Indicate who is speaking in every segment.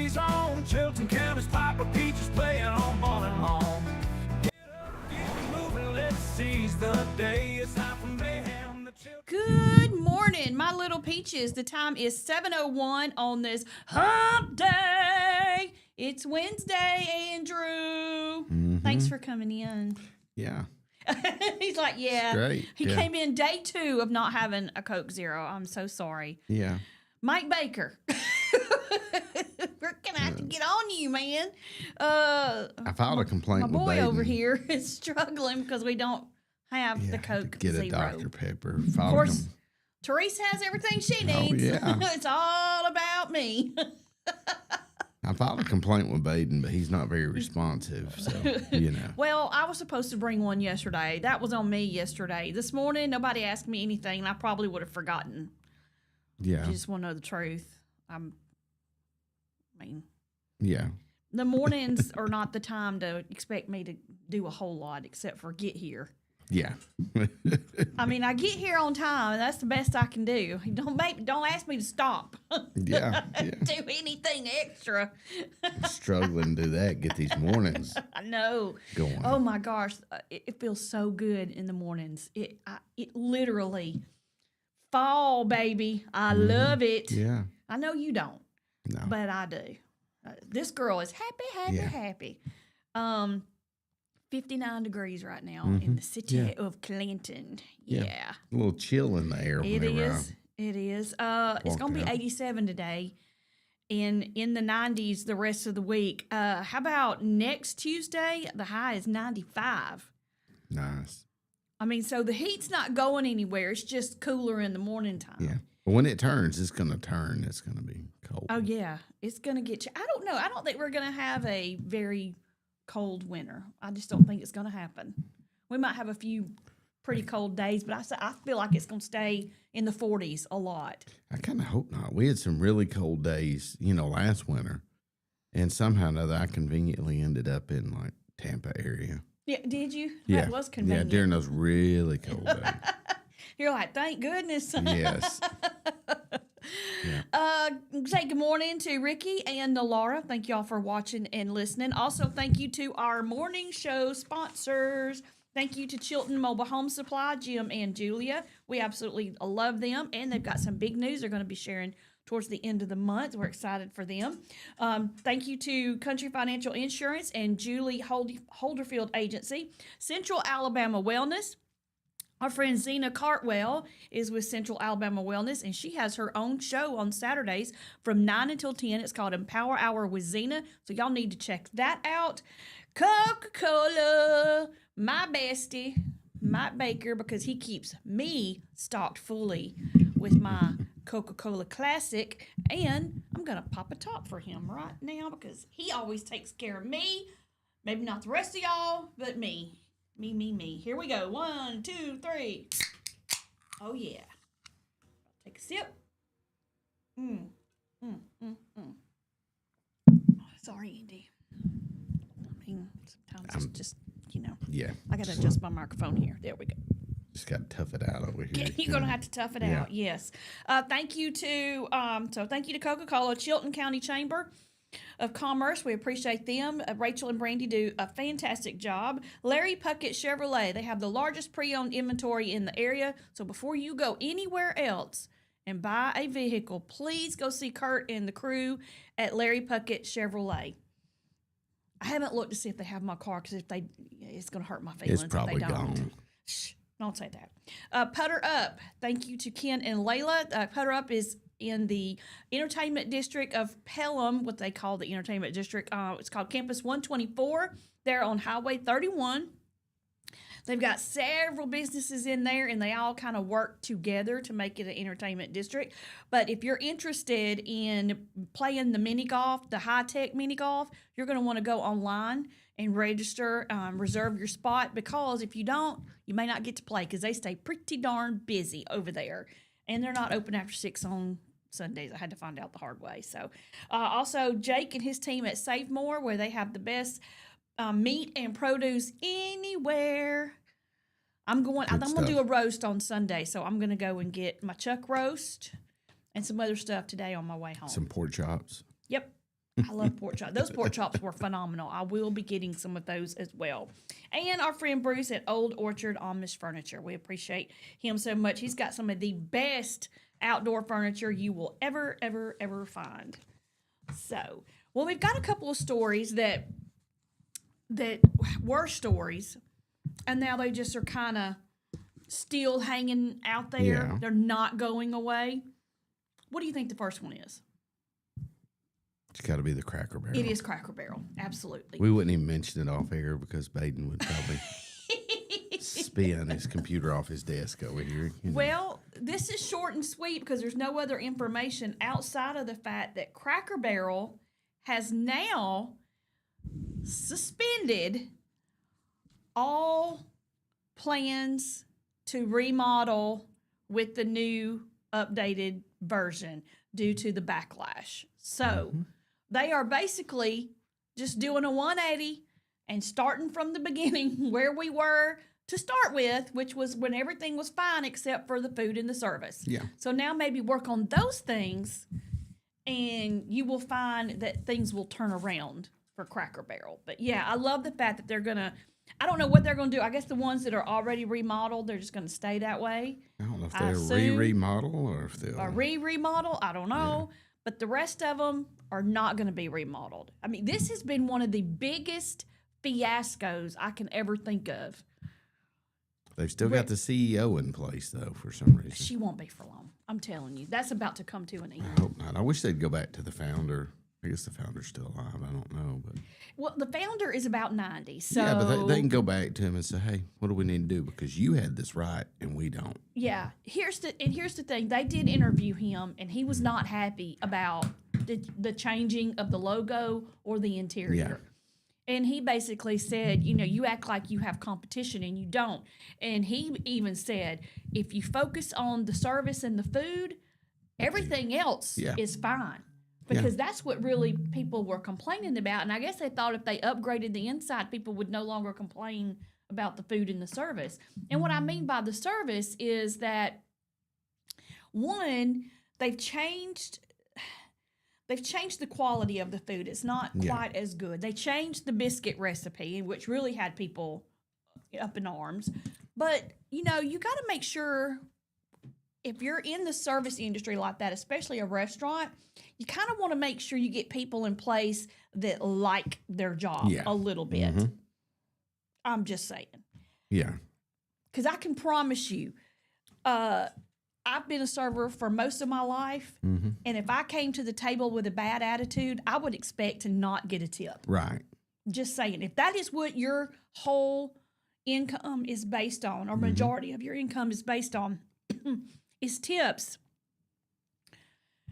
Speaker 1: History's on. Chilton County's Piper Peaches playing on ball and home. Get up, get moving, let's seize the day. It's time for Mayhem.
Speaker 2: Good morning, my little peaches. The time is 7:01 on this hump day. It's Wednesday, Andrew.
Speaker 3: Mm-hmm.
Speaker 2: Thanks for coming in.
Speaker 3: Yeah.
Speaker 2: He's like, yeah.
Speaker 3: Great.
Speaker 2: He came in day 2 of not having a Coke Zero. I'm so sorry.
Speaker 3: Yeah.
Speaker 2: Mike Baker. We're going to have to get on you, man.
Speaker 3: I filed a complaint
Speaker 2: my
Speaker 3: with
Speaker 2: boy
Speaker 3: Baden.
Speaker 2: over here is struggling because we don't have the Coke
Speaker 3: Get
Speaker 2: Zero.
Speaker 3: a Dr. Pepper.
Speaker 2: Of course, Teresa has everything she needs.
Speaker 3: Oh, yeah.
Speaker 2: It's all about me.
Speaker 3: I filed a complaint with Baden, but he's not very responsive, so, you know.
Speaker 2: Well, I was supposed to bring one yesterday. That was on me yesterday. This morning, nobody asked me anything, and I probably would have forgotten.
Speaker 3: Yeah.
Speaker 2: You just want to know the truth. I mean,
Speaker 3: Yeah.
Speaker 2: the mornings are not the time to expect me to do a whole lot except for get here.
Speaker 3: Yeah.
Speaker 2: I mean, I get here on time, and that's the best I can do. Don't ask me to stop.
Speaker 3: Yeah.
Speaker 2: Do anything extra.
Speaker 3: Struggling to do that, get these mornings
Speaker 2: I know.
Speaker 3: going.
Speaker 2: Oh my gosh, it feels so good in the mornings. It literally fall, baby. I love it.
Speaker 3: Yeah.
Speaker 2: I know you don't,
Speaker 3: No.
Speaker 2: but I do. This girl is happy. 59 degrees right now in the city of Clinton. Yeah.
Speaker 3: A little chill in the air.
Speaker 2: It
Speaker 3: whenever
Speaker 2: is. It is. It's going to be
Speaker 3: out.
Speaker 2: 87 today and in the 90s the rest of the week. How about next Tuesday? The high is 95.
Speaker 3: Nice.
Speaker 2: I mean, so the heat's not going anywhere. It's just cooler in the morning time.
Speaker 3: Yeah. But when it turns, it's going to turn. It's going to be cold.
Speaker 2: Oh, yeah. It's going to get you. I don't know. I don't think we're going to have a very cold winter. I just don't think it's going to happen. We might have a few pretty cold days, but I feel like it's going to stay in the 40s a lot.
Speaker 3: I kind of hope not. We had some really cold days, last winter. And somehow or another, I conveniently ended up in, like, Tampa area.
Speaker 2: Yeah, did you?
Speaker 3: Yeah.
Speaker 2: That was convenient.
Speaker 3: Yeah, during those really cold days.
Speaker 2: You're like, thank goodness.
Speaker 3: Yes.
Speaker 2: Say good morning to Ricky and Laura. Thank y'all for watching and listening. Also, thank you to our morning show sponsors. Thank you to Chilton Mobile Home Supply, Jim and Julia. We absolutely love them, and they've got some big news they're going to be sharing towards the end of the month. We're excited for them. Thank you to Country Financial Insurance and Julie Holderfield Agency, Central Alabama Wellness. Our friend Zena Cartwell is with Central Alabama Wellness, and she has her own show on Saturdays from 9 until 10. It's called Empower Hour with Zena, so y'all need to check that out. Coca-Cola, my bestie, Mike Baker, because he keeps me stocked fully with my Coca-Cola Classic, and I'm going to pop a top for him right now because he always takes care of me. Maybe not the rest of y'all, but me. Me. Here we go. 1, 2, 3. Oh, yeah. Take a sip. Sorry, Andy. I mean, sometimes it's just,
Speaker 3: Yeah.
Speaker 2: I got to adjust my microphone here. There we go.
Speaker 3: Just got to tough it out over here.
Speaker 2: You're going to have to tough it out, yes. Thank you to Coca-Cola, Chilton County Chamber of Commerce. We appreciate them. Rachel and Brandy do a fantastic job. Larry Puckett Chevrolet, they have the largest pre-owned inventory in the area. So before you go anywhere else and buy a vehicle, please go see Kurt and the crew at Larry Puckett Chevrolet. I haven't looked to see if they have my car because it's going to hurt my feelings.
Speaker 3: It's probably
Speaker 2: if they don't.
Speaker 3: gone.
Speaker 2: Shh, don't say that. Putter Up. Thank you to Ken and Layla. Putter Up is in the entertainment district of Pelham, what they call the entertainment district. It's called Campus 124. They're on Highway 31. They've got several businesses in there, and they all kind of work together to make it an entertainment district. But if you're interested in playing the mini golf, the high-tech mini golf, you're going to want to go online and register, reserve your spot, because if you don't, you may not get to play because they stay pretty darn busy over there. And they're not open after 6 on Sundays. I had to find out the hard way. So, also Jake and his team at Save More, where they have the best meat and produce anywhere. I'm going to do a roast on Sunday, so I'm going to go and get my chuck roast and some other stuff today on my way home.
Speaker 3: Some pork chops.
Speaker 2: Yep. I love pork chops. Those pork chops were phenomenal. I will be getting some of those as well. And our friend Bruce at Old Orchard Amish Furniture. We appreciate him so much. He's got some of the best outdoor furniture you will ever, ever, ever find. So, well, we've got a couple of stories that were stories, and now they just are kind of still hanging out there.
Speaker 3: Yeah.
Speaker 2: They're not going away. What do you think the first one is?
Speaker 3: It's got to be the Cracker Barrel.
Speaker 2: It is Cracker Barrel, absolutely.
Speaker 3: We wouldn't even mention it off air because Baden would probably spin his computer off his desk over here. You know.
Speaker 2: Well, this is short and sweet because there's no other information outside of the fact that Cracker Barrel has now suspended all plans to remodel with the new updated version due to the backlash. So they are basically just doing a 180 and starting from the beginning where we were to start with, which was when everything was fine except for the food and the service.
Speaker 3: Yeah.
Speaker 2: So now maybe work on those things and you will find that things will turn around for Cracker Barrel. But yeah, I love the fact that they're going to, I don't know what they're going to do. I guess the ones that are already remodeled, they're just going to stay that way.
Speaker 3: I don't know if
Speaker 2: I
Speaker 3: they'll
Speaker 2: assume-
Speaker 3: remodel or if they'll.
Speaker 2: Or remodel, I don't know. But the rest of them are not going to be remodeled. I mean, this has been one of the biggest fiascos I can ever think of.
Speaker 3: They've still got the CEO in place, though, for some reason.
Speaker 2: She won't be for long. I'm telling you. That's about to come to an end.
Speaker 3: I hope not. I wish they'd go back to the founder. I guess the founder's still alive. I don't know. But
Speaker 2: Well, the founder is about 90. So
Speaker 3: yeah, but they can go back to him and say, hey, what do we need to do? Because you had this right and we don't.
Speaker 2: Yeah, here's the thing. They did interview him, and he was not happy about the changing of the logo or the interior. And he basically said, you know, you act like you have competition and you don't. And he even said, if you focus on the service and the food, everything else is fine. Because that's what really people were complaining about. And I guess they thought if they upgraded the inside, people would no longer complain about the food and the service. And what I mean by the service is that, one, they've changed the quality of the food. It's not quite as good. They changed the biscuit recipe, which really had people up in arms. But, you know, you got to make sure if you're in the service industry like that, especially a restaurant, you kind of want to make sure you get people in place that like their job a little bit. I'm just saying.
Speaker 3: Yeah.
Speaker 2: Because I can promise you, I've been a server for most of my life, and if I came to the table with a bad attitude, I would expect to not get a tip.
Speaker 3: Right.
Speaker 2: Just saying. If that is what your whole income is based on, or majority of your income is based on, is tips,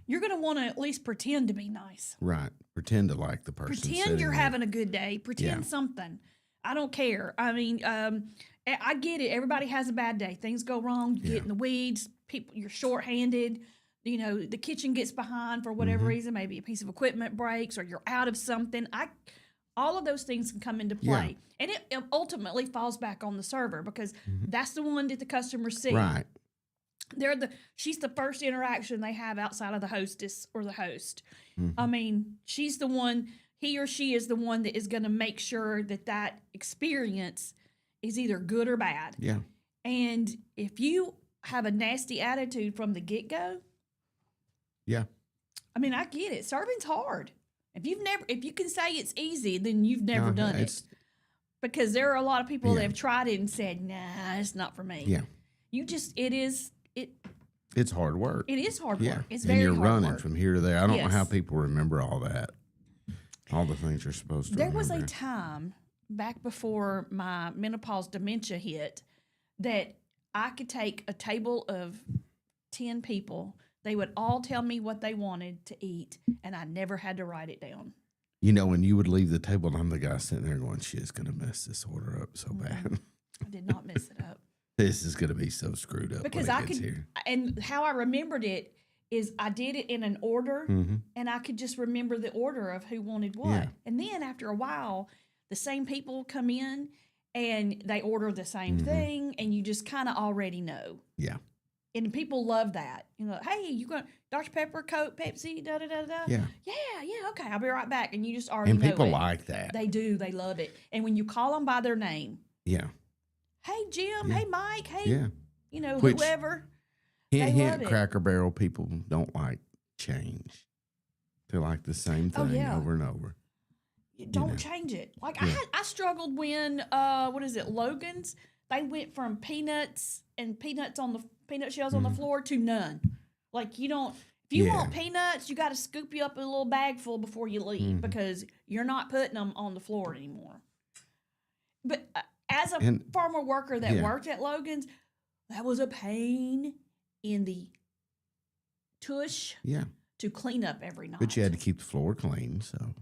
Speaker 2: you're going to want to at least pretend to be nice.
Speaker 3: Right. Pretend to like the person.
Speaker 2: Pretend you're having a good day. Pretend something. I don't care. I mean, I get it. Everybody has a bad day. Things go wrong. You get in the weeds. People, you're shorthanded. You know, the kitchen gets behind for whatever reason. Maybe a piece of equipment breaks or you're out of something. All of those things can come into play. And it ultimately falls back on the server because that's the one that the customers see.
Speaker 3: Right.
Speaker 2: She's the first interaction they have outside of the hostess or the host. I mean, she's the one, he or she is the one that is going to make sure that experience is either good or bad.
Speaker 3: Yeah.
Speaker 2: And if you have a nasty attitude from the get-go, I mean, I get it. Serving's hard. If you can say it's easy, then you've never done it. Because there are a lot of people that have tried it and said, nah, it's not for me.
Speaker 3: Yeah. It's hard work.
Speaker 2: It is hard
Speaker 3: Yeah.
Speaker 2: work. It's
Speaker 3: and
Speaker 2: very
Speaker 3: you're
Speaker 2: hard
Speaker 3: running
Speaker 2: work.
Speaker 3: from here to there. I don't know how people remember all that. All the things you're supposed to
Speaker 2: There
Speaker 3: remember.
Speaker 2: was a time back before my menopause dementia hit that I could take a table of 10 people. They would all tell me what they wanted to eat, and I never had to write it down.
Speaker 3: You know, when you would leave the table, and I'm the guy sitting there going, shit's going to mess this order up so bad.
Speaker 2: I did not mess it up.
Speaker 3: This is going to be so screwed up
Speaker 2: Because
Speaker 3: when
Speaker 2: I
Speaker 3: it gets
Speaker 2: could,
Speaker 3: here.
Speaker 2: and how I remembered it is I did it in an order, and I could just remember the order of who wanted what.
Speaker 3: Yeah.
Speaker 2: And then after a while, the same people come in, and they order the same thing, and you just kind of already know.
Speaker 3: Yeah.
Speaker 2: And people love that. You know, hey, you going Dr. Pepper, Coke, Pepsi, da da da da.
Speaker 3: Yeah.
Speaker 2: Yeah, okay, I'll be right back. And you just already
Speaker 3: And
Speaker 2: know
Speaker 3: people
Speaker 2: it.
Speaker 3: like that.
Speaker 2: They do. They love it. And when you call them by their name,
Speaker 3: Yeah.
Speaker 2: hey Jim,
Speaker 3: Yeah.
Speaker 2: hey Mike, hey,
Speaker 3: Yeah.
Speaker 2: you know,
Speaker 3: Which-
Speaker 2: whoever.
Speaker 3: Hint,
Speaker 2: love
Speaker 3: hint,
Speaker 2: it.
Speaker 3: Cracker Barrel people don't like change. They like the same
Speaker 2: Oh,
Speaker 3: thing
Speaker 2: yeah.
Speaker 3: over and over.
Speaker 2: Don't
Speaker 3: know.
Speaker 2: change it. Like
Speaker 3: Yeah.
Speaker 2: I struggled when what is it, Logan's? They went from peanuts and peanuts on the peanut shells on the floor to none. Like you don't. If you
Speaker 3: Yeah.
Speaker 2: want peanuts, you got to scoop you up a little bag full before you leave because you're not putting them on the floor anymore. But as a
Speaker 3: And-
Speaker 2: farmer worker that
Speaker 3: yeah.
Speaker 2: worked at Logan's, that was a pain in the tush
Speaker 3: Yeah.
Speaker 2: to clean up every night.
Speaker 3: But you had to keep the floor clean, so.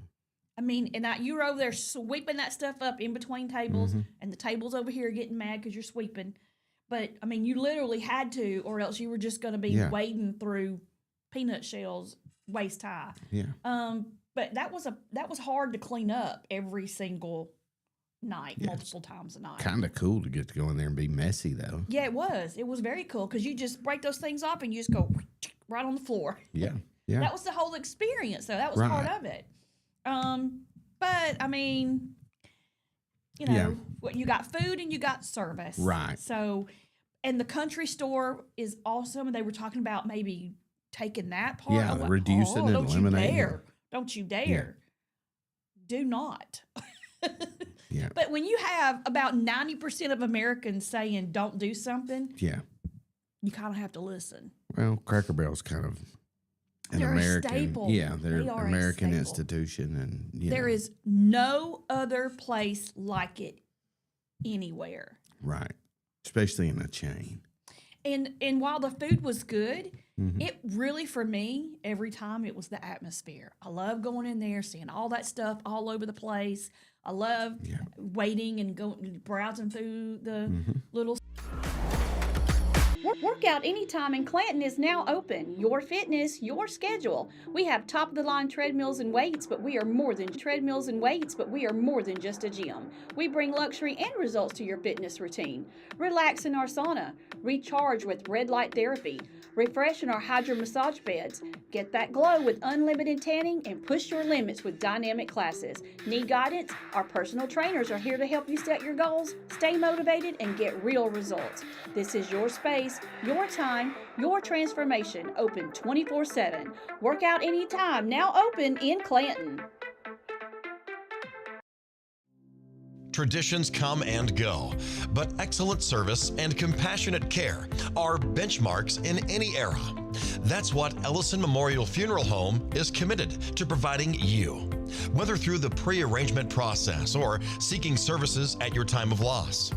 Speaker 2: I mean, and you were over there sweeping that stuff up in between tables,
Speaker 3: Mm-hmm.
Speaker 2: and the tables over here getting mad because you're sweeping. But I mean, you literally had to, or else you were just going to be
Speaker 3: Yeah.
Speaker 2: wading through peanut shells waist high.
Speaker 3: Yeah.
Speaker 2: But that was hard to clean up every single night,
Speaker 3: Yeah,
Speaker 2: multiple times a night.
Speaker 3: Kind of cool to get to go in there and be messy, though.
Speaker 2: Yeah, it was. It was very cool because you just break those things off and you just go right on the floor.
Speaker 3: Yeah. Yeah.
Speaker 2: That was the whole experience, though. That was part
Speaker 3: Right.
Speaker 2: of it. But I mean, you know,
Speaker 3: Yeah.
Speaker 2: what you got food and you got service,
Speaker 3: Right.
Speaker 2: So, and the country store is awesome. And they were talking about maybe taking that part.
Speaker 3: Yeah,
Speaker 2: away.
Speaker 3: reducing and
Speaker 2: don't
Speaker 3: eliminating
Speaker 2: you
Speaker 3: it.
Speaker 2: dare! Don't you dare! Do not.
Speaker 3: Yeah.
Speaker 2: But when you have about 90% of Americans saying don't do something,
Speaker 3: Yeah.
Speaker 2: you kind of have to listen.
Speaker 3: Well, Cracker Barrel's kind of an
Speaker 2: They're a
Speaker 3: American.
Speaker 2: staple.
Speaker 3: Yeah, they're
Speaker 2: They are a
Speaker 3: American
Speaker 2: staple.
Speaker 3: institution, and
Speaker 2: There is no other place like it anywhere.
Speaker 3: right, especially in a chain.
Speaker 2: And while the food was good,
Speaker 3: Mhm.
Speaker 2: it really, for me, every time it was the atmosphere. I love going in there, seeing all that stuff all over the place. I love
Speaker 3: Yeah.
Speaker 2: waiting and going browsing through the
Speaker 3: Mm-hmm.
Speaker 2: little. Workout Anytime in Clanton is now open. Your fitness, your schedule. We have top-of-the-line treadmills and weights, but we are more than just a gym. We bring luxury and results to your fitness routine. Relax in our sauna. Recharge with red light therapy. Refresh in our hydro massage beds. Get that glow with unlimited tanning and push your limits with dynamic classes. Need guidance? Our personal trainers are here to help you set your goals, stay motivated, and get real results. This is your space, your time, your transformation. Open 24/7. Workout Anytime, now open in Clanton.
Speaker 4: Traditions come and go, but excellent service and compassionate care are benchmarks in any era. That's what Ellison Memorial Funeral Home is committed to providing you, whether through the pre-arrangement process or seeking services at your time of loss.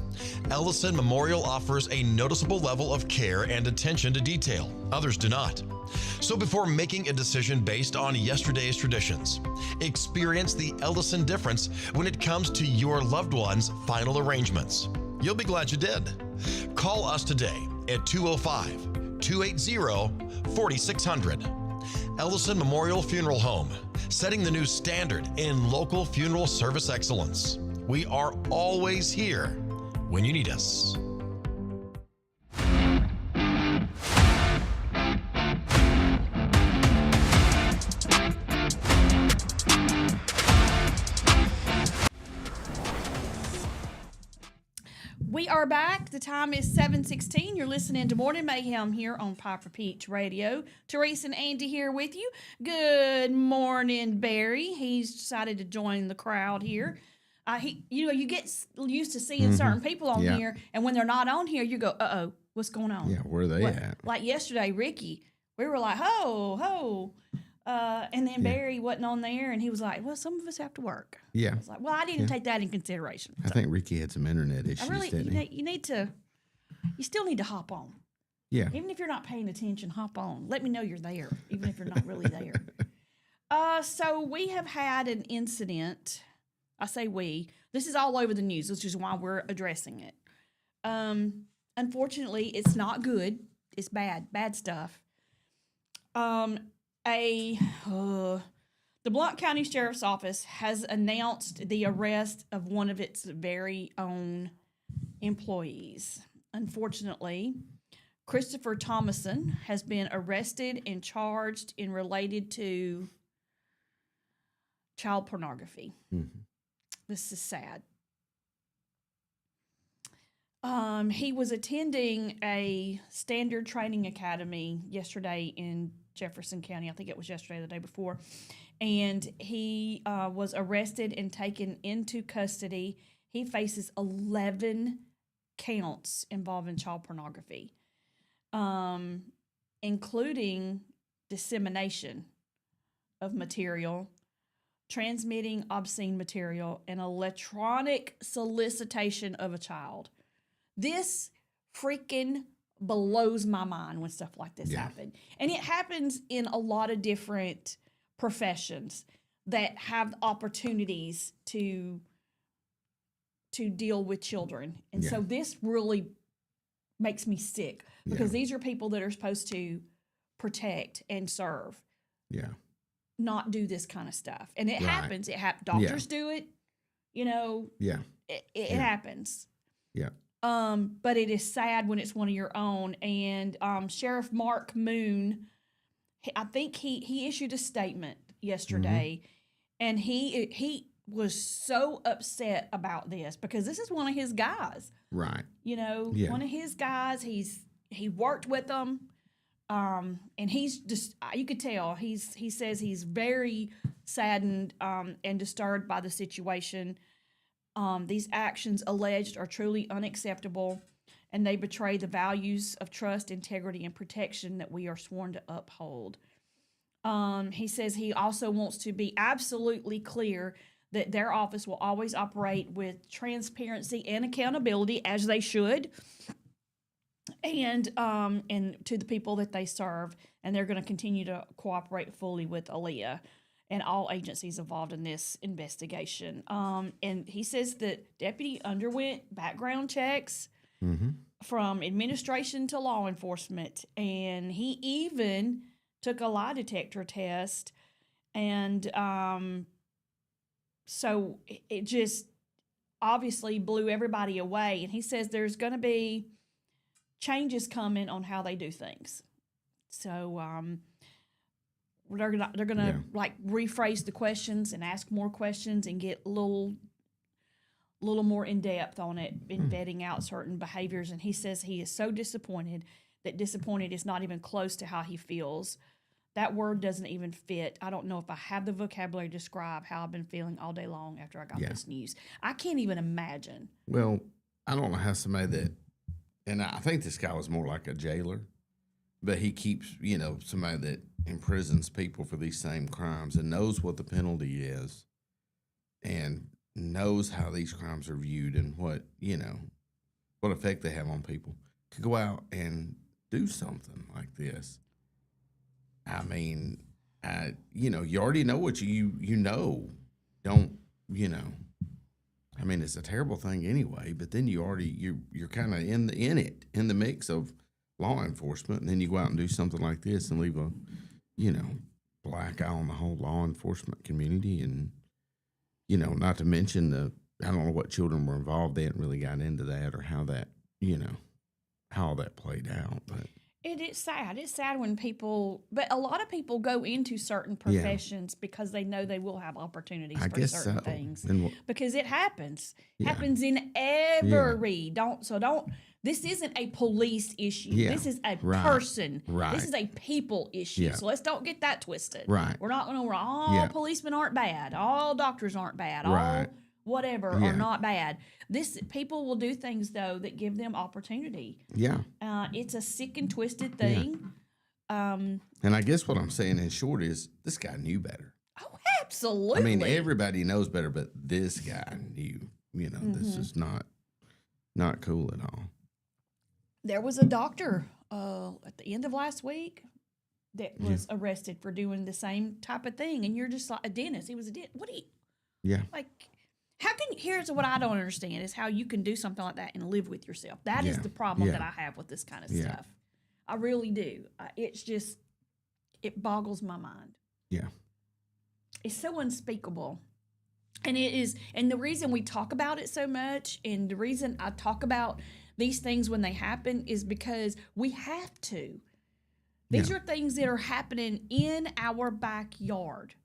Speaker 4: Ellison Memorial offers a noticeable level of care and attention to detail. Others do not. So before making a decision based on yesterday's traditions, experience the Ellison difference when it comes to your loved one's final arrangements. You'll be glad you did. Call us today at 205-280-4600. Ellison Memorial Funeral Home, setting the new standard in local funeral service excellence. We are always here when you need us.
Speaker 2: We are back. The time is 7:16. You're listening to Morning Mayhem here on Piper Peach Radio. Teresa and Andy here with you. Good morning, Barry. He's decided to join the crowd here. You get used to seeing certain people on
Speaker 3: Yeah.
Speaker 2: here, and when they're not on here, you go, "Uh-oh, what's going on?"
Speaker 3: Yeah, where are they
Speaker 2: What-
Speaker 3: at?
Speaker 2: Like yesterday, Ricky, we were like, "Ho, ho," and then Barry wasn't on there, and he was like, "Well, some of us have to work."
Speaker 3: Yeah,
Speaker 2: I was like, "Well, I didn't take that in consideration."
Speaker 3: I think Ricky had some internet issues,
Speaker 2: I really,
Speaker 3: didn't he?
Speaker 2: you still need to hop on.
Speaker 3: Yeah,
Speaker 2: Even if you're not paying attention, hop on. Let me know you're there, even if you're not really there. So we have had an incident. I say we. This is all over the news, which is why we're addressing it. Unfortunately, it's not good. It's bad stuff. The Blount County Sheriff's Office has announced the arrest of one of its very own employees. Unfortunately, Christopher Thomason has been arrested and charged in related to child pornography.
Speaker 3: Mm-hmm.
Speaker 2: This is sad. He was attending a standard training academy yesterday in Jefferson County. I think it was yesterday, the day before. And he was arrested and taken into custody. He faces 11 counts involving child pornography, including dissemination of material, transmitting obscene material, and electronic solicitation of a child. This freaking blows my mind when stuff like this happens. And it happens in a lot of different professions that have opportunities to deal with children. And so this really makes me sick because these are people that are supposed to protect and serve.
Speaker 3: Yeah.
Speaker 2: Not do this kind of stuff. And it happens. Doctors do it, you know.
Speaker 3: Yeah.
Speaker 2: It happens.
Speaker 3: Yeah.
Speaker 2: But it is sad when it's one of your own. And Sheriff Mark Moon, I think he issued a statement yesterday, and he was so upset about this because this is one of his guys.
Speaker 3: Right.
Speaker 2: You know, one of his guys. He worked with them, and he's just, you could tell he says he's very saddened and disturbed by the situation. These actions alleged are truly unacceptable, and they betray the values of trust, integrity, and protection that we are sworn to uphold. He says he also wants to be absolutely clear that their office will always operate with transparency and accountability, as they should, and to the people that they serve, and they're going to continue to cooperate fully with Aaliyah and all agencies involved in this investigation. And he says that deputy underwent background checks from administration to law enforcement, and he even took a lie detector test. And so it just obviously blew everybody away. And he says there's going to be changes coming on how they do things. So they're gonna like rephrase the questions and ask more questions and get a little more in depth on it in vetting out certain behaviors. And he says he is so disappointed that disappointed is not even close to how he feels. That word doesn't even fit. I don't know if I have the vocabulary to describe how I've been feeling all day long after I got this news. I can't even imagine.
Speaker 3: Well, I don't know how somebody that, and I think this guy was more like a jailer, but he keeps, somebody that imprisons people for these same crimes and knows what the penalty is and knows how these crimes are viewed and what effect they have on people, could go out and do something like this. I mean, you already know what you know. Don't, I mean, it's a terrible thing anyway, but then you're kind of in the mix of law enforcement, and then you go out and do something like this and leave a, black eye on the whole law enforcement community. And, not to mention I don't know what children were involved. They hadn't really got into that or how that, how that played out, but.
Speaker 2: It's sad. It's sad when but a lot of people go into certain professions because they know they will have opportunities for certain things. Because it happens. It happens in every, this isn't a police issue.
Speaker 3: Yeah.
Speaker 2: This is a person.
Speaker 3: Right.
Speaker 2: This is a people issue.
Speaker 3: Yeah.
Speaker 2: So let's don't get that twisted.
Speaker 3: Right.
Speaker 2: We're not going to, all policemen aren't bad. All doctors aren't bad.
Speaker 3: Right.
Speaker 2: All whatever are not bad. People will do things though that give them opportunity.
Speaker 3: Yeah.
Speaker 2: It's a sick and twisted thing.
Speaker 3: And I guess what I'm saying in short is this guy knew better.
Speaker 2: Oh, absolutely.
Speaker 3: I mean, everybody knows better, but this guy knew, this is not cool at all.
Speaker 2: There was a doctor at the end of last week that was arrested for doing the same type of thing. And you're just like a dentist. He was a dentist. What do you, here's what I don't understand is how you can do something like that and live with yourself. That is the problem that I have with this kind of stuff. I really do. It's just, it boggles my mind.
Speaker 3: Yeah.
Speaker 2: It's so unspeakable. And it is, and the reason we talk about it so much, and the reason I talk about these things when they happen is because we have to. These are things that are happening in our backyard.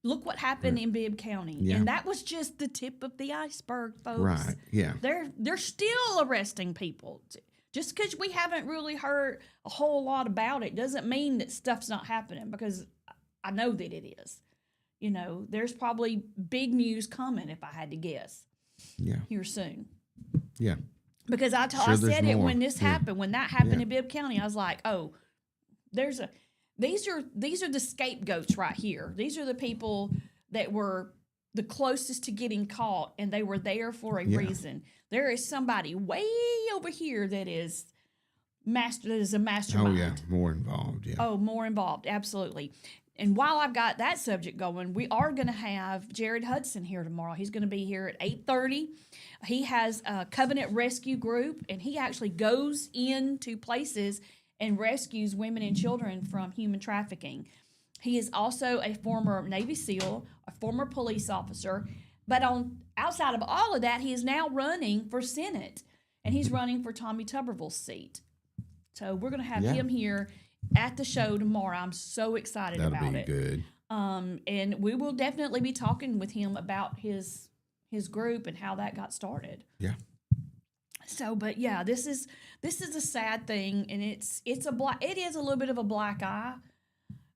Speaker 2: Look what happened in Bibb County.
Speaker 3: Yeah.
Speaker 2: And that was just the tip of the iceberg, folks.
Speaker 3: Right. Yeah.
Speaker 2: They're still arresting people. Just because we haven't really heard a whole lot about it doesn't mean that stuff's not happening, because I know that it is. You know, there's probably big news coming, if I had to guess, here soon.
Speaker 3: Yeah.
Speaker 2: Because I said it when this happened, when that happened in Bibb County, I was like, oh, these are the scapegoats right here. These are the people that were the closest to getting caught, and they were there for a reason. There is somebody way over here that is a mastermind.
Speaker 3: Oh yeah, more involved. Yeah.
Speaker 2: Oh, more involved, absolutely. And while I've got that subject going, we are going to have Jared Hudson here tomorrow. He's going to be here at 8:30. He has a Covenant Rescue Group, and he actually goes into places and rescues women and children from human trafficking. He is also a former Navy SEAL, a former police officer, but outside of all of that, he is now running for Senate, and he's running for Tommy Tuberville's seat. So we're going to have him here at the show tomorrow. I'm so excited about it.
Speaker 3: That'll be good.
Speaker 2: And we will definitely be talking with him about his group and how that got started.
Speaker 3: Yeah.
Speaker 2: So, but yeah, this is a sad thing, and it is a little bit of a black eye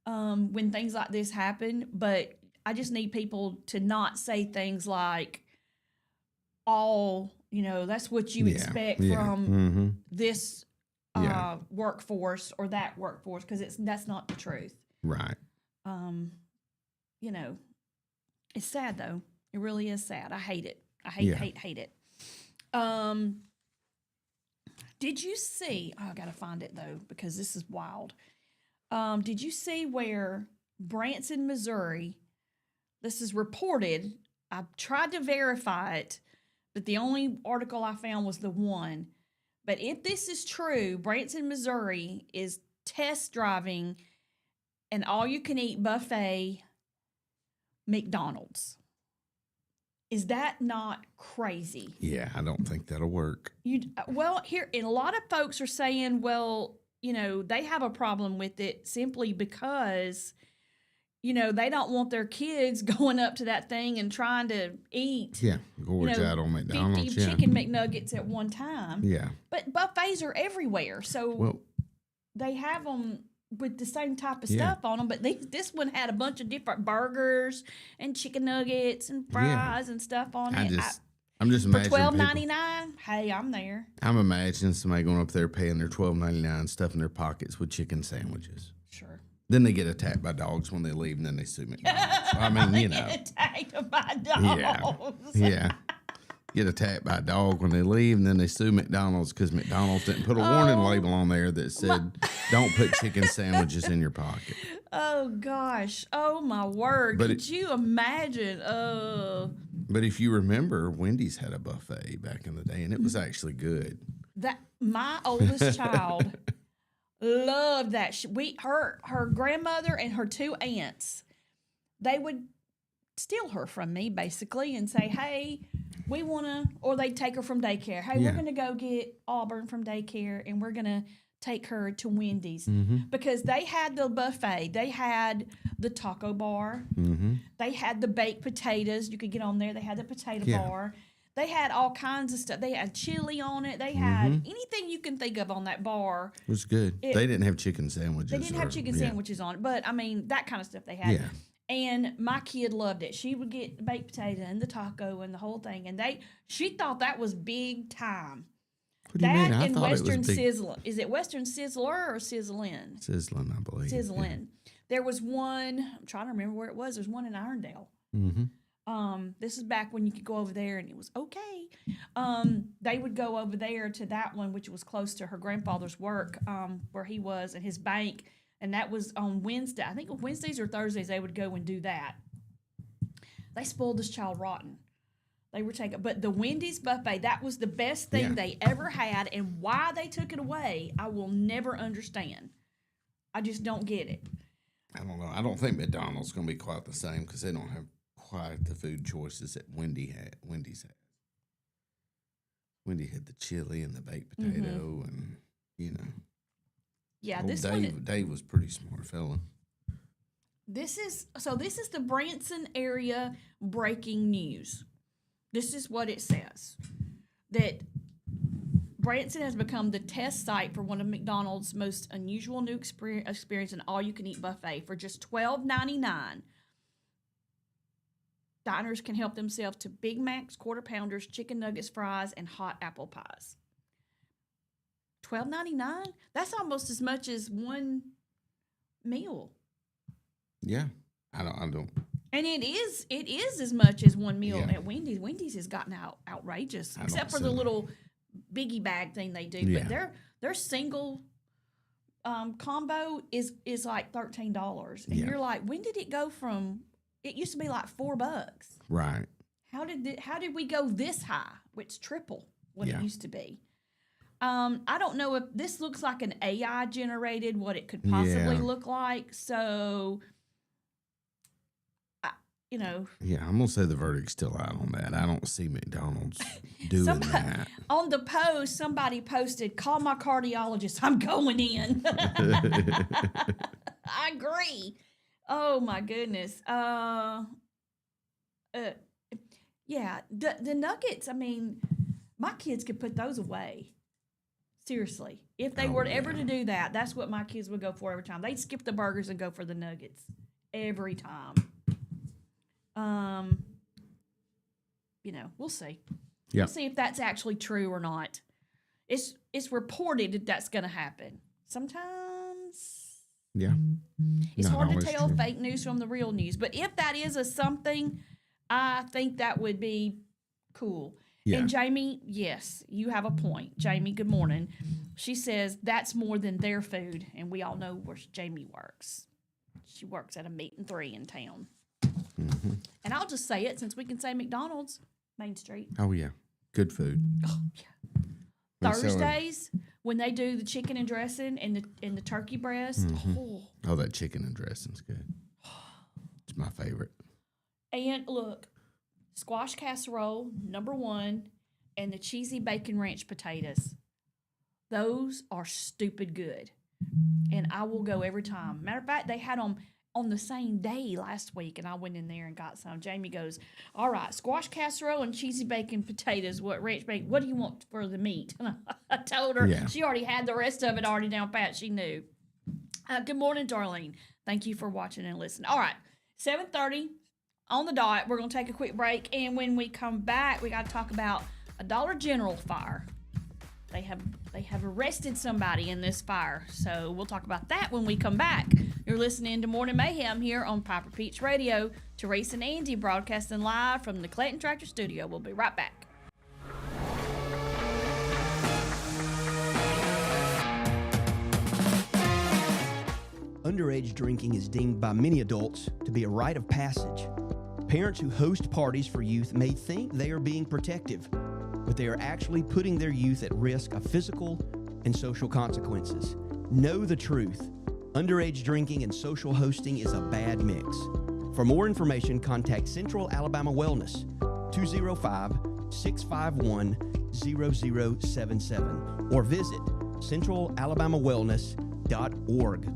Speaker 2: when things like this happen. But I just need people to not say things like, that's what you expect from this workforce or that workforce, because that's not the truth.
Speaker 3: Right.
Speaker 2: It's sad though. It really is sad. I hate it. I hate it. Did you see? Oh, I gotta find it though, because this is wild. Did you see where Branson, Missouri? This is reported. I tried to verify it, but the only article I found was the one. But if this is true, Branson, Missouri is test driving an all-you-can-eat buffet McDonald's. Is that not crazy?
Speaker 3: Yeah, I don't think that'll work.
Speaker 2: Here, and a lot of folks are saying, they have a problem with it simply because, they don't want their kids going up to that thing and trying to eat.
Speaker 3: Yeah, gorge out on McDonald's.
Speaker 2: 50 chicken McNuggets at one time.
Speaker 3: Yeah.
Speaker 2: But buffets are everywhere, so they have them with the same type of stuff on them. But this one had a bunch of different burgers and chicken nuggets and fries and stuff on it.
Speaker 3: I'm just imagining
Speaker 2: for $12.99. Hey, I'm there.
Speaker 3: I'm imagining somebody going up there paying their $12.99, stuffing their pockets with chicken sandwiches.
Speaker 2: Sure.
Speaker 3: Then they get attacked by dogs when they leave, and then they sue McDonald's. I mean,
Speaker 2: Get attacked by dogs.
Speaker 3: Yeah. Get attacked by a dog when they leave, and then they sue McDonald's because McDonald's didn't put a warning label on there that said, don't put chicken sandwiches in your pocket.
Speaker 2: Oh, gosh. Oh, my word. Could you imagine?
Speaker 3: But if you remember, Wendy's had a buffet back in the day, and it was actually good.
Speaker 2: My oldest child loved that. Her grandmother and her two aunts, they would steal her from me, basically, and say, hey, we want to, or they'd take her from daycare. Hey, we're going to go get Auburn from daycare, and we're going to take her to Wendy's. Because they had the buffet. They had the taco bar. They had the baked potatoes. You could get on there. They had the potato bar. They had all kinds of stuff. They had chili on it. They had anything you can think of on that bar.
Speaker 3: It was good. They didn't have chicken sandwiches.
Speaker 2: They didn't have chicken sandwiches on it. But, I mean, that kind of stuff they had.
Speaker 3: Yeah.
Speaker 2: And my kid loved it. She would get the baked potato and the taco and the whole thing. And she thought that was big time.
Speaker 3: What do you mean? I
Speaker 2: and
Speaker 3: thought
Speaker 2: Western
Speaker 3: it was big.
Speaker 2: Sizzler. Is it Western Sizzler or Sizzlin?
Speaker 3: Sizzlin, I believe.
Speaker 2: Sizzlin. There was one, I'm trying to remember where it was. There's one in Irondale. This is back when you could go over there and it was okay. They would go over there to that one, which was close to her grandfather's work, where he was at his bank. And that was on Wednesday. I think Wednesdays or Thursdays they would go and do that. They spoiled this child rotten. They were taking, but the Wendy's buffet, that was the best thing they ever had. And why they took it away, I will never understand. I just don't get it.
Speaker 3: I don't know. I don't think McDonald's going to be quite the same because they don't have quite the food choices that Wendy's has. Wendy had the chili and the baked potato, and
Speaker 2: Yeah,
Speaker 3: old
Speaker 2: this
Speaker 3: Dave,
Speaker 2: one.
Speaker 3: Dave was a pretty smart fella.
Speaker 2: This is the Branson area breaking news. This is what it says. That Branson has become the test site for one of McDonald's most unusual new experience an all-you-can-eat buffet. For just $12.99, diners can help themselves to Big Macs, Quarter Pounders, chicken nuggets, fries, and hot apple pies. $12.99? That's almost as much as one meal.
Speaker 3: Yeah, I don't.
Speaker 2: And it is as much as one meal
Speaker 3: Yeah.
Speaker 2: at Wendy's. Wendy's has gotten outrageous,
Speaker 3: I
Speaker 2: except
Speaker 3: don't
Speaker 2: for the
Speaker 3: see it.
Speaker 2: little biggie bag thing they do.
Speaker 3: Yeah.
Speaker 2: But their single combo is like $13, and
Speaker 3: Yeah.
Speaker 2: you're like, when did it go from? It used to be like $4.
Speaker 3: Right.
Speaker 2: How did we go this high? It's triple what
Speaker 3: Yeah.
Speaker 2: it used to be. I don't know if this looks like an AI generated what it could possibly
Speaker 3: Yeah.
Speaker 2: look like. So,
Speaker 3: Yeah, I'm gonna say the verdict's still out on that. I don't see McDonald's doing that.
Speaker 2: on the post, somebody posted, "Call my cardiologist. I'm going in." I agree. Oh my goodness. Yeah, the nuggets. I mean, my kids could put those away. Seriously, if they
Speaker 3: Oh,
Speaker 2: were ever
Speaker 3: yeah.
Speaker 2: to do that, that's what my kids would go for every time. They'd skip the burgers and go for the nuggets every time. We'll see.
Speaker 3: Yeah.
Speaker 2: We'll see if that's actually true or not. It's reported that that's going to happen. Sometimes
Speaker 3: Yeah.
Speaker 2: it's
Speaker 3: Not
Speaker 2: hard to
Speaker 3: always
Speaker 2: tell
Speaker 3: true.
Speaker 2: fake news from the real news. But if that is a something, I think that would be cool.
Speaker 3: Yeah.
Speaker 2: And Jamie, yes, you have a point. Jamie, good morning. She says that's more than their food, and we all know where Jamie works. She works at a Meat and 3 in town.
Speaker 3: Mm-hmm.
Speaker 2: And I'll just say it since we can say McDonald's, Main Street.
Speaker 3: Oh yeah. Good food.
Speaker 2: Oh, yeah.
Speaker 3: They sell it.
Speaker 2: Thursdays, when they do the chicken and dressing and the turkey breast,
Speaker 3: Oh, that chicken and dressing's good. It's my favorite.
Speaker 2: And look, squash casserole, number 1, and the cheesy bacon ranch potatoes. Those are stupid good. And I will go every time. Matter of fact, they had them on the same day last week, and I went in there and got some. Jamie goes, all right, squash casserole and cheesy bacon potatoes. What ranch bacon? What do you want for the meat? I told her.
Speaker 3: Yeah.
Speaker 2: She already had the rest of it already down pat. She knew. Good morning, Darlene. Thank you for watching and listening. All right, 7:30 on the dot. We're going to take a quick break, and when we come back, we got to talk about a Dollar General fire. They have arrested somebody in this fire, so we'll talk about that when we come back. You're listening to Morning Mayhem here on Piper Peach Radio. Teresa and Andy broadcasting live from the Clayton Tractor Studio. We'll be right back.
Speaker 5: Underage drinking is deemed by many adults to be a rite of passage. Parents who host parties for youth may think they are being protective, but they are actually putting their youth at risk of physical and social consequences. Know the truth. Underage drinking and social hosting is a bad mix. For more information, contact Central Alabama Wellness, 205-651-0077, or visit centralalabamawellness.org.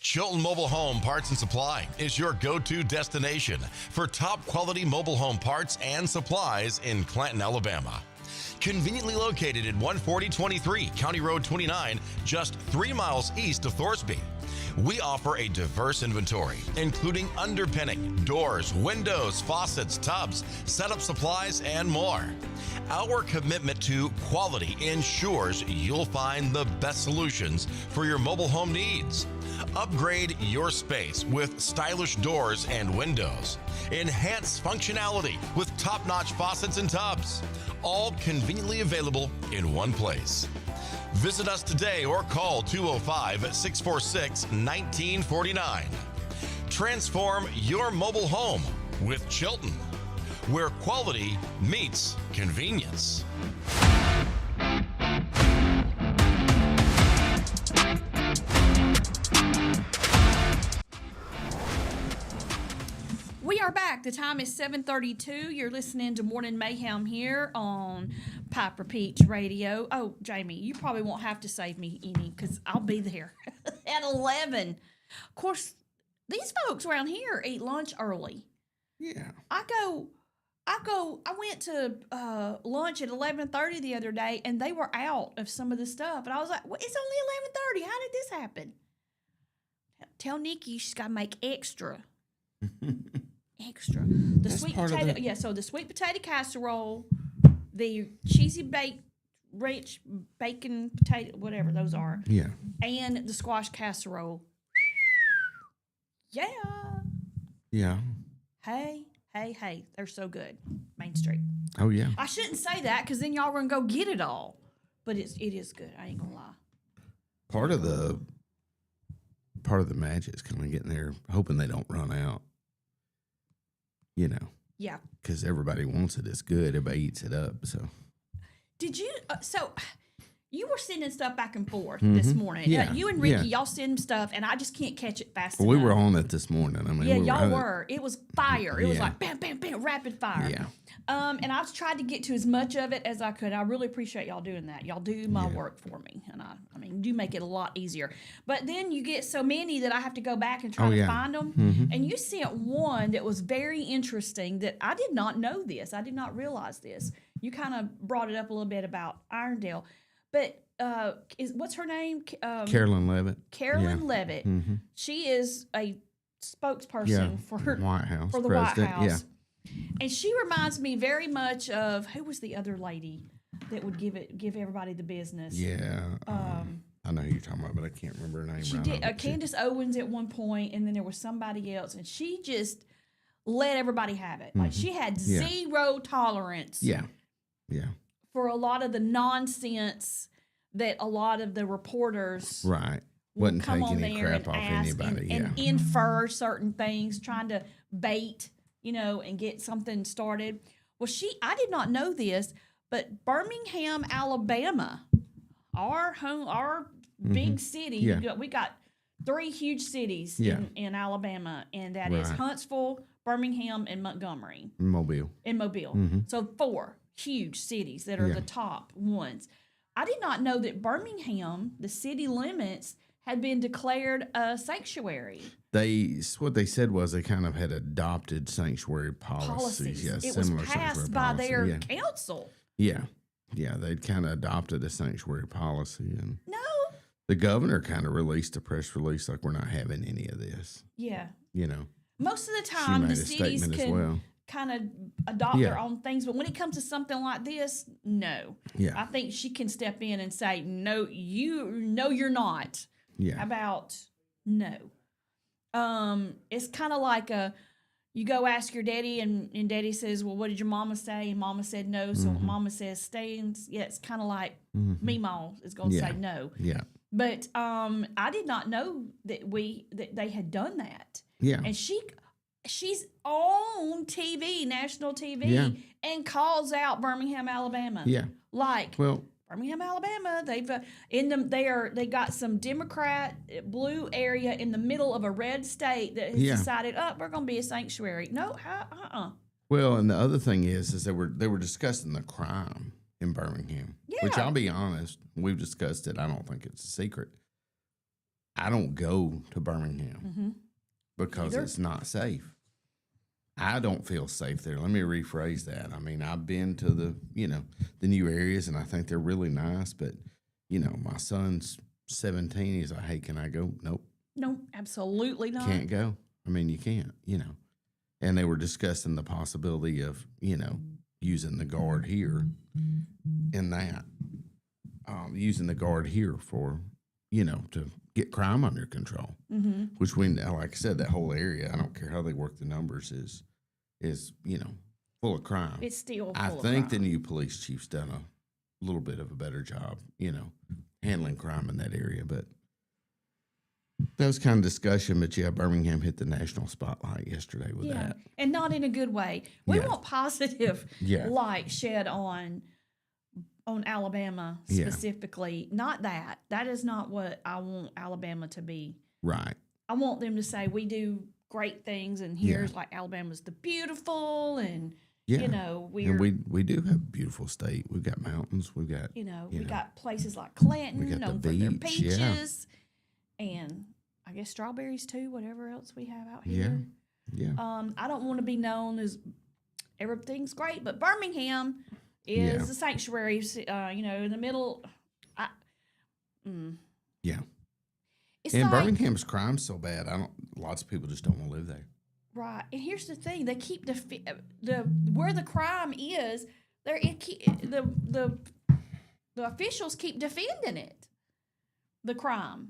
Speaker 4: Chilton Mobile Home Parts and Supply is your go-to destination for top quality mobile home parts and supplies in Clanton, Alabama. Conveniently located at 14023 County Road 29, just 3 miles east of Thorsby. We offer a diverse inventory, including underpinning, doors, windows, faucets, tubs, setup supplies, and more. Our commitment to quality ensures you'll find the best solutions for your mobile home needs. Upgrade your space with stylish doors and windows. Enhance functionality with top-notch faucets and tubs. All conveniently available in one place. Visit us today or call 205-646-1949. Transform your mobile home with Chilton, where quality meets convenience.
Speaker 2: We are back. The time is 7:32. You're listening to Morning Mayhem here on Piper Peach Radio. Oh, Jamie, you probably won't have to save me any because I'll be there at 11. Of course, these folks around here eat lunch early.
Speaker 3: Yeah.
Speaker 2: I went to lunch at 11:30 the other day, and they were out of some of the stuff. And I was like, well, it's only 11:30. How did this happen? Tell Nikki she's got to make extra. Extra. The
Speaker 3: That's
Speaker 2: sweet
Speaker 3: part of
Speaker 2: potato,
Speaker 3: the-
Speaker 2: yeah, so the sweet potato casserole, the cheesy baked, rich bacon potato, whatever those are,
Speaker 3: Yeah.
Speaker 2: and the squash casserole. Yeah.
Speaker 3: Yeah.
Speaker 2: Hey, they're so good. Main Street.
Speaker 3: Oh, yeah.
Speaker 2: I shouldn't say that because then y'all gonna go get it all. But it is good. I ain't gonna lie.
Speaker 3: Part of the magic is kind of getting there, hoping they don't run out. You know,
Speaker 2: Yeah.
Speaker 3: because everybody wants it. It's good. Everybody eats it up. So
Speaker 2: Did you? So you were sending stuff back and forth this morning.
Speaker 3: Yeah,
Speaker 2: You and Ricky,
Speaker 3: yeah.
Speaker 2: y'all send stuff, and I just can't catch it fast
Speaker 3: well,
Speaker 2: enough.
Speaker 3: we were on it this morning. I mean,
Speaker 2: Yeah,
Speaker 3: we
Speaker 2: y'all
Speaker 3: on it.
Speaker 2: were. It was fire. It was
Speaker 3: Yeah.
Speaker 2: like bam, bam, bam, rapid fire.
Speaker 3: Yeah.
Speaker 2: And I've tried to get to as much of it as I could. I really appreciate y'all doing that. Y'all do my work for me, and I mean, do make it a lot easier. But then you get so many that I have to go back and try to
Speaker 3: yeah.
Speaker 2: find them. And you sent one that was very interesting that I did not know this. I did not realize this. You kind of brought it up a little bit about Irondale, but what's her name?
Speaker 3: Carolyn Levitt.
Speaker 2: Carolyn
Speaker 3: Yeah.
Speaker 2: Levitt. She is a spokesperson
Speaker 3: Yeah.
Speaker 2: for
Speaker 3: White House.
Speaker 2: for the
Speaker 3: president.
Speaker 2: White House. And she reminds me very much of who was the other lady that would give everybody the business.
Speaker 3: Yeah. Yeah. I know who you're talking about, but I can't remember her name.
Speaker 2: She
Speaker 3: right
Speaker 2: did
Speaker 3: now, but she-
Speaker 2: Candace Owens at one point, and then there was somebody else, and she just let everybody have it. Like she had
Speaker 3: Yeah.
Speaker 2: zero tolerance
Speaker 3: Yeah. Yeah.
Speaker 2: for a lot of the nonsense that a lot of the reporters
Speaker 3: Right.
Speaker 2: will
Speaker 3: Wasn't
Speaker 2: come on
Speaker 3: taking any
Speaker 2: there
Speaker 3: crap
Speaker 2: and
Speaker 3: off
Speaker 2: ask
Speaker 3: anybody.
Speaker 2: and infer certain things, trying to bait, and get something started. Well, I did not know this, but Birmingham, Alabama, our big city,
Speaker 3: Yeah.
Speaker 2: we got 3 huge cities
Speaker 3: Yeah.
Speaker 2: in Alabama, and that is
Speaker 3: Right.
Speaker 2: Huntsville, Birmingham, and Montgomery.
Speaker 3: Mobile.
Speaker 2: In Mobile. So 4 huge cities that are
Speaker 3: Yeah.
Speaker 2: the top ones. I did not know that Birmingham, the city limits, had been declared a sanctuary.
Speaker 3: What they said was they kind of had adopted sanctuary policies. Yeah,
Speaker 2: It was
Speaker 3: similar
Speaker 2: passed
Speaker 3: sanctuary
Speaker 2: by
Speaker 3: policy.
Speaker 2: their
Speaker 3: Yeah.
Speaker 2: council.
Speaker 3: Yeah, they'd kind of adopted a sanctuary policy, and
Speaker 2: No.
Speaker 3: the governor kind of released a press release like, we're not having any of this.
Speaker 2: Yeah.
Speaker 3: She
Speaker 2: Most of the time,
Speaker 3: made
Speaker 2: the
Speaker 3: a
Speaker 2: cities
Speaker 3: statement as
Speaker 2: can
Speaker 3: well.
Speaker 2: kind of adopt their
Speaker 3: Yeah.
Speaker 2: own things, but when it comes to something like this, no.
Speaker 3: Yeah.
Speaker 2: I think she can step in and say, "No, you're not."
Speaker 3: Yeah,
Speaker 2: About no. It's kind of like you go ask your daddy, and daddy says, "Well, what did your mama say?" And mama said no, so mama says stay. And it's kind of like me, mom is going to
Speaker 3: Yeah.
Speaker 2: say no.
Speaker 3: yeah,
Speaker 2: But I did not know that they had done that.
Speaker 3: yeah.
Speaker 2: And she's on TV, national TV,
Speaker 3: Yeah.
Speaker 2: and calls out Birmingham, Alabama.
Speaker 3: Yeah.
Speaker 2: Like
Speaker 3: Well,
Speaker 2: Birmingham, Alabama. They got some Democrat blue area in the middle of a red state that has
Speaker 3: Yeah.
Speaker 2: decided, we're going to be a sanctuary. No,
Speaker 3: well, and the other thing is they were discussing the crime in Birmingham, which
Speaker 2: Yeah.
Speaker 3: I'll be honest, we've discussed it. I don't think it's a secret. I don't go to Birmingham because
Speaker 2: Neither.
Speaker 3: it's not safe. I don't feel safe there. Let me rephrase that. I mean, I've been to the new areas, and I think they're really nice. But my son's 17. He's like, "Hey, can I go?" Nope,
Speaker 2: No, absolutely not.
Speaker 3: can't go. I mean, you can't. And they were discussing the possibility of using the guard here, in that using the guard here for to get crime under control. Which like I said, that whole area, I don't care how they work the numbers, is full of crime.
Speaker 2: It's still
Speaker 3: I
Speaker 2: full of
Speaker 3: think the
Speaker 2: crime.
Speaker 3: new police chief's done a little bit of a better job, handling crime in that area. But that was kind of discussion. But yeah, Birmingham hit the national spotlight yesterday with that.
Speaker 2: And not in a good way. We
Speaker 3: Yeah.
Speaker 2: want positive
Speaker 3: Yeah.
Speaker 2: light shed on Alabama
Speaker 3: Yeah.
Speaker 2: specifically. Not that. That is not what I want Alabama to be.
Speaker 3: Right.
Speaker 2: I want them to say we do great things, and here's like Alabama's the beautiful, and
Speaker 3: Yeah.
Speaker 2: you know
Speaker 3: And we do have a beautiful state. We've got mountains. We've got
Speaker 2: we got places like Clanton
Speaker 3: We got the
Speaker 2: known for their
Speaker 3: beach, yeah.
Speaker 2: peaches, and I guess strawberries too. Whatever else we have out here.
Speaker 3: yeah.
Speaker 2: I don't want to be known as everything's great, but Birmingham is a sanctuary. In the middle.
Speaker 3: Yeah.
Speaker 2: It's
Speaker 3: And
Speaker 2: like,
Speaker 3: Birmingham's crime's so bad. Lots of people just don't want to live there.
Speaker 2: right. And here's the thing: they keep the where the crime is. The officials keep defending it. The crime.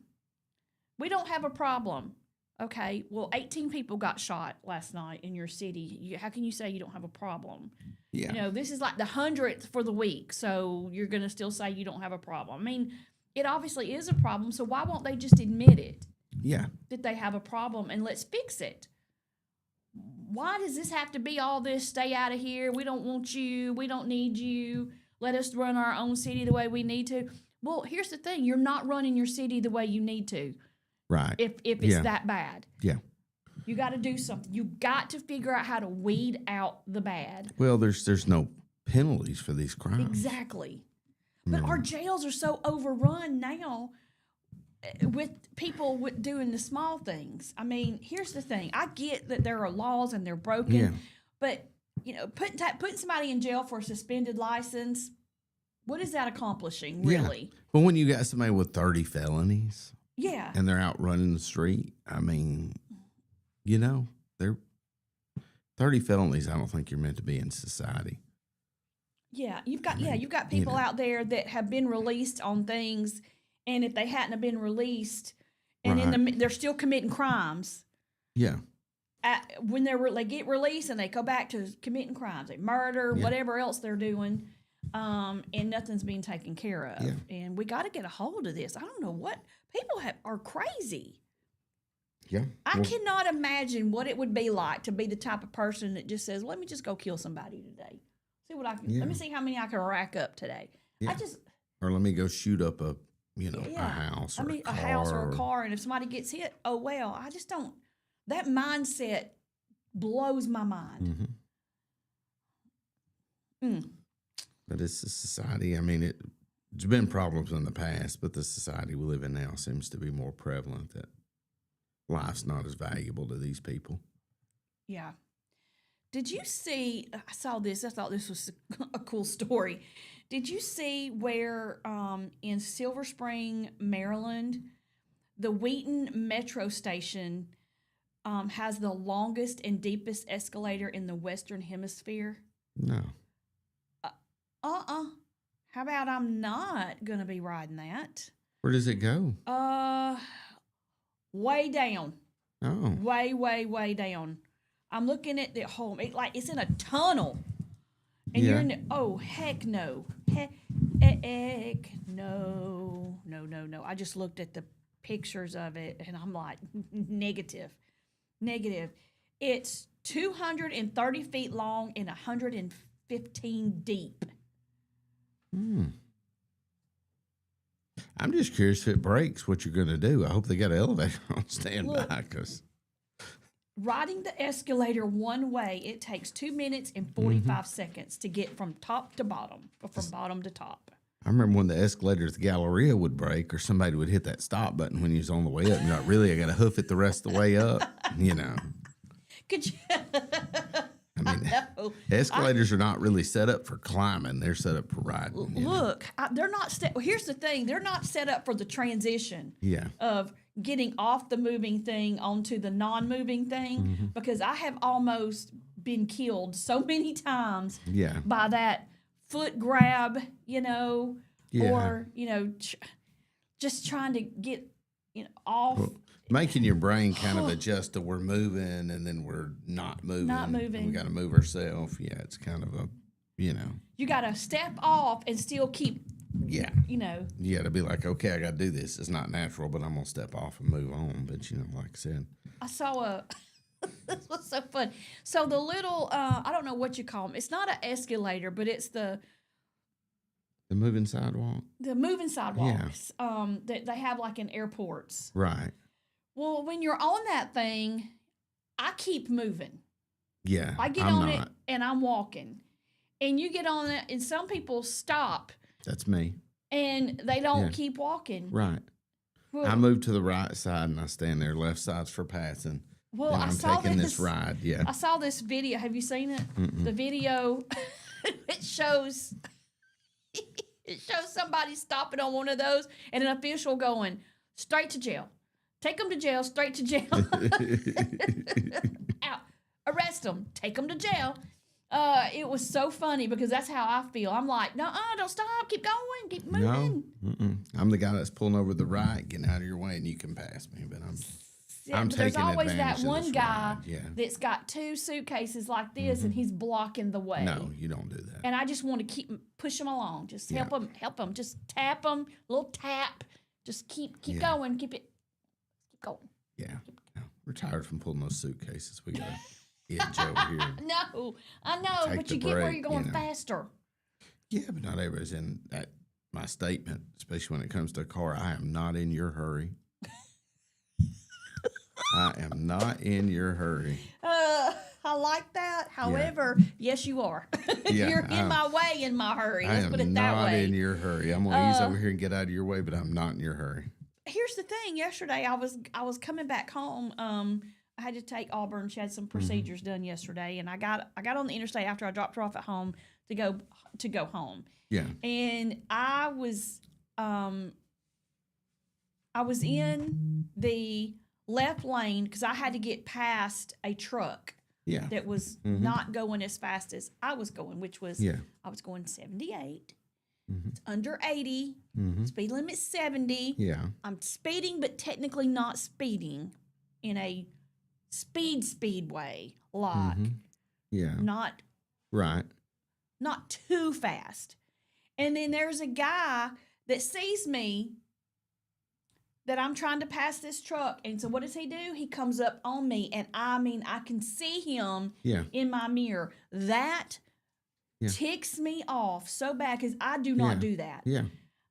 Speaker 2: We don't have a problem. Okay. Well, 18 people got shot last night in your city. How can you say you don't have a problem?
Speaker 3: Yeah.
Speaker 2: This is like the 100th for the week, so you're going to still say you don't have a problem. I mean, it obviously is a problem, so why won't they just admit it,
Speaker 3: Yeah.
Speaker 2: that they have a problem, and let's fix it? Why does this have to be all this, stay out of here, we don't want you, we don't need you, let us run our own city the way we need to? Well, here's the thing, you're not running your city the way you need to
Speaker 3: Right.
Speaker 2: if it's that bad.
Speaker 3: Yeah.
Speaker 2: You got to do something. You got to figure out how to weed out the bad.
Speaker 3: Well, there's no penalties for these crimes.
Speaker 2: Exactly. But our jails are so overrun now with people doing the small things. I mean, here's the thing. I get that there are laws and they're broken,
Speaker 3: Yeah.
Speaker 2: but putting somebody in jail for a suspended license, what is that accomplishing, really?
Speaker 3: Yeah. But when you got somebody with 30 felonies
Speaker 2: Yeah.
Speaker 3: and they're out running the street, I mean, they're 30 felonies. I don't think you're meant to be in society.
Speaker 2: Yeah, you've got people out there that have been released on things, and if they hadn't have been released, and they're still committing crimes.
Speaker 3: Yeah.
Speaker 2: When they get released and they go back to committing crimes, they murder, whatever else they're doing, and nothing's being taken care of.
Speaker 3: Yeah.
Speaker 2: And we got to get a hold of this. I don't know what people are crazy.
Speaker 3: Yeah.
Speaker 2: I cannot imagine what it would be like to be the type of person that just says, "Let me just go kill somebody today. See what I can.
Speaker 3: Yeah.
Speaker 2: Let me see how many I can rack up today."
Speaker 3: Yeah. Or let me go shoot up a house or
Speaker 2: a house or a car, and if somebody gets hit, oh well. I just don't. That mindset blows my mind.
Speaker 3: Mm-hmm. But it's a society. I mean, there's been problems in the past, but the society we live in now seems to be more prevalent that life's not as valuable to these people.
Speaker 2: Yeah. Did you see? I saw this. I thought this was a cool story. Did you see where in Silver Spring, Maryland, the Wheaton Metro Station has the longest and deepest escalator in the Western Hemisphere?
Speaker 3: No.
Speaker 2: How about I'm not going to be riding that?
Speaker 3: Where does it go?
Speaker 2: Way down.
Speaker 3: Oh.
Speaker 2: Way, way, way down. I'm looking at the home. It's in a tunnel. And you're in heck no. Heck no. No. I just looked at the pictures of it and I'm like, negative. It's 230 feet long and 115 deep.
Speaker 3: I'm just curious if it breaks, what you're going to do. I hope they got an elevator on standby because
Speaker 2: riding the escalator one way, it takes 2 minutes and 45 seconds to get from top to bottom, or from bottom to top.
Speaker 3: I remember when the escalator at the Galleria would break or somebody would hit that stop button when he was on the way up. And you're like, really, I got to hoof it the rest of the way up,
Speaker 2: Could you?
Speaker 3: I mean, escalators are not really set up for climbing. They're set up for riding.
Speaker 2: Look, they're not set. Well, here's the thing. They're not set up for the transition of getting off the moving thing onto the non-moving thing, because I have almost been killed so many times by that foot grab, or, just trying to get, off.
Speaker 3: Well, making your brain kind of adjust to we're moving and then we're not moving. We got to move ourselves. Yeah, it's kind of a,
Speaker 2: You got to step off and still keep,
Speaker 3: You got to be like, okay, I got to do this. It's not natural, but I'm going to step off and move on. But, like I said.
Speaker 2: I saw this was so fun. So the little, I don't know what you call them. It's not an escalator, but it's the
Speaker 3: moving sidewalk?
Speaker 2: The moving sidewalks that they have like in airports.
Speaker 3: Right.
Speaker 2: Well, when you're on that thing, I keep moving.
Speaker 3: Yeah.
Speaker 2: I get
Speaker 3: I'm
Speaker 2: on
Speaker 3: not.
Speaker 2: it and I'm walking. And you get on it and some people stop
Speaker 3: That's me.
Speaker 2: and they don't
Speaker 3: Yeah.
Speaker 2: keep walking.
Speaker 3: Right.
Speaker 2: Well,
Speaker 3: I move to the right side and I stand there. Left side's for passing.
Speaker 2: well,
Speaker 3: Then
Speaker 2: I
Speaker 3: I'm
Speaker 2: saw
Speaker 3: taking
Speaker 2: this.
Speaker 3: this ride. Yeah.
Speaker 2: I saw this video. Have you seen it? The video, it shows somebody stopping on one of those and an official going straight to jail. Take them to jail, straight to jail. Out. Arrest them. Take them to jail. It was so funny because that's how I feel. I'm like, no, don't stop. Keep going. Keep moving.
Speaker 3: No. Mm-mm. I'm the guy that's pulling over the right, getting out of your way, and you can pass me. But
Speaker 2: Yeah,
Speaker 3: I'm
Speaker 2: but there's
Speaker 3: taking
Speaker 2: always
Speaker 3: advantage
Speaker 2: that
Speaker 3: of
Speaker 2: one
Speaker 3: this
Speaker 2: guy
Speaker 3: ride. Yeah.
Speaker 2: that's got 2 suitcases like this and he's blocking the way.
Speaker 3: No, you don't do that.
Speaker 2: And I just want to push him along. Just
Speaker 3: Yeah.
Speaker 2: help him. Just tap him, little tap. Just keep
Speaker 3: Yeah.
Speaker 2: going. Keep going.
Speaker 3: Yeah. No, we're tired from pulling those suitcases. We got to edge over here.
Speaker 2: No, I know,
Speaker 3: Take
Speaker 2: but
Speaker 3: the
Speaker 2: you get where
Speaker 3: break,
Speaker 2: you're going
Speaker 3: you know.
Speaker 2: faster.
Speaker 3: Yeah, but not everybody's in that. My statement, especially when it comes to a car, I am not in your hurry. I am not in your hurry.
Speaker 2: I like that. However, yes, you are.
Speaker 3: Yeah,
Speaker 2: You're in my way in my hurry.
Speaker 3: I
Speaker 2: Let's
Speaker 3: am
Speaker 2: put it that
Speaker 3: not
Speaker 2: way.
Speaker 3: in your hurry. I'm gonna ease over here and get out of your way, but I'm not in your hurry.
Speaker 2: Here's the thing. Yesterday, I was coming back home. I had to take Auburn. She had some procedures done yesterday, and I got on the interstate after I dropped her off at home to go home.
Speaker 3: Yeah.
Speaker 2: And I was in the left lane because I had to get past a truck
Speaker 3: Yeah.
Speaker 2: that was not going as fast as I was going, which was
Speaker 3: Yeah.
Speaker 2: I was going 78. It's under 80. Speed limit 70.
Speaker 3: Yeah.
Speaker 2: I'm speeding, but technically not speeding in a speed way. Like
Speaker 3: Yeah.
Speaker 2: not
Speaker 3: Right.
Speaker 2: too fast. And then there's a guy that sees me that I'm trying to pass this truck. And so what does he do? He comes up on me, and I can see him
Speaker 3: Yeah.
Speaker 2: in my mirror. That
Speaker 3: Yeah.
Speaker 2: ticks me off so bad because I do not
Speaker 3: Yeah.
Speaker 2: do that.
Speaker 3: Yeah.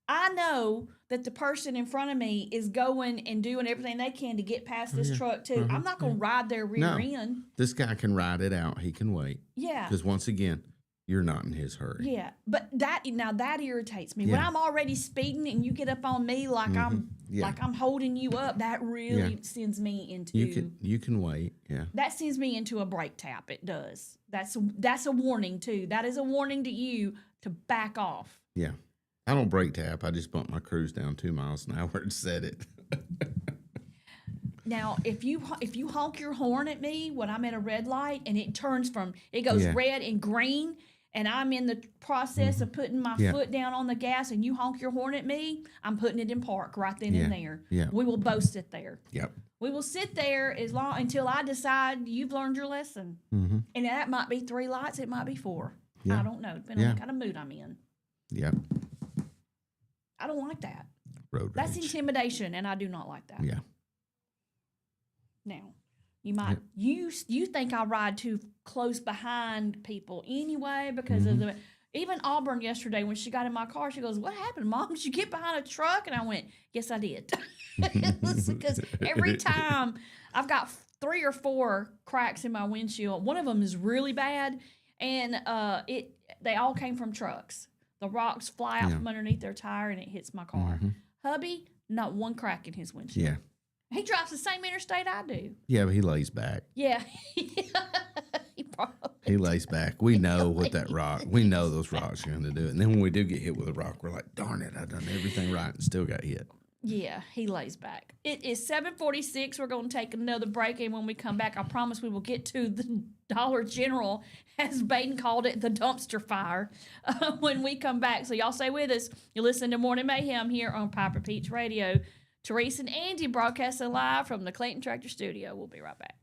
Speaker 2: I know that the person in front of me is going and doing everything they can to get past this truck too. I'm not going to ride their rear
Speaker 3: No.
Speaker 2: end.
Speaker 3: This guy can ride it out. He can wait.
Speaker 2: Yeah.
Speaker 3: Because once again, you're not in his hurry.
Speaker 2: Yeah, but that irritates me when
Speaker 3: Yeah.
Speaker 2: I'm already speeding and you get up on me like
Speaker 3: Yeah.
Speaker 2: I'm holding you up. That really
Speaker 3: Yeah.
Speaker 2: sends me into
Speaker 3: You can wait. Yeah.
Speaker 2: that sends me into a brake tap. It does. That's a warning too. That is a warning to you to back off.
Speaker 3: Yeah. I don't brake tap. I just bump my cruise down 2 miles an hour and set it.
Speaker 2: Now, if you honk your horn at me when I'm at a red light and it goes
Speaker 3: Yeah.
Speaker 2: red and green, and I'm in the process of putting my
Speaker 3: Yeah.
Speaker 2: foot down on the gas, and you honk your horn at me, I'm putting it in park right then and
Speaker 3: Yeah.
Speaker 2: there.
Speaker 3: Yeah.
Speaker 2: We will both sit there.
Speaker 3: Yep.
Speaker 2: We will sit there until I decide you've learned your lesson. And that might be 3 lights, it might be 4.
Speaker 3: Yeah.
Speaker 2: I don't know, depending on
Speaker 3: Yeah.
Speaker 2: what kind of mood I'm in.
Speaker 3: Yep.
Speaker 2: I don't like that.
Speaker 3: Road
Speaker 2: That's
Speaker 3: rage.
Speaker 2: intimidation, and I do not like that.
Speaker 3: Yeah.
Speaker 2: Now, you might you think I ride too close behind people anyway because of the even Auburn yesterday when she got in my car, she goes, "What happened, Mom? Did you get behind a truck?" And I went, "Yes, I did." Because every time I've got 3 or 4 cracks in my windshield. One of them is really bad, and they all came from trucks. The rocks fly out from underneath their tire and it hits my car. Hubby, not one crack in his windshield.
Speaker 3: Yeah.
Speaker 2: He drives the same interstate I do.
Speaker 3: Yeah, but he lays back.
Speaker 2: Yeah. He probably
Speaker 3: He lays back. We know what that rock. We know those rocks are going to do. And then when we do get hit with a rock, we're like, darn it, I done everything right and still got hit.
Speaker 2: Yeah, he lays back. It is 7:46. We're going to take another break, and when we come back, I promise we will get to the Dollar General, as Baden called it, the dumpster fire, when we come back. So y'all stay with us. You listen to Morning Mayhem here on Piper Peach Radio. Teresa and Andy broadcasting live from the Clayton Tractor Studio. We'll be right back.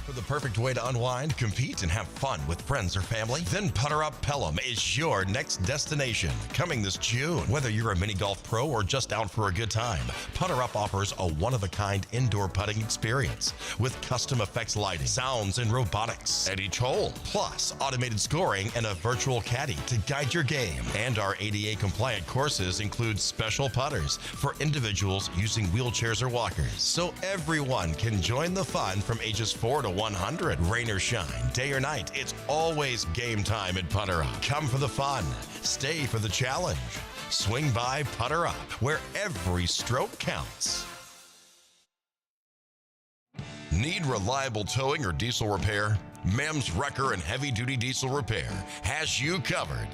Speaker 4: For the perfect way to unwind, compete, and have fun with friends or family? Then Putter Up Pelham is your next destination. Coming this June. Whether you're a mini golf pro or just out for a good time, Putter Up offers a one-of-a-kind indoor putting experience with custom effects lighting, sounds, and robotics at each hole, plus automated scoring and a virtual caddy to guide your game. And our ADA-compliant courses include special putters for individuals using wheelchairs or walkers, so everyone can join the fun from ages 4 to 100. Rain or shine, day or night, it's always game time at Putter Up. Come for the fun, stay for the challenge. Swing by Putter Up, where every stroke counts. Need reliable towing or diesel repair? MEMS Wrecker and Heavy Duty Diesel Repair has you covered.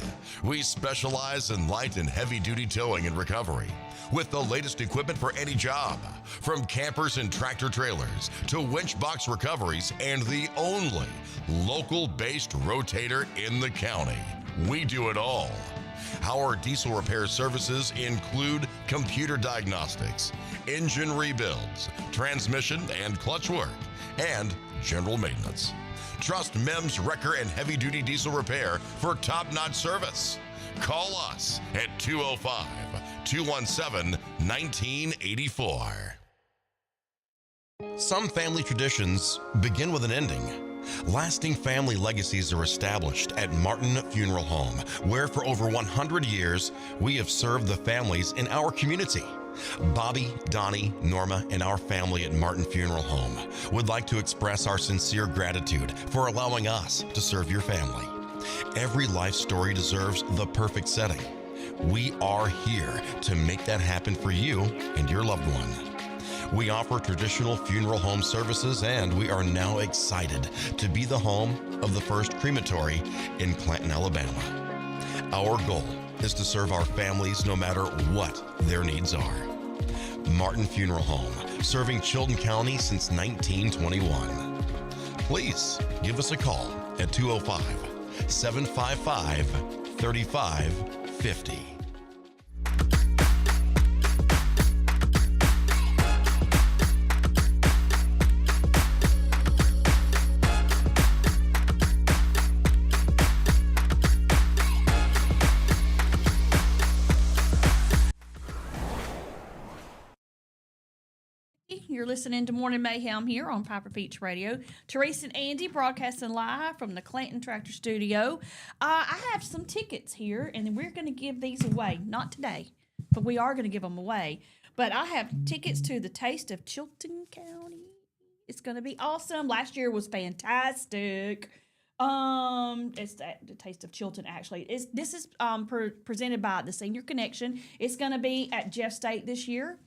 Speaker 4: We specialize in light and heavy duty towing and recovery with the latest equipment for any job, from campers and tractor trailers to winch box recoveries, and the only local-based rotator in the county. We do it all. Our diesel repair services include computer diagnostics, engine rebuilds, transmission and clutch work, and general maintenance. Trust MEMS Wrecker and Heavy Duty Diesel Repair for top-notch service. Call us at 205-217-1984. Some family traditions begin with an ending. Lasting family legacies are established at Martin Funeral Home, where for over 100 years, we have served the families in our community. Bobby, Donnie, Norma, and our family at Martin Funeral Home would like to express our sincere gratitude for allowing us to serve your family. Every life story deserves the perfect setting. We are here to make that happen for you and your loved one. We offer traditional funeral home services, and we are now excited to be the home of the first crematory in Clanton, Alabama. Our goal is to serve our families no matter what their needs are. Martin Funeral Home, serving Chilton County since 1921. Please give us a call at 205-755-3550.
Speaker 2: You're listening to Morning Mayhem here on Piper Peach Radio. Teresa and Andy broadcasting live from the Clanton Tractor Studio. I have some tickets here, and we're going to give these away. Not today, but we are going to give them away. But I have tickets to the Taste of Chilton County. It's going to be awesome. Last year was fantastic. It's the Taste of Chilton, actually. This is presented by the Senior Connection. It's going to be at Jeff State this year.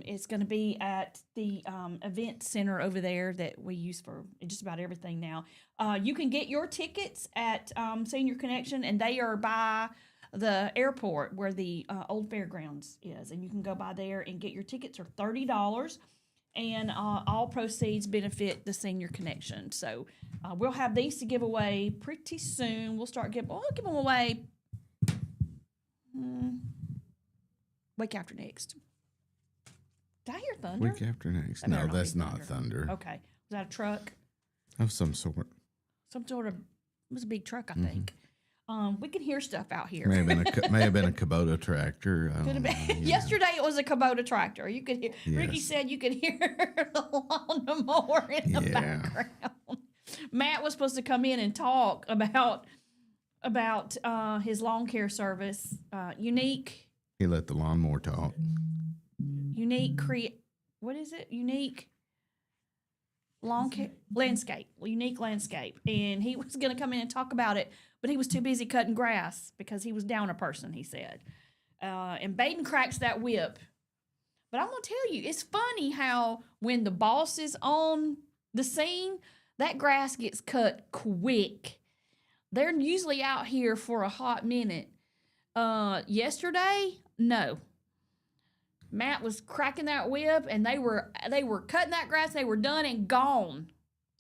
Speaker 2: It's going to be at the event center over there that we use for just about everything now. You can get your tickets at Senior Connection, and they are by the airport where the old fairgrounds is. And you can go by there and get your tickets are $30, and all proceeds benefit the Senior Connection. So we'll have these to give away pretty soon. We'll give them away week after next. Did I hear thunder?
Speaker 3: Week after next. No, that's not thunder.
Speaker 2: Okay. Was that a truck?
Speaker 3: Of some sort.
Speaker 2: Some sort of, it was a big truck, I think. We can hear stuff out here.
Speaker 3: May have been a Kubota tractor.
Speaker 2: Could have been. Yesterday it was a Kubota tractor. You could hear. Yes. Ricky said you could hear the lawnmower in the background. Matt was supposed to come in and talk about his lawn care service. Unique.
Speaker 3: He let the lawnmower talk.
Speaker 2: Unique landscape, and he was going to come in and talk about it, but he was too busy cutting grass because he was down a person, he said. And Baden cracks that whip. But I'm going to tell you, it's funny how when the boss is on the scene, that grass gets cut quick. They're usually out here for a hot minute. Yesterday, no. Matt was cracking that whip, and they were cutting that grass. They were done and gone.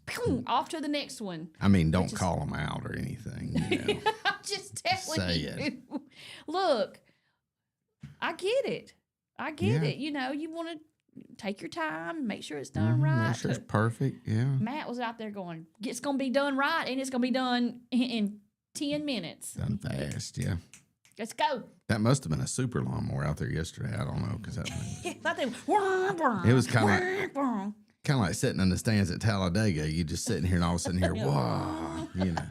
Speaker 2: Pew, off to the next one.
Speaker 3: I mean, don't call them out or anything. You know.
Speaker 2: I'm just telling you.
Speaker 3: It.
Speaker 2: Look, I get it. You know, you want to take your time, make sure it's done right.
Speaker 3: Make sure it's perfect. Yeah.
Speaker 2: Matt was out there going, it's going to be done right, and it's going to be done in 10 minutes.
Speaker 3: Done fast. Yeah.
Speaker 2: Let's go.
Speaker 3: That must have been a super lawnmower out there yesterday. I don't know because that
Speaker 2: It
Speaker 3: was kind of like sitting in the stands at Talladega. You just sitting here and all of a sudden hear, wow, you know.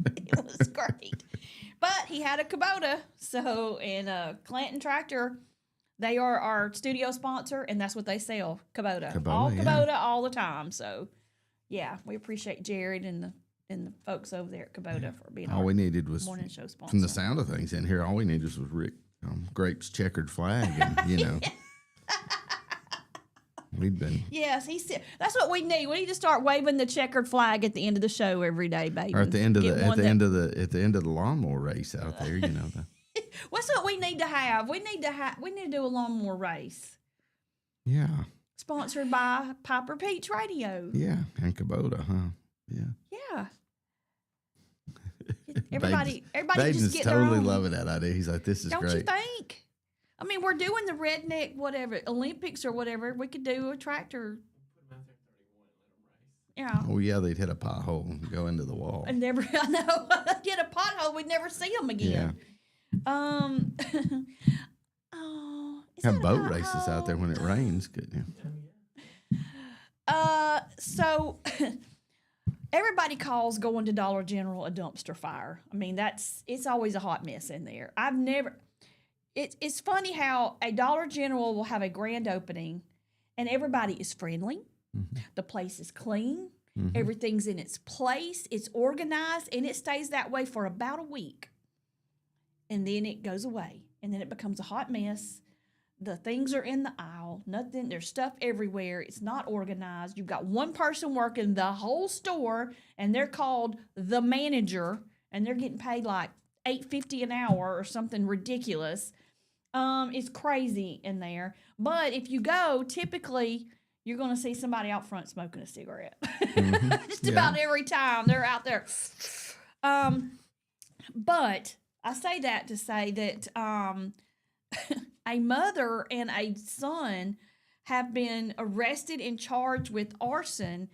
Speaker 2: It was great. But he had a Kubota, and Clanton Tractor, they are our studio sponsor, and that's what they sell, Kubota. All Kubota all the time. So, yeah, we appreciate Jared and the folks over there at Kubota for being
Speaker 3: all we needed was
Speaker 2: morning show sponsor.
Speaker 3: From the sound of things in here, all we needed was Rick Grape's checkered flag, and you know, we'd been.
Speaker 2: Yes, he said that's what we need. We need to start waving the checkered flag at the end of the show every day, baby.
Speaker 3: Or at the end of the end of the lawnmower race out there, you know.
Speaker 2: What's what we need to have? We need to do a lawnmower race.
Speaker 3: Yeah.
Speaker 2: Sponsored by Piper Peach Radio.
Speaker 3: Yeah, and Kubota, huh? Yeah.
Speaker 2: Yeah. Everybody just get
Speaker 3: totally
Speaker 2: their own.
Speaker 3: loving that idea. He's like, this is
Speaker 2: Don't
Speaker 3: great.
Speaker 2: you think? I mean, we're doing the redneck whatever Olympics or whatever. We could do a tractor. Yeah.
Speaker 3: Oh yeah, they'd hit a pothole and go into the wall.
Speaker 2: I know. Get a pothole, we'd never see them again.
Speaker 3: Yeah.
Speaker 2: Is
Speaker 3: Have
Speaker 2: that a
Speaker 3: boat races
Speaker 2: pothole?
Speaker 3: out there when it rains, couldn't you?
Speaker 2: So everybody calls going to Dollar General a dumpster fire. I mean, it's always a hot mess in there. It's funny how a Dollar General will have a grand opening and everybody is friendly.
Speaker 3: Mm-hmm.
Speaker 2: The place is clean.
Speaker 3: Mm-hmm.
Speaker 2: Everything's in its place. It's organized, and it stays that way for about a week. And then it goes away, and then it becomes a hot mess. The things are in the aisle. Nothing. There's stuff everywhere. It's not organized. You've got one person working the whole store, and they're called the manager, and they're getting paid like $8.50 an hour or something ridiculous. It's crazy in there. But if you go, typically you're going to see somebody out front smoking a cigarette.
Speaker 3: Mm-hmm.
Speaker 2: Just about every time they're out there. But I say that to say that a mother and a son have been arrested and charged with arson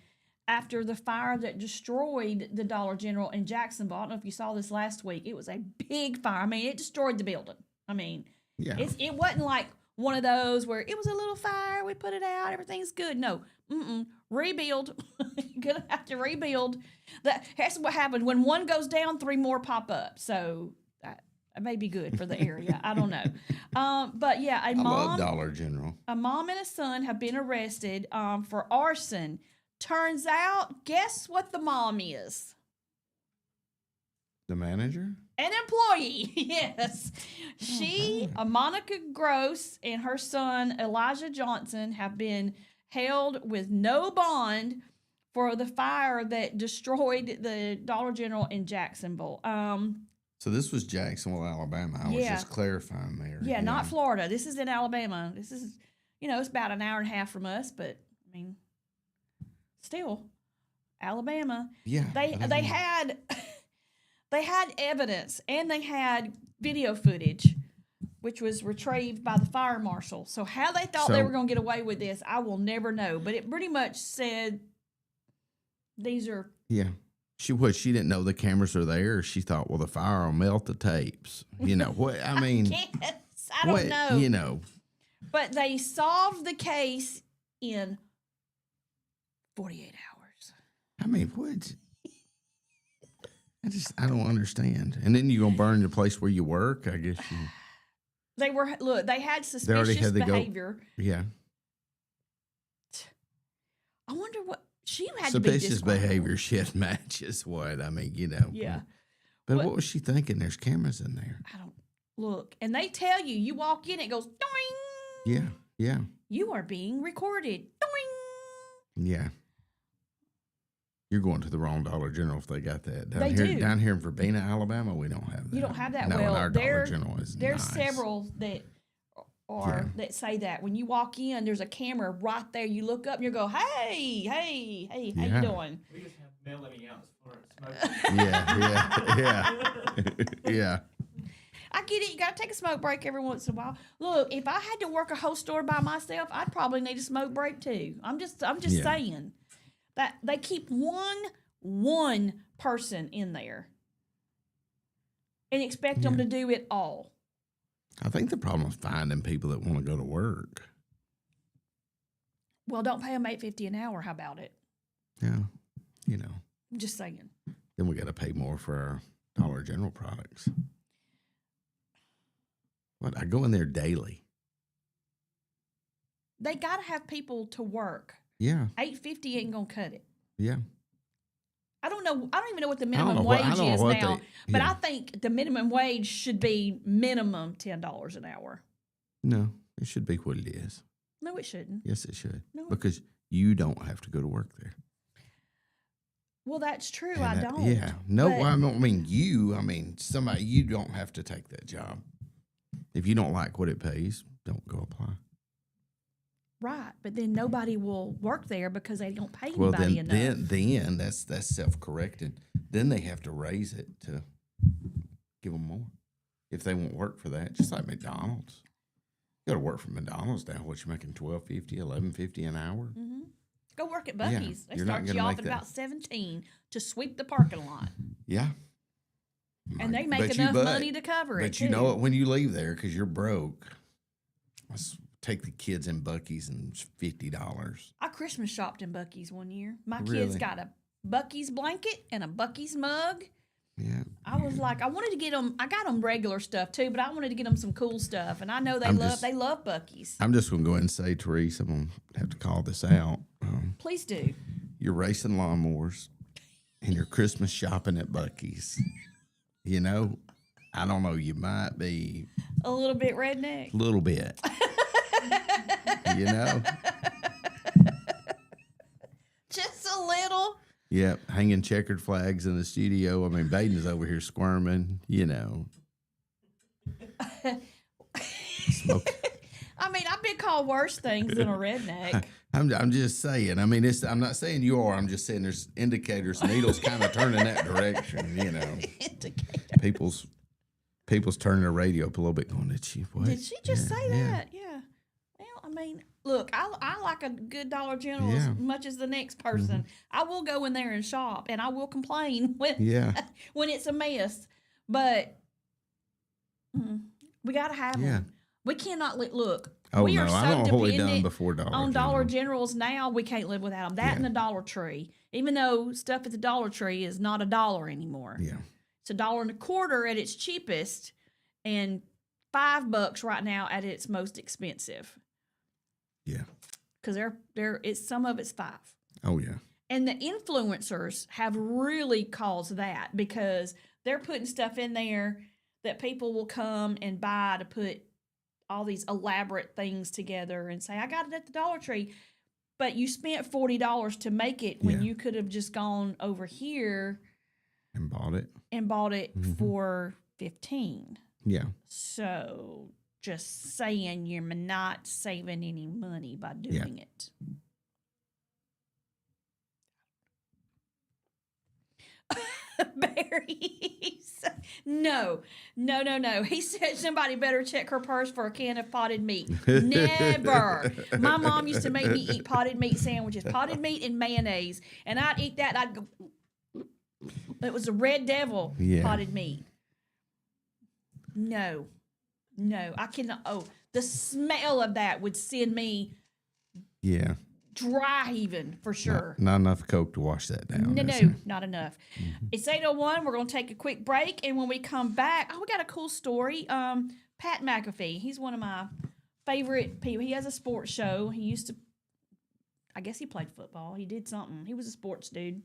Speaker 2: after the fire that destroyed the Dollar General in Jacksonville. I don't know if you saw this last week. It was a big fire. I mean, it destroyed the building. I mean,
Speaker 3: Yeah.
Speaker 2: it wasn't like one of those where it was a little fire, we put it out, everything's good. No, rebuild. You're gonna have to rebuild. That's what happened. When one goes down, 3 more pop up. So that may be good for the area. I don't know. But yeah,
Speaker 3: I love Dollar General.
Speaker 2: a mom and a son have been arrested for arson. Turns out, guess what the mom is?
Speaker 3: The manager?
Speaker 2: An employee, yes. Monica Gross, and her son, Elijah Johnson, have been held with no bond for the fire that destroyed the Dollar General in Jacksonville.
Speaker 3: So this was Jacksonville, Alabama. I was just clarifying there.
Speaker 2: Yeah, not Florida. This is in Alabama. This is, it's about an hour and a half from us, but, I mean, still, Alabama.
Speaker 3: Yeah.
Speaker 2: They had... They had evidence, and they had video footage, which was retrieved by the fire marshal. So how they thought they were going to get away with this, I will never know. But it pretty much said these are...
Speaker 3: Yeah. She didn't know the cameras are there. She thought, well, the fire will melt the tapes. You know, what, I mean...
Speaker 2: I don't know.
Speaker 3: You know.
Speaker 2: But they solved the case in 48 hours.
Speaker 3: I mean, what... I don't understand. And then you're gonna burn the place where you work, I guess.
Speaker 2: They had suspicious behavior.
Speaker 3: Yeah.
Speaker 2: I wonder what she had to be
Speaker 3: suspicious behavior shit matches what? I mean,
Speaker 2: Yeah.
Speaker 3: But what was she thinking? There's cameras in there.
Speaker 2: I don't look. And they tell you walk in, it goes doing.
Speaker 3: Yeah, yeah.
Speaker 2: You are being recorded. Doing.
Speaker 3: Yeah. You're going to the wrong Dollar General if they got that. Down here in Verbena, Alabama, we don't have that.
Speaker 2: You don't have that.
Speaker 3: No,
Speaker 2: well,
Speaker 3: our Dollar General is
Speaker 2: there's
Speaker 3: nice.
Speaker 2: several that that say that. When you walk in, there's a camera right there. You look up and you go, hey, how you doing?
Speaker 6: We just have Melanie out as far as smoking.
Speaker 3: Yeah. Yeah.
Speaker 2: I get it. You got to take a smoke break every once in a while. Look, if I had to work a whole store by myself, I'd probably need a smoke break too. I'm just saying that they keep one person in there and expect them to do it all.
Speaker 3: I think the problem is finding people that want to go to work.
Speaker 2: Well, don't pay them $8.50 an hour. How about it?
Speaker 3: Yeah,
Speaker 2: I'm just saying.
Speaker 3: Then we got to pay more for our Dollar General products. What? I go in there daily.
Speaker 2: They got to have people to work.
Speaker 3: Yeah.
Speaker 2: $8.50 ain't gonna cut it.
Speaker 3: Yeah.
Speaker 2: I don't know. I don't even know what the minimum wage is now. But
Speaker 3: yeah.
Speaker 2: I think the minimum wage should be minimum $10 an hour.
Speaker 3: No, it should be what it is.
Speaker 2: No, it shouldn't.
Speaker 3: Yes, it should.
Speaker 2: No.
Speaker 3: Because you don't have to go to work there.
Speaker 2: Well, that's true.
Speaker 3: And
Speaker 2: I don't.
Speaker 3: Yeah. No,
Speaker 2: but,
Speaker 3: I don't mean you. I mean somebody. You don't have to take that job. If you don't like what it pays, don't go apply.
Speaker 2: Right, but then nobody will work there because they don't pay anybody enough.
Speaker 3: Then that's self-correcting. Then they have to raise it to give them more if they won't work for that. Just like McDonald's, you got to work for McDonald's now. What you making $12.50, $11.50 an hour?
Speaker 2: Mm-hmm. Go work at Buc-ee's.
Speaker 3: Yeah,
Speaker 2: they start you off at about 17 to sweep the parking lot.
Speaker 3: Yeah,
Speaker 2: and they make enough money to cover it.
Speaker 3: But you know it when you leave there because you're broke. Let's take the kids in Buc-ee's and it's $50.
Speaker 2: I Christmas shopped in Buc-ee's one year. My
Speaker 3: Really?
Speaker 2: kids got a Buc-ee's blanket and a Buc-ee's mug.
Speaker 3: Yeah.
Speaker 2: I was like, I wanted to get them. I got them regular stuff too, but I wanted to get them some cool stuff. And I know they love Buc-ee's.
Speaker 3: I'm just going to go ahead and say, Therese, I'm going to have to call this out.
Speaker 2: Please do.
Speaker 3: You're racing lawnmowers and you're Christmas shopping at Buc-ee's. You know, I don't know. You might be
Speaker 2: A little bit redneck.
Speaker 3: a little bit. You know?
Speaker 2: Just a little.
Speaker 3: Yep. Hanging checkered flags in the studio. I mean, Baden's over here squirming, you know. Smoke.
Speaker 2: I mean, I've been called worse things than a redneck.
Speaker 3: I'm just saying. I mean, I'm not saying you are. I'm just saying there's indicators. Needles kind of turning that direction, you know.
Speaker 2: Indicator.
Speaker 3: People's turning their radio up a little bit going, did she
Speaker 2: just say that? Yeah. Well, I mean, look, I like a good Dollar General as much as the next person. Mm-hmm. I will go in there and shop, and I will complain when it's a mess. But we got to have them. We cannot look.
Speaker 3: Oh,
Speaker 2: we
Speaker 3: no,
Speaker 2: are so
Speaker 3: I don't know what we done
Speaker 2: dependent
Speaker 3: before Dollar
Speaker 2: on
Speaker 3: General.
Speaker 2: Dollar Generals now. We can't live without them. That and the Dollar Tree. Even though stuff at the Dollar Tree is not $1 anymore. Yeah. It's $1.25 at its cheapest, and $5 right now at its most expensive. Yeah, because some of it's $5. Oh yeah, and the influencers have really caused that because they're putting stuff in there that people will come and buy to put all these elaborate things together and say, "I got it at the Dollar Tree," but you spent $40 to make it when you could have just gone over here and bought it for $15. Yeah. So just saying you're not saving any money by doing it. Barry, no. He said somebody better check her purse for a can of potted meat. Never. My mom used to make me eat potted meat sandwiches, potted meat and mayonnaise, and I'd eat that. I'd go. It was a Red Devil potted meat. No, I cannot. Oh, the smell of that would send me dry heaving for sure.
Speaker 3: Not enough Coke to wash that down.
Speaker 2: No, not enough. Mm-hmm. It's 8:01. We're going to take a quick break, and when we come back, we got a cool story. Pat McAfee, he's one of my favorite people. He has a sports show. He used to, I guess he played football. He did something. He was a sports dude.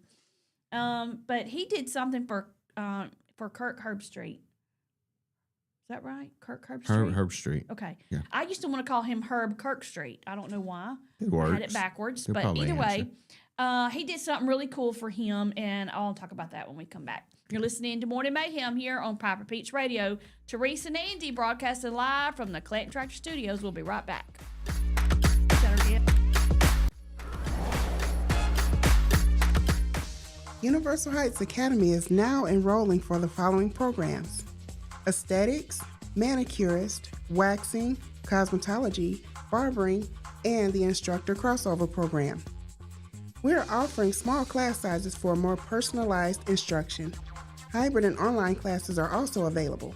Speaker 2: But he did something for Kirk Herbstreit. Is that right? Kirk Herbstreit? Herb Street. Okay. Yeah. I used to want to call him Herb Kirkstreet. I don't know why. It works. I had it backwards. But either way, he did something really cool for him, and I'll talk about that when we come back. You're listening to Morning Mayhem here on Piper Peach Radio. Therese and Andy broadcasting live from the Clanton Tractor Studios. We'll be right back.
Speaker 6: Universal Heights Academy is now enrolling for the following programs: aesthetics, manicurist, waxing, cosmetology, barbering, and the instructor crossover program. We are offering small class sizes for more personalized instruction. Hybrid and online classes are also available.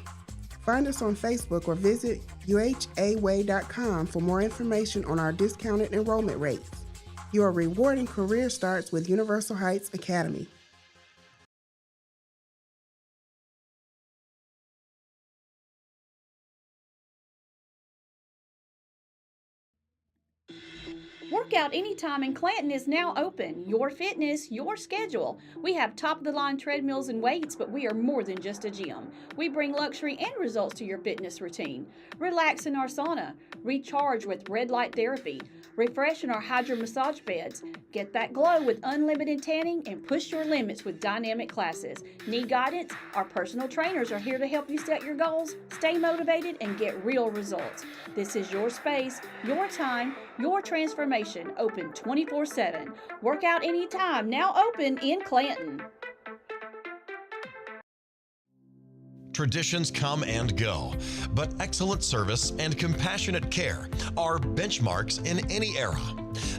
Speaker 6: Find us on Facebook or visit uhaway.com for more information on our discounted enrollment rates. Your rewarding career starts with Universal Heights Academy.
Speaker 2: Workout Anytime in Clanton is now open. Your fitness, your schedule. We have top-of-the-line treadmills and weights, but we are more than just a gym. We bring luxury and results to your fitness routine. Relax in our sauna. Recharge with red light therapy. Refresh in our hydro massage beds. Get that glow with unlimited tanning and push your limits with dynamic classes. Need guidance? Our personal trainers are here to help you set your goals, stay motivated, and get real results. This is your space, your time, your transformation. Open 24/7. Workout Anytime, now open in Clanton.
Speaker 4: Traditions come and go, but excellent service and compassionate care are benchmarks in any era.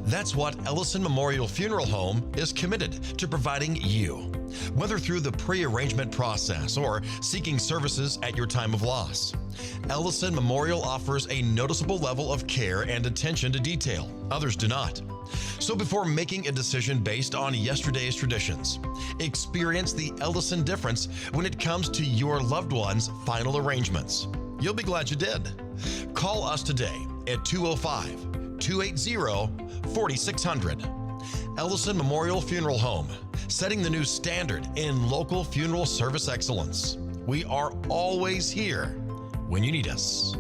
Speaker 4: That's what Ellison Memorial Funeral Home is committed to providing you, whether through the pre-arrangement process or seeking services at your time of loss. Ellison Memorial offers a noticeable level of care and attention to detail. Others do not. So before making a decision based on yesterday's traditions, experience the Ellison difference when it comes to your loved one's final arrangements. You'll be glad you did. Call us today at 205-280-4600. Ellison Memorial Funeral Home, setting the new standard in local funeral service excellence. We are always here when you need us.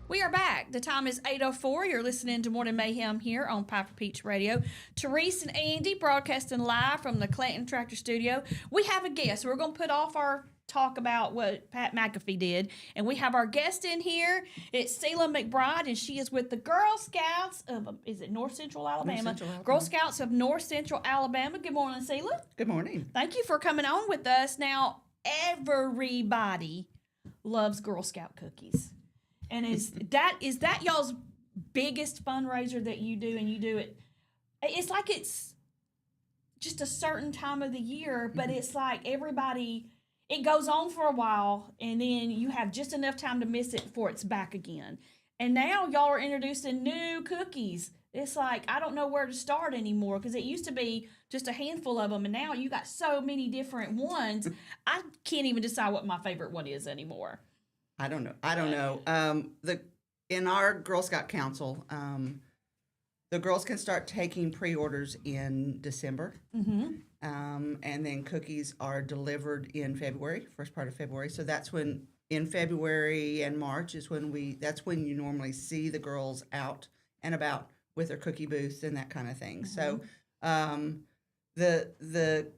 Speaker 2: We are back. The time is 8:04. You're listening to Morning Mayhem here on Piper Peach Radio. Therese and Andy broadcasting live from the Clanton Tractor Studio. We have a guest. We're going to put off our talk about what Pat McAfee did, and we have our guest in here. It's Selah McBride, and she is with the Girl Scouts of, is it North Central Alabama?
Speaker 7: North Central Alabama.
Speaker 2: Girl Scouts of North Central Alabama. Good morning, Selah.
Speaker 7: Good morning.
Speaker 2: Thank you for coming on with us. Now, everybody loves Girl Scout cookies. And is that y'all's biggest fundraiser that you do, and you do it? It's like it's just a certain time of the year, but it's like everybody, it goes on for a while, and then you have just enough time to miss it before it's back again. And now y'all are introducing new cookies. It's like, I don't know where to start anymore, because it used to be just a handful of them, and now you got so many different ones. I can't even decide what my favorite one is anymore.
Speaker 7: I don't know. In our Girl Scout Council, the girls can start taking pre-orders in December, and then cookies are delivered in February, first part of February. So that's when, in February and March is when that's when you normally see the girls out and about with their cookie booths and that kind of thing. So the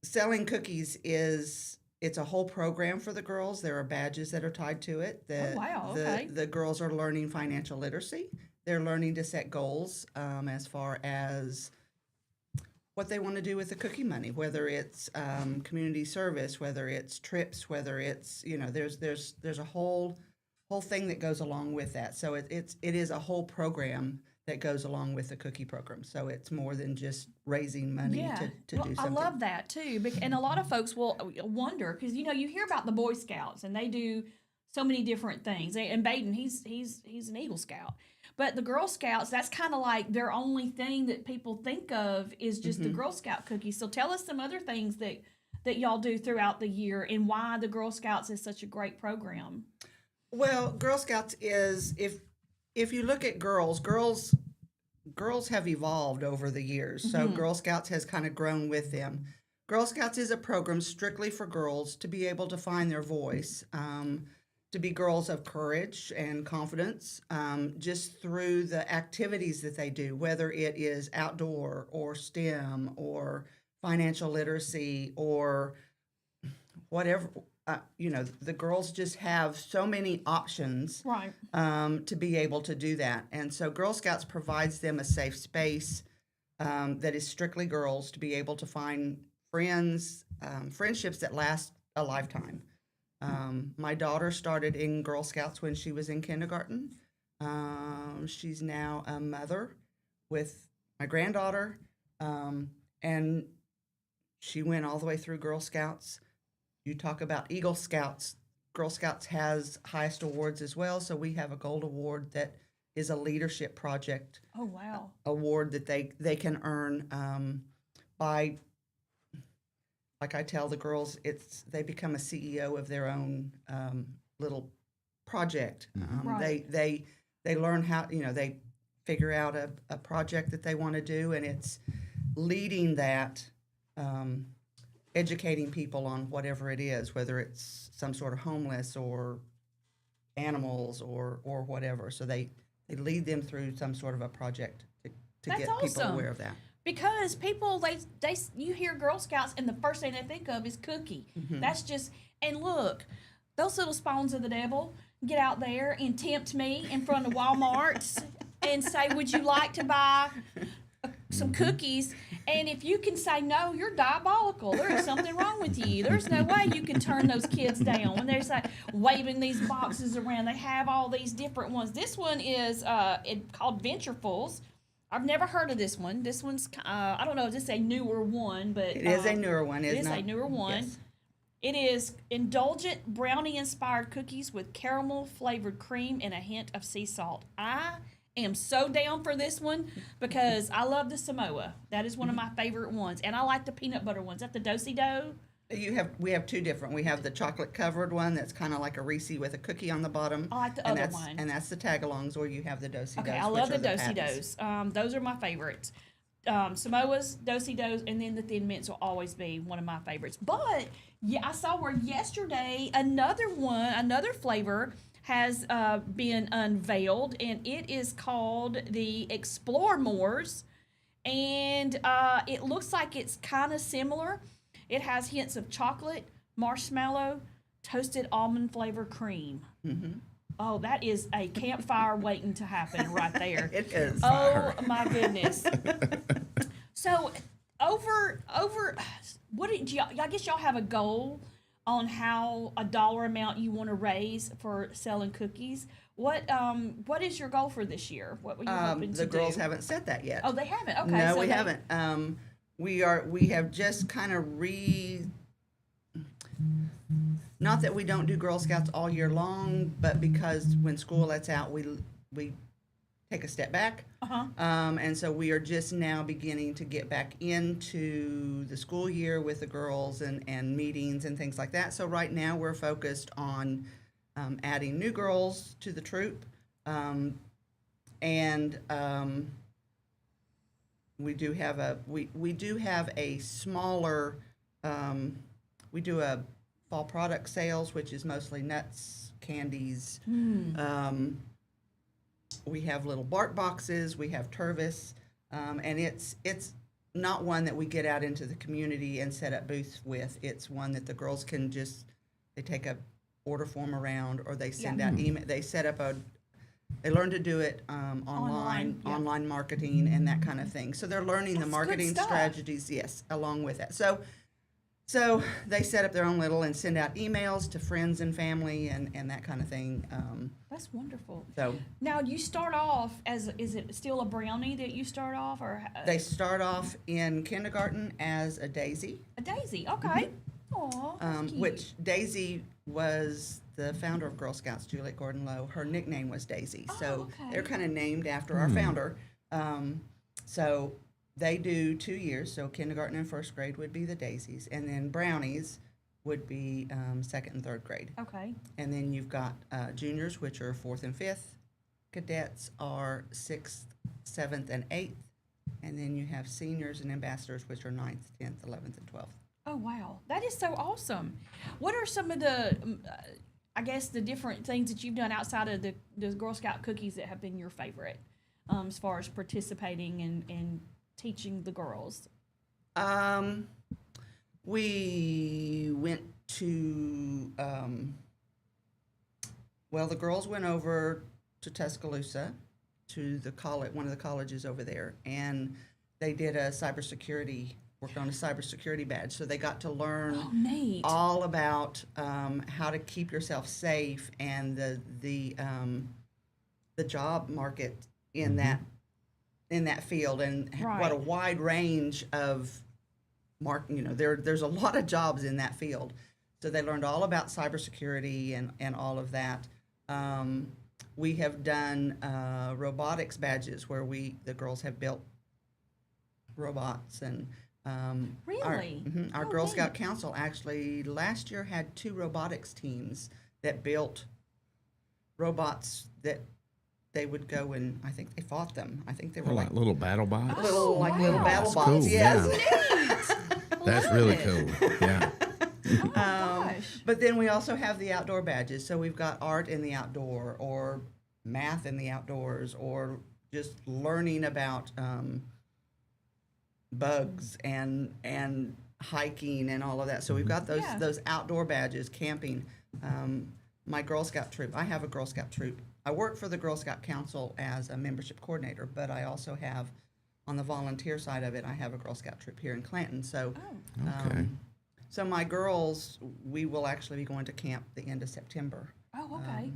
Speaker 7: selling cookies it's a whole program for the girls. There are badges that are tied to it. The girls are learning financial literacy. They're learning to set goals as far as what they want to do with the cookie money, whether it's community service, whether it's trips, whether it's, there's a whole thing that goes along with that. So it is a whole program that goes along with the cookie program. So it's more than just raising money to do something.
Speaker 2: I love that too. And a lot of folks will wonder, because you hear about the Boy Scouts and they do so many different things. And Baden, he's an Eagle Scout. But the Girl Scouts, that's kind of like their only thing that people think of is just the Girl Scout cookies. So tell us some other things that y'all do throughout the year and why the Girl Scouts is such a great program.
Speaker 7: Well, Girl Scouts is, if you look at girls have evolved over the years. So Girl Scouts has kind of grown with them. Girl Scouts is a program strictly for girls to be able to find their voice, to be girls of courage and confidence, just through the activities that they do, whether it is outdoor or STEM or financial literacy or whatever the girls just have so many options,
Speaker 2: Right.
Speaker 7: to be able to do that. And so Girl Scouts provides them a safe space that is strictly girls to be able to find friends, friendships that last a lifetime. My daughter started in Girl Scouts when she was in kindergarten. She's now a mother with my granddaughter, and she went all the way through Girl Scouts. You talk about Eagle Scouts. Girl Scouts has highest awards as well, so we have a gold award that is a leadership project.
Speaker 2: Oh, wow.
Speaker 7: Award that they can earn by, like I tell the girls, they become a CEO of their own little project.
Speaker 2: Right.
Speaker 7: They learn how, they figure out a project that they want to do, and it's leading that, educating people on whatever it is, whether it's some sort of homeless or animals or whatever. So they lead them through some sort of a project to
Speaker 2: That's
Speaker 7: get people
Speaker 2: awesome.
Speaker 7: aware of that.
Speaker 2: Because people, they you hear Girl Scouts and the first thing they think of is cookie. That's just, and look, those little spawns of the devil get out there and tempt me in front of Walmart's and say, would you like to buy some cookies? And if you can say no, you're diabolical. There is something wrong with you. There's no way you can turn those kids down when they're like waving these boxes around. They have all these different ones. This one is called Venturefuls. I've never heard of this one. This one's, I don't know, is this a newer one? But
Speaker 7: It is a newer one.
Speaker 2: It is a newer one.
Speaker 7: Yes.
Speaker 2: It is indulgent brownie-inspired cookies with caramel-flavored cream and a hint of sea salt. I am so down for this one because I love the Samoa. That is one of my favorite ones. And I like the peanut butter ones. Is that the Do-si-do?
Speaker 7: We have two different. We have the chocolate covered one that's kind of like a Reese with a cookie on the bottom.
Speaker 2: I like the
Speaker 7: and
Speaker 2: other
Speaker 7: that's,
Speaker 2: one.
Speaker 7: And that's the tagalongs, or you have the do-si-dos.
Speaker 2: Okay, I love the
Speaker 7: which are patties.
Speaker 2: Do-si-dos. Those are my favorites. Samoas, Do-si-dos, and then the Thin Mints will always be one of my favorites. But yeah, I saw where yesterday another flavor has been unveiled, and it is called the Explore Moors, and it looks like it's kind of similar. It has hints of chocolate, marshmallow, toasted almond flavor cream. Mm-hmm. Oh, that is a campfire waiting to happen right there.
Speaker 7: It is.
Speaker 2: Oh my goodness. So over what did y'all, I guess y'all have a goal on how a dollar amount you want to raise for selling cookies. What is your goal for this year? What were you hoping to do?
Speaker 7: The girls haven't said that yet.
Speaker 2: Oh, they haven't. Okay.
Speaker 7: No,
Speaker 2: so
Speaker 7: we haven't. We have just kind of not that we don't do Girl Scouts all year long, but because when school lets out, we take a step back.
Speaker 2: Uh-huh.
Speaker 7: And so we are just now beginning to get back into the school year with the girls and meetings and things like that. So right now we're focused on adding new girls to the troop. We do have a smaller, we do a fall product sales, which is mostly nuts, candies. We have little bark boxes, we have Tervis, and it's not one that we get out into the community and set up booths with. It's one that the girls can they take a order form around, or they send out email, they learn to do it online marketing and that kind of thing. So they're learning the marketing strategies, yes, along with it. So they set up their own little and send out emails to friends and family and that kind of thing.
Speaker 2: That's wonderful.
Speaker 7: So
Speaker 2: now you start off is it still a brownie that you start off, or
Speaker 7: they start off in kindergarten as a daisy.
Speaker 2: A daisy, okay. Aw,
Speaker 7: Which Daisy was the founder of Girl Scouts, Juliet Gordon Lowe. Her nickname was Daisy. So they're kind of named after our founder. So they do 2 years. So kindergarten and first grade would be the daisies. And then brownies would be second and third grade.
Speaker 2: Okay.
Speaker 7: And then you've got juniors, which are fourth and fifth. Cadets are 6th, 7th, and 8th. And then you have seniors and ambassadors, which are 9th, 10th, 11th, and 12th.
Speaker 2: Oh, wow. That is so awesome. What are some of the, I guess, the different things that you've done outside of the Girl Scout cookies that have been your favorite as far as participating and teaching the girls?
Speaker 7: We went to, well, the girls went over to Tuscaloosa to the college, one of the colleges over there, and they did a cybersecurity, worked on a cybersecurity badge. So they got to learn all about how to keep yourself safe and the job market in that field, and what a wide range of there's a lot of jobs in that field. So they learned all about cybersecurity and all of that. We have done robotics badges where the girls have built robots, and our Girl Scout Council actually last year had 2 robotics teams that built robots that they would go and I think they fought them. I think they were
Speaker 3: like little battle bots.
Speaker 7: Little battle
Speaker 3: That's
Speaker 7: bots.
Speaker 3: cool,
Speaker 7: Yes.
Speaker 3: That's really cool. Yeah.
Speaker 7: But then we also have the outdoor badges. So we've got art in the outdoor, or math in the outdoors, or just learning about bugs and hiking and all of that. So we've got those outdoor badges, camping. My Girl Scout troop, I have a Girl Scout troop. I work for the Girl Scout Council as a membership coordinator, but I also have, on the volunteer side of it, I have a Girl Scout troop here in Clanton. So, so my girls, we will actually be going to camp the end of September.
Speaker 2: Oh, okay.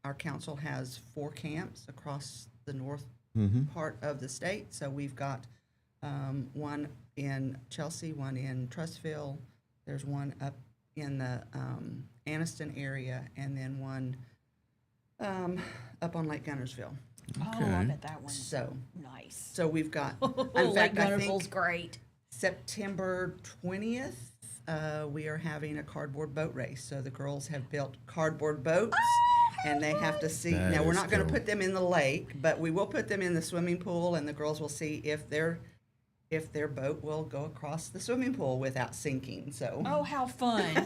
Speaker 7: Our council has 4 camps across the north part of the state. So we've got one in Chelsea, one in Trussville. There's one up in the Anniston area, and then one up on Lake Gunnersville.
Speaker 2: Okay. Oh, I bet that one's nice.
Speaker 7: So we've got, in fact, I think
Speaker 2: great.
Speaker 7: September 20th, we are having a cardboard boat race. So the girls have built cardboard boats, and they have to see. Now, we're not going to put them in the lake, but we will put them in the swimming pool, and the girls will see if their boat will go across the swimming pool without sinking. So.
Speaker 2: Oh, how fun.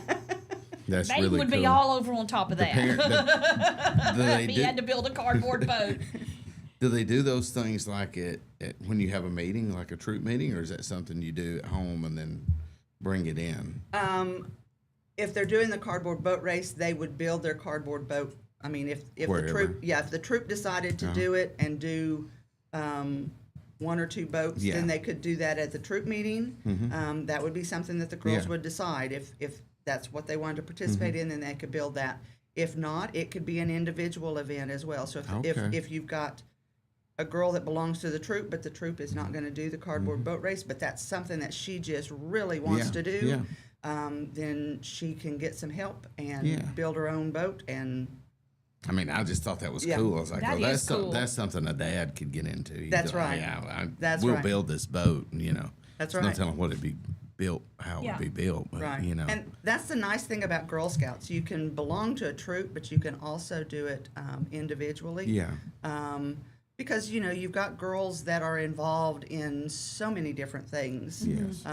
Speaker 3: That's
Speaker 2: They
Speaker 3: really
Speaker 2: would
Speaker 3: cool.
Speaker 2: be all over on top of that. He had to build a cardboard boat.
Speaker 3: Do they do those things like when you have a meeting, like a troop meeting, or is that something you do at home and then bring it in?
Speaker 7: If they're doing the cardboard boat race, they would build their cardboard boat. I mean, if the troop decided to do it and do 1 or 2 boats, then they could do that at the troop meeting. That would be something that the girls would decide if that's what they wanted to participate in, then they could build that. If not, it could be an individual event as well. So if you've got a girl that belongs to the troop, but the troop is not going to do the cardboard boat race, but that's something that she just really wants to do, then she can get some help and build her own boat. And
Speaker 3: I mean, I just thought that was cool. I was like, that's
Speaker 2: cool.
Speaker 3: That's something a dad could get into.
Speaker 7: That's right.
Speaker 3: We'll build this boat,
Speaker 7: That's
Speaker 3: right.
Speaker 7: right.
Speaker 3: No telling what it'd be built, how it would be built, but,
Speaker 7: right. And that's the nice thing about Girl Scouts. You can belong to a troop, but you can also do it individually.
Speaker 3: Yeah.
Speaker 7: Because, you've got girls that are involved in so many different things.
Speaker 3: Yes.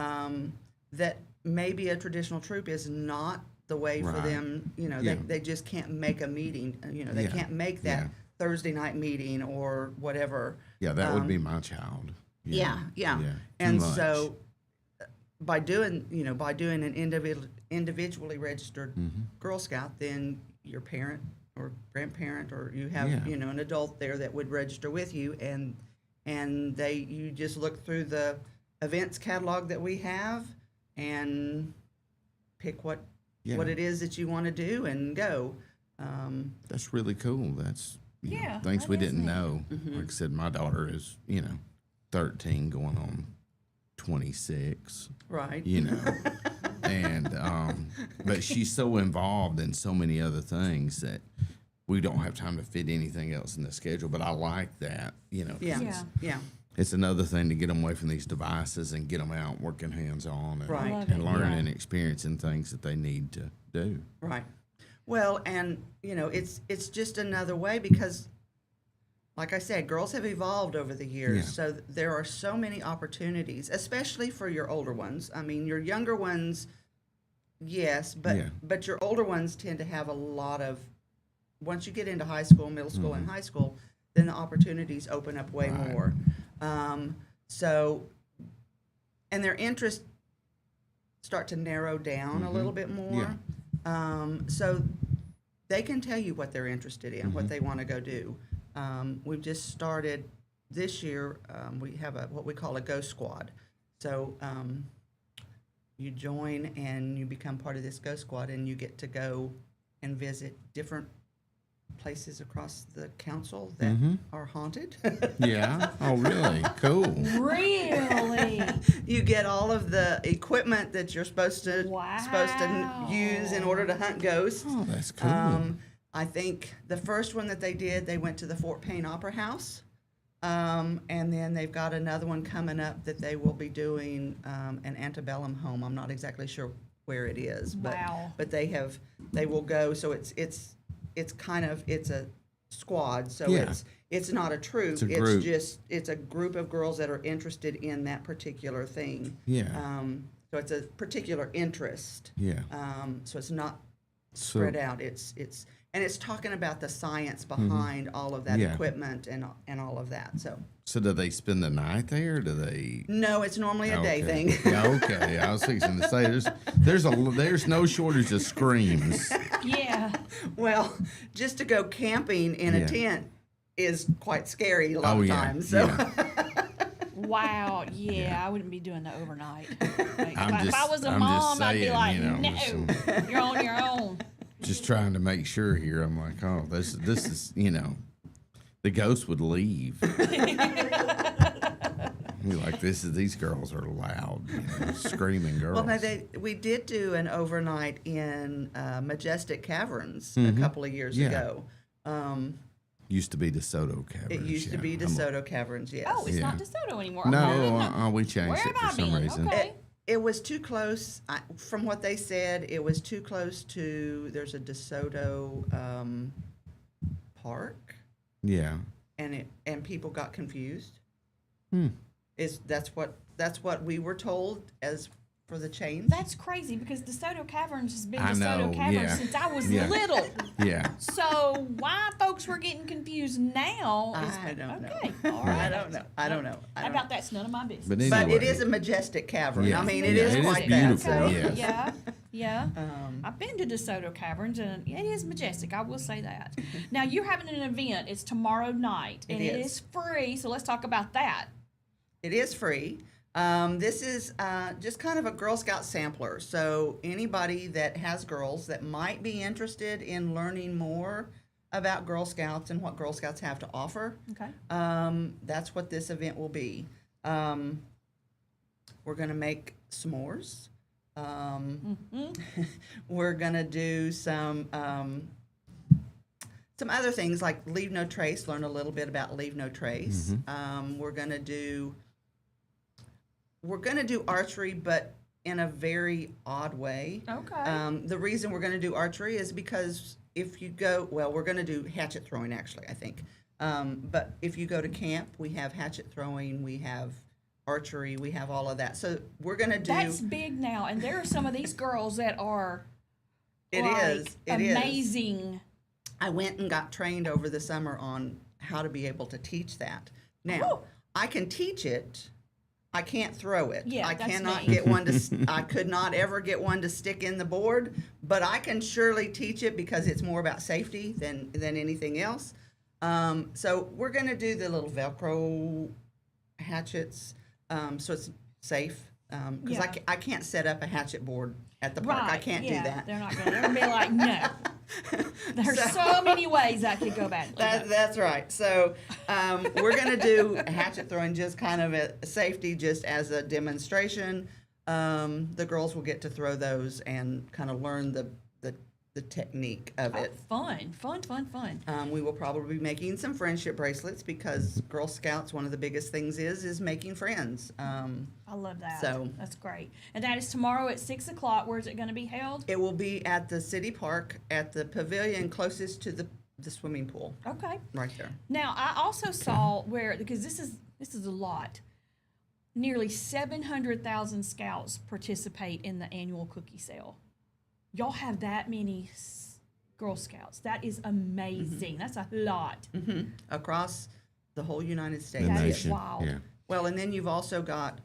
Speaker 7: That maybe a traditional troop is not the way for them. They just can't make a meeting. They can't make that Thursday night meeting or whatever.
Speaker 3: Yeah, that would be my child.
Speaker 7: Yeah. And so by doing an individually registered Girl Scout, then your parent or grandparent, or you have an adult there that would register with you, and you just look through the events catalog that we have and pick what it is that you want to do and go.
Speaker 3: That's really cool. That's things
Speaker 2: that
Speaker 3: we
Speaker 2: is
Speaker 3: didn't
Speaker 2: neat.
Speaker 3: know. Like I said, my daughter is 13 going on 26.
Speaker 7: Right.
Speaker 3: And but she's so involved in so many other things that we don't have time to fit anything else in the schedule. But I like that, 'cause it's another thing to get them away from these devices and get them out working hands-on and,
Speaker 7: Right.
Speaker 3: and learning and experiencing things that they need to do.
Speaker 7: Right. Well, and it's just another way because, like I said, girls have evolved over the years.
Speaker 3: Yeah.
Speaker 7: So there are so many opportunities, especially for your older ones. I mean, your younger ones, yes, but your older ones tend to have a lot of. Once you get into high school, middle school, and high school, then the opportunities open up way more. So, and their interest start to narrow down a little bit more.
Speaker 3: Yeah.
Speaker 7: So they can tell you what they're interested in, what they want to go do. We've just started this year. We have what we call a Go Squad. So you join and you become part of this Go Squad, and you get to go and visit different places across the council that are haunted.
Speaker 3: Yeah. Oh, really? Cool.
Speaker 2: Really?
Speaker 7: You get all of the equipment that you're supposed to use in order to hunt ghosts.
Speaker 3: Oh, that's cool.
Speaker 7: I think the first one that they did, they went to the Fort Payne Opera House. And then they've got another one coming up that they will be doing an antebellum home. I'm not exactly sure where it is, but they will go. So it's a squad. So it's not a troop.
Speaker 3: It's a group.
Speaker 7: It's a group of girls that are interested in that particular thing.
Speaker 3: Yeah.
Speaker 7: So it's a particular interest.
Speaker 3: Yeah.
Speaker 7: So it's not spread out. It's talking about the science behind all of that equipment and all of that. So
Speaker 3: do they spend the night there? Or do they?
Speaker 7: No, it's normally a day thing.
Speaker 3: Yeah, okay. I was fixing to say there's no shortage of screams.
Speaker 2: Yeah.
Speaker 7: Well, just to go camping in a tent is quite scary a lot of times. So.
Speaker 3: Yeah.
Speaker 2: Wow. Yeah, I wouldn't be doing that overnight. Like,
Speaker 3: I'm
Speaker 2: if I was a
Speaker 3: just
Speaker 2: mom, I'd be
Speaker 3: saying,
Speaker 2: like,
Speaker 3: you know,
Speaker 2: no, you're on your own.
Speaker 3: Just trying to make sure here. I'm like, oh, this is, the ghost would leave. You're like, these girls are loud, screaming girls.
Speaker 7: Well, now we did do an overnight in Majestic Caverns a couple of years ago.
Speaker 3: Used to be DeSoto Caverns.
Speaker 7: It used to be DeSoto Caverns, yes.
Speaker 2: Oh, it's not DeSoto anymore.
Speaker 3: No, we changed
Speaker 2: Where
Speaker 3: it for
Speaker 2: have I
Speaker 3: some
Speaker 2: been?
Speaker 3: reason.
Speaker 2: Okay.
Speaker 7: It was too close. From what they said, it was too close to. There's a DeSoto park.
Speaker 3: Yeah.
Speaker 7: And people got confused. That's what we were told as for the chains.
Speaker 2: That's crazy because DeSoto Caverns has been
Speaker 3: I
Speaker 2: DeSoto
Speaker 3: know,
Speaker 2: Caverns
Speaker 3: yeah.
Speaker 2: since I was
Speaker 3: Yeah.
Speaker 2: little.
Speaker 3: Yeah.
Speaker 2: So why folks were getting confused now is
Speaker 7: I don't know.
Speaker 2: okay. All right.
Speaker 7: I don't know.
Speaker 2: How about that's none of my business.
Speaker 3: But anyway,
Speaker 7: But it is a majestic cavern.
Speaker 3: Yeah.
Speaker 7: I mean,
Speaker 3: Yeah,
Speaker 7: it is
Speaker 3: it is
Speaker 7: quite
Speaker 3: beautiful,
Speaker 7: that. So.
Speaker 3: yes.
Speaker 2: Yeah, yeah. I've been to DeSoto Caverns, and it is majestic. I will say that. Now, you're having an event. It's tomorrow night, and it is free, so let's talk about that.
Speaker 7: It is free. This is just kind of a Girl Scout sampler. So anybody that has girls that might be interested in learning more about Girl Scouts and what Girl Scouts have to offer,
Speaker 2: Okay.
Speaker 7: that's what this event will be. We're going to make s'mores. We're going to do some other things like Leave No Trace, learn a little bit about Leave No Trace. We're going to do archery, but in a very odd way.
Speaker 2: Okay.
Speaker 7: The reason we're going to do archery is because if you go, we're going to do hatchet throwing, actually, I think. But if you go to camp, we have hatchet throwing, we have archery, we have all of that. So we're going to do...
Speaker 2: That's big now, and there are some of these girls that are
Speaker 7: It is
Speaker 2: amazing.
Speaker 7: I went and got trained over the summer on how to be able to teach that. Now, I can teach it. I can't throw it.
Speaker 2: Yeah,
Speaker 7: I
Speaker 2: that's
Speaker 7: cannot
Speaker 2: me.
Speaker 7: get one to. I could not ever get one to stick in the board, but I can surely teach it because it's more about safety than anything else. So we're going to do the little Velcro hatchets, so it's safe. Because I can't set up a hatchet board at the park.
Speaker 2: Right.
Speaker 7: I can't do that.
Speaker 2: They're not going to be like, no. There's so many ways I could go badly.
Speaker 7: That's right. So we're going to do hatchet throwing just kind of a safety, just as a demonstration. The girls will get to throw those and kind of learn the technique of it.
Speaker 2: Fun.
Speaker 7: We will probably be making some friendship bracelets because Girl Scouts, one of the biggest things is making friends.
Speaker 2: I love that.
Speaker 7: So
Speaker 2: that's great. And that is tomorrow at 6 o'clock. Where is it going to be held?
Speaker 7: It will be at the city park at the pavilion closest to the swimming pool.
Speaker 2: Okay.
Speaker 7: Right there.
Speaker 2: Now I also saw because this is a lot. Nearly 700,000 scouts participate in the annual cookie sale. Y'all have that many Girl Scouts. That is amazing. That's a lot.
Speaker 7: Across the whole United States.
Speaker 3: The
Speaker 2: That is
Speaker 3: nation.
Speaker 2: wild.
Speaker 3: Yeah.
Speaker 7: Well, and then you've also got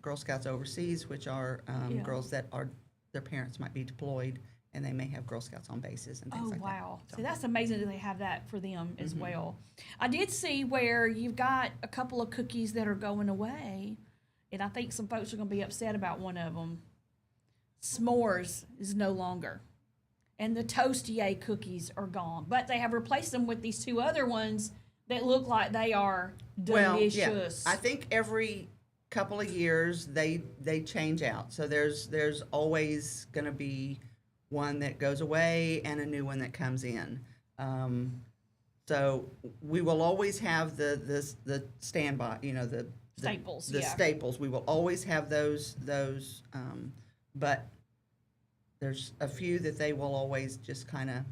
Speaker 7: Girl Scouts Overseas, which are girls that are their parents might be deployed, and they may have Girl Scouts on bases and things like that.
Speaker 2: Oh, wow. So that's amazing that they have that for them as well. I did see where you've got a couple of cookies that are going away, and I think some folks are going to be upset about one of them. S'mores is no longer. And the Toastier cookies are gone. But they have replaced them with these two other ones that look like they are delicious.
Speaker 7: Well, yeah. I think every couple of years they change out. So there's always going to be one that goes away and a new one that comes in. So we will always have the standby, the
Speaker 2: staples.
Speaker 7: The staples. We will always have those. But there's a few that they will always just kind of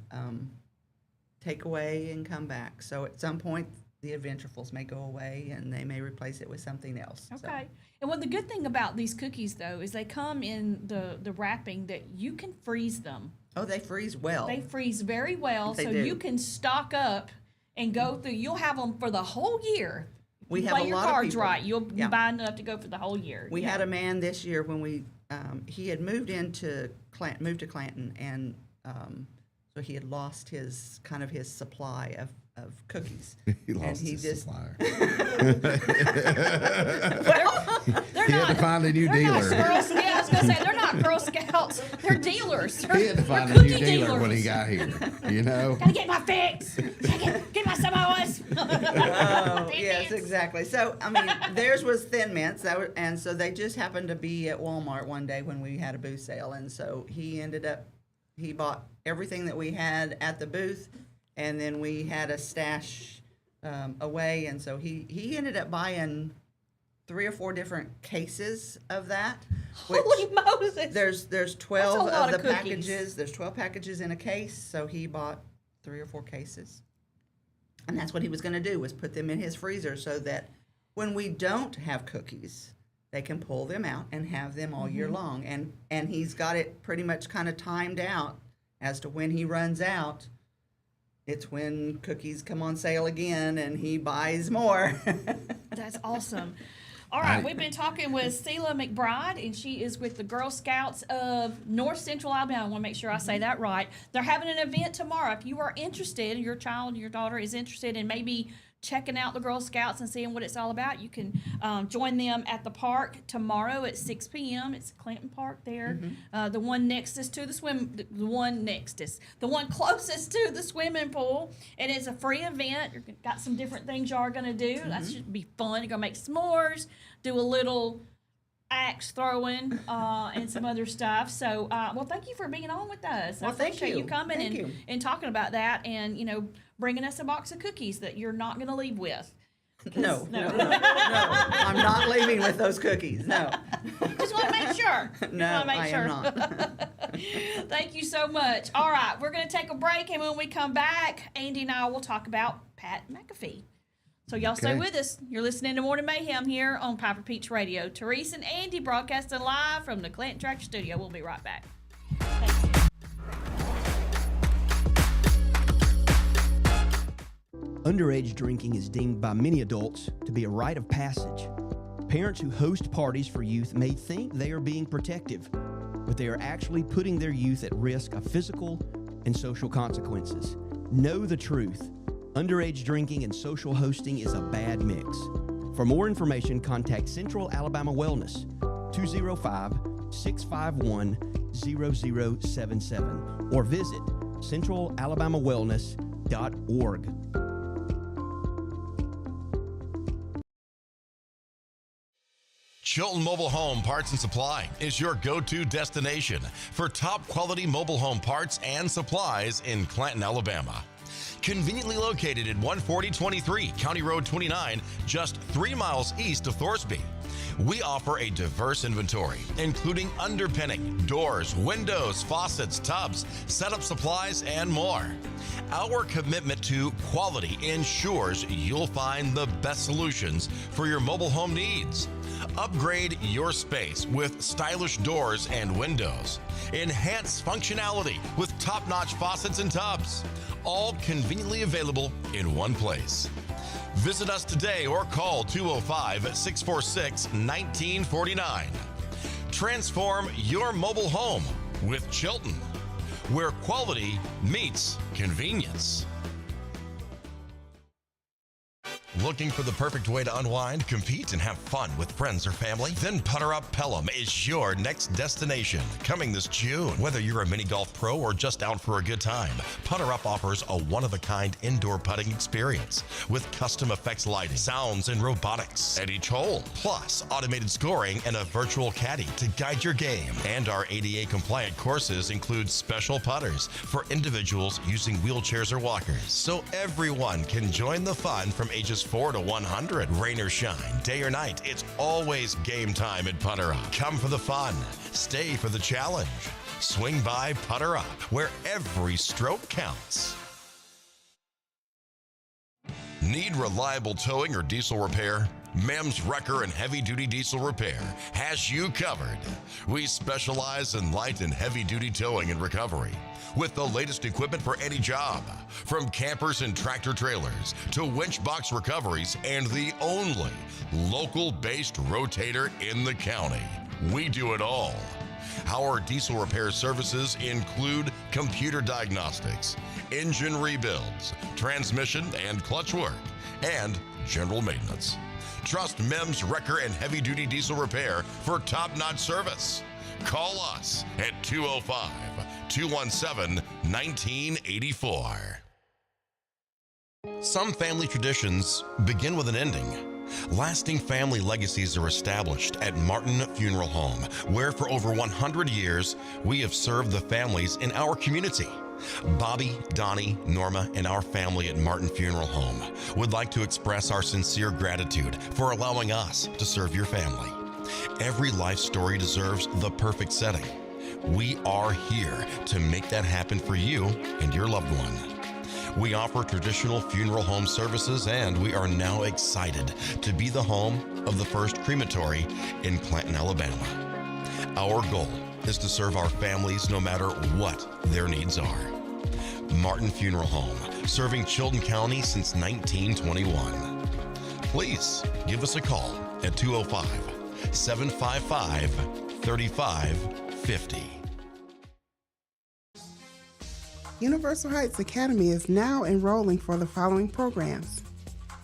Speaker 7: take away and come back. So at some point, the Adventurefuls may go away, and they may replace it with something else.
Speaker 2: Okay. And well, the good thing about these cookies, though, is they come in the wrapping that you can freeze them.
Speaker 7: Oh, they freeze well.
Speaker 2: They freeze very well,
Speaker 7: They
Speaker 2: so
Speaker 7: do.
Speaker 2: you can stock up and go through. You'll have them for the whole year.
Speaker 7: We
Speaker 2: You
Speaker 7: have
Speaker 2: play
Speaker 7: a
Speaker 2: your
Speaker 7: lot of
Speaker 2: cards
Speaker 7: people.
Speaker 2: right. You'll
Speaker 7: Yeah.
Speaker 2: buy enough to go for the whole year.
Speaker 7: We had a man this year when he had moved to Clanton, and so he had lost his supply of cookies.
Speaker 3: He lost
Speaker 7: he
Speaker 3: his
Speaker 7: just-
Speaker 3: supplier.
Speaker 2: They're
Speaker 3: He had
Speaker 2: not.
Speaker 3: to find a new
Speaker 2: They're not
Speaker 3: dealer.
Speaker 2: Girl Scouts. Yeah, I was gonna say they're not Girl Scouts. They're dealers.
Speaker 3: He had to
Speaker 2: They're
Speaker 3: find a new
Speaker 2: cookie
Speaker 3: dealer when he
Speaker 2: dealers.
Speaker 3: got here. You know.
Speaker 2: Gotta get my fix. Get my Samoas.
Speaker 7: Oh, yes, exactly. So, I mean, theirs was Thin Mints, and so they just happened to be at Walmart one day when we had a booth sale, and so he bought everything that we had at the booth, and then we had a stash away, and so he ended up buying 3 or 4 different cases of that. Which
Speaker 2: Holy Moses.
Speaker 7: there's 12
Speaker 2: That's a lot
Speaker 7: of
Speaker 2: of
Speaker 7: the
Speaker 2: cookies.
Speaker 7: packages. There's 12 packages in a case, so he bought 3 or 4 cases. And that's what he was going to do, was put them in his freezer so that when we don't have cookies, they can pull them out and have them all year long. And he's got it pretty much kind of timed out as to when he runs out. It's when cookies come on sale again and he buys more.
Speaker 2: That's awesome. All right, we've been talking with Sela McBride, and she is with the Girl Scouts of North Central Alabama. I want to make sure I say that right. They're having an event tomorrow. If you are interested, your child, your daughter is interested in maybe checking out the Girl Scouts and seeing what it's all about, you can join them at the park tomorrow at 6 p.m. It's Clanton Park there. The one closest to the swimming pool. And it's a free event. You've got some different things y'all are going to do. That should be fun. You're going to make s'mores, do a little axe throwing, and some other stuff. So, well, thank you for being on with us.
Speaker 7: Well,
Speaker 2: I
Speaker 7: thank
Speaker 2: appreciate
Speaker 7: you.
Speaker 2: you coming
Speaker 7: Thank you.
Speaker 2: and talking about that, and bringing us a box of cookies that you're not going to leave with.
Speaker 7: No, I'm not leaving with those cookies. No.
Speaker 2: Just want to make sure.
Speaker 7: No, I am
Speaker 2: not. Thank you so much. All right, we're going to take a break, and when we come back, Andy and I will talk about Pat McAfee. So y'all stay with us. You're listening to Morning Mayhem here on Piper Peach Radio. Therese and Andy broadcasting live from the Clanton Tractor Studio. We'll be right back. Thanks.
Speaker 5: Underage drinking is deemed by many adults to be a rite of passage. Parents who host parties for youth may think they are being protective, but they are actually putting their youth at risk of physical and social consequences. Know the truth. Underage drinking and social hosting is a bad mix. For more information, contact Central Alabama Wellness, 205-651-0077, or visit centralalabamawellness.org.
Speaker 4: Chilton Mobile Home Parts and Supply is your go-to destination for top quality mobile home parts and supplies in Clanton, Alabama. Conveniently located at 14023 County Road 29, just 3 miles east of Thorsby. We offer a diverse inventory, including underpinning, doors, windows, faucets, tubs, setup supplies, and more. Our commitment to quality ensures you'll find the best solutions for your mobile home needs. Upgrade your space with stylish doors and windows. Enhance functionality with top-notch faucets and tubs. All conveniently available in one place. Visit us today or call 205-646-1949. Transform your mobile home with Chilton, where quality meets convenience. Looking for the perfect way to unwind, compete, and have fun with friends or family? Then Putter Up Pelham is your next destination. Coming this June. Whether you're a mini golf pro or just out for a good time, Putter Up offers a one-of-a-kind indoor putting experience with custom effects lighting, sounds, and robotics at each hole. Plus, automated scoring and a virtual caddy to guide your game. And our ADA-compliant courses include special putters for individuals using wheelchairs or walkers. So everyone can join the fun from ages 4 to 100. Rain or shine, day or night, it's always game time at Putter Up. Come for the fun, stay for the challenge. Swing by Putter Up, where every stroke counts. Need reliable towing or diesel repair? MEMS Wrecker and Heavy Duty Diesel Repair has you covered. We specialize in light and heavy duty towing and recovery with the latest equipment for any job, from campers and tractor trailers to winch box recoveries, and the only local-based rotator in the county. We do it all. Our diesel repair services include computer diagnostics, engine rebuilds, transmission and clutch work, and general maintenance. Trust MEMS Wrecker and Heavy Duty Diesel Repair for top-notch service. Call us at 205-217-1984. Some family traditions begin with an ending. Lasting family legacies are established at Martin Funeral Home, where for over 100 years, we have served the families in our community. Bobby, Donnie, Norma, and our family at Martin Funeral Home would like to express our sincere gratitude for allowing us to serve your family. Every life story deserves the perfect setting. We are here to make that happen for you and your loved one. We offer traditional funeral home services, and we are now excited to be the home of the first crematory in Clanton, Alabama. Our goal is to serve our families no matter what their needs are. Martin Funeral Home, serving Chilton County since 1921. Please give us a call at 205-755-3550.
Speaker 6: Universal Heights Academy is now enrolling for the following programs: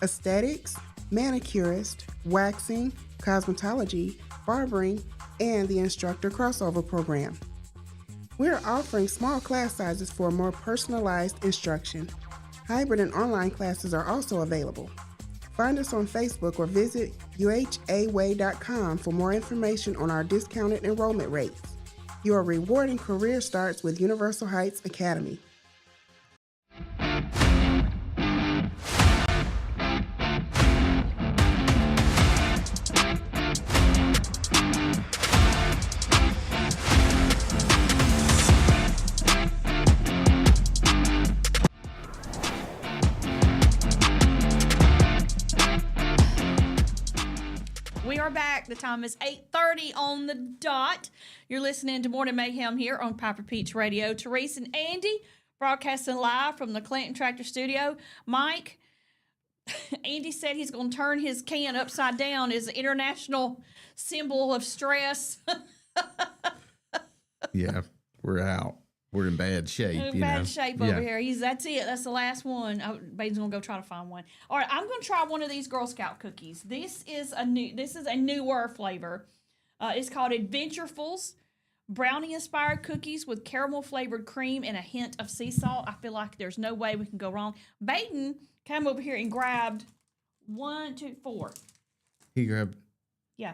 Speaker 6: aesthetics, manicurist, waxing, cosmetology, barbering, and the instructor crossover program. We're offering small class sizes for more personalized instruction. Hybrid and online classes are also available. Find us on Facebook or visit uhaWay.com for more information on our discounted enrollment rates. Your rewarding career starts with Universal Heights Academy.
Speaker 2: We are back. The time is 8:30 on the dot. You're listening to Morning Mayhem here on Piper Peach Radio. Therese and Andy broadcasting live from the Clanton Tractor Studio. Mike, Andy said he's going to turn his can upside down as an international symbol of stress.
Speaker 3: Yeah, we're out. We're in bad shape.
Speaker 2: In bad shape over here. That's it. That's the last one. Baden's gonna go try to find one. All right, I'm gonna try one of these Girl Scout cookies. This is a newer flavor. It's called Adventurefuls brownie-inspired cookies with caramel-flavored cream and a hint of sea salt. I feel like there's no way we can go wrong. Baden came over here and grabbed 1, 2, 4.
Speaker 3: He grabbed.
Speaker 2: Yeah,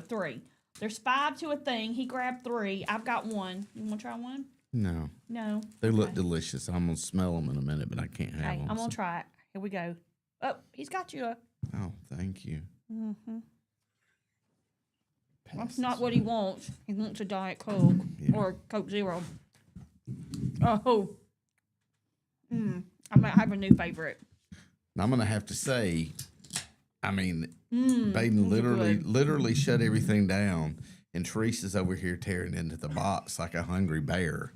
Speaker 2: three. There's 5 to a thing. He grabbed 3. I've got 1. You want to try one?
Speaker 3: No.
Speaker 2: No.
Speaker 3: They look delicious. I'm going to smell them in a minute, but I can't have them.
Speaker 2: I'm going to try it. Here we go. Oh, he's got you a...
Speaker 3: Oh, thank you.
Speaker 2: Mm-hmm. That's not what he wants. He wants a Diet Coke or Coke Zero. Oh. I might have a new favorite.
Speaker 3: I'm going to have to say, I mean, Baden literally shut everything down, and Teresa's over here tearing into the box like a hungry bear.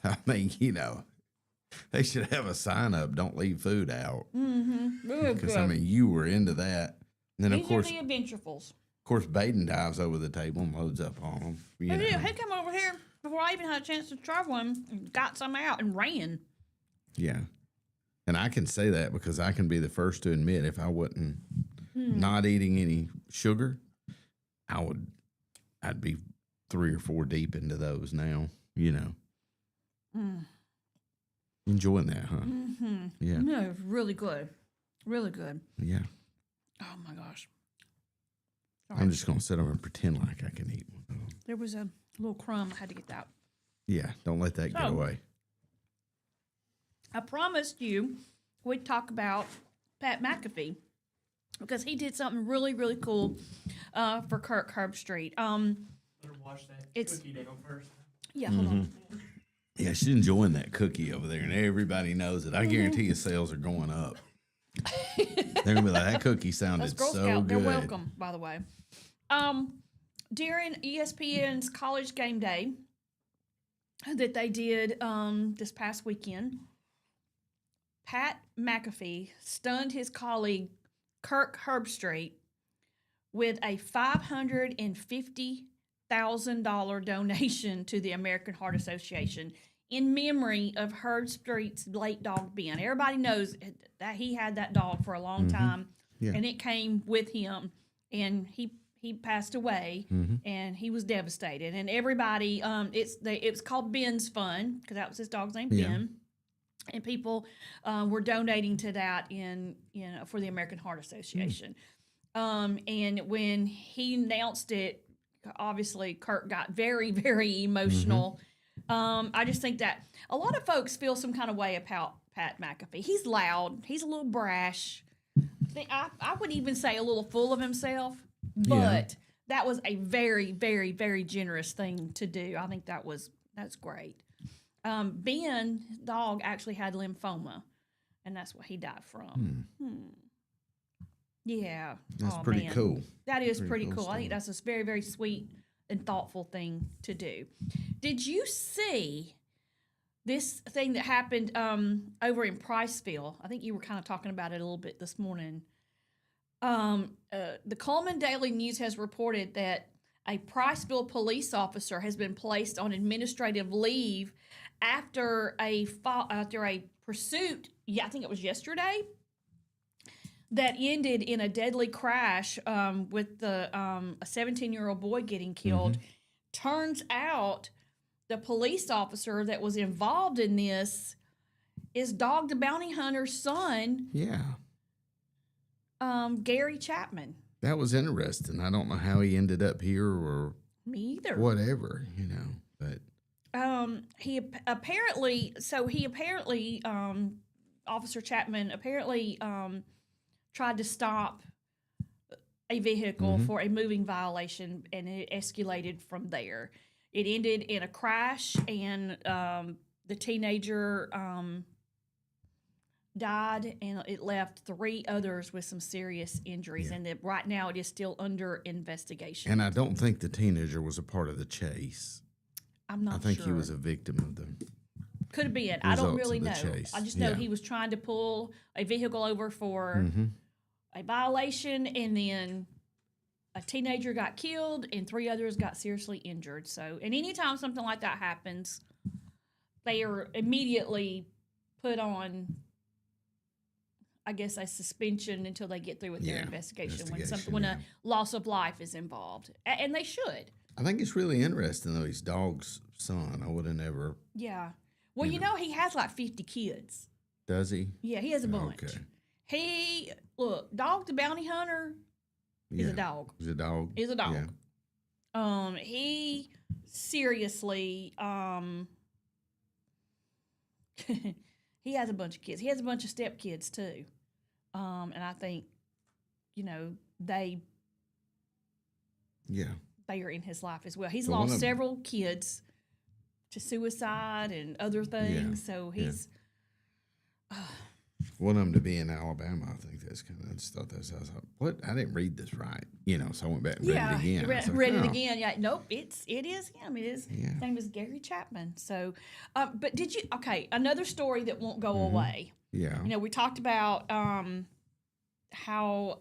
Speaker 3: I mean, They should have a sign up, don't leave food out.
Speaker 2: Mm-hmm.
Speaker 3: Because, I mean, you were into that. And then,
Speaker 2: These
Speaker 3: of course,
Speaker 2: are the adventurefuls.
Speaker 3: Baden dives over the table and loads up on them.
Speaker 2: He came over here before I even had a chance to try one and got some out and ran.
Speaker 3: Yeah. And I can say that because I can be the first to admit if I wasn't not eating any sugar, I'd be 3 or 4 deep into those now, you know. Enjoying that, huh?
Speaker 2: Mm-hmm.
Speaker 3: Yeah.
Speaker 2: No, really good. Really good.
Speaker 3: Yeah.
Speaker 2: Oh, my gosh.
Speaker 3: I'm just going to sit over and pretend like I can eat one of them.
Speaker 2: There was a little crumb. I had to get that.
Speaker 3: Yeah, don't let that get away.
Speaker 2: I promised you we'd talk about Pat McAfee because he did something really, really cool for Kirk Herbstreit.
Speaker 8: Better wash that cookie down first.
Speaker 2: Yeah, hold on.
Speaker 3: Yeah, she's enjoying that cookie over there, and everybody knows it. I guarantee you sales are going up. They're going to be like, that cookie sounded
Speaker 2: That's Girl
Speaker 3: so
Speaker 2: Scout.
Speaker 3: good.
Speaker 2: They're welcome, by the way. During ESPN's College Game Day that they did this past weekend, Pat McAfee stunned his colleague Kirk Herbstreit with a $550,000 donation to the American Heart Association in memory of Herbstreit's late dog Ben. Everybody knows that he had that dog for a long time, and it came with him, and he passed away, and he was devastated. And everybody, it was called Ben's Fund because that was his dog's name, Ben. And people were donating to that for the American Heart Association. And when he announced it, obviously Kirk got very, very emotional. I just think that a lot of folks feel some kind of way about Pat McAfee. He's loud. He's a little brash. I would even say a little full of himself. But that was a very, very, very generous thing to do. I think that's great. Ben, dog, actually had lymphoma, and that's what he died from. Yeah.
Speaker 3: That's pretty cool.
Speaker 2: That is pretty cool. I think that's a very, very sweet and thoughtful thing to do. Did you see this thing that happened over in Priceville? I think you were kind of talking about it a little bit this morning. The Coleman Daily News has reported that a Priceville police officer has been placed on administrative leave after a pursuit. Yeah, I think it was yesterday, that ended in a deadly crash with a 17-year-old boy getting killed. Turns out the police officer that was involved in this is Dog the Bounty Hunter's son.
Speaker 3: Yeah.
Speaker 2: Gary Chapman.
Speaker 3: That was interesting. I don't know how he ended up here or
Speaker 2: Me either.
Speaker 3: whatever, you know, but
Speaker 2: he apparently Officer Chapman apparently tried to stop a vehicle for a moving violation, and it escalated from there. It ended in a crash, and the teenager died, and it left 3 others with some serious injuries. And right now it is still under investigation.
Speaker 3: and I don't think the teenager was a part of the chase.
Speaker 2: I'm not
Speaker 3: I think
Speaker 2: sure.
Speaker 3: he was a victim of the
Speaker 2: Could have been. I don't
Speaker 3: results
Speaker 2: really
Speaker 3: of the
Speaker 2: know.
Speaker 3: chase.
Speaker 2: I just know
Speaker 3: Yeah.
Speaker 2: he was trying to pull a vehicle over for a violation, and then a teenager got killed and 3 others got seriously injured. So, and anytime something like that happens, they are immediately put on, I guess, a suspension until they get through with their investigation. When a loss of life is involved, and they should.
Speaker 3: I think it's really interesting though. He's Dog's son. I would have never.
Speaker 2: Yeah. Well, you know, he has like 50 kids.
Speaker 3: Does he?
Speaker 2: Yeah, he has a bunch.
Speaker 3: Okay.
Speaker 2: Dog the Bounty Hunter is a dog.
Speaker 3: He's a dog.
Speaker 2: Is a dog.
Speaker 3: Yeah.
Speaker 2: He seriously, he has a bunch of kids. He has a bunch of stepkids too. And I think, they are in his life as well. He's lost several kids to suicide and other things. So he's.
Speaker 3: one of them to be in Alabama. I think that's kind of, I just thought that's, I was like, what? I didn't read this right. So I went back and read it again.
Speaker 2: Read it again. Yeah, nope, it is him. It is. His name is Gary Chapman. So, but did you, another story that won't go away.
Speaker 3: Yeah.
Speaker 2: We talked about how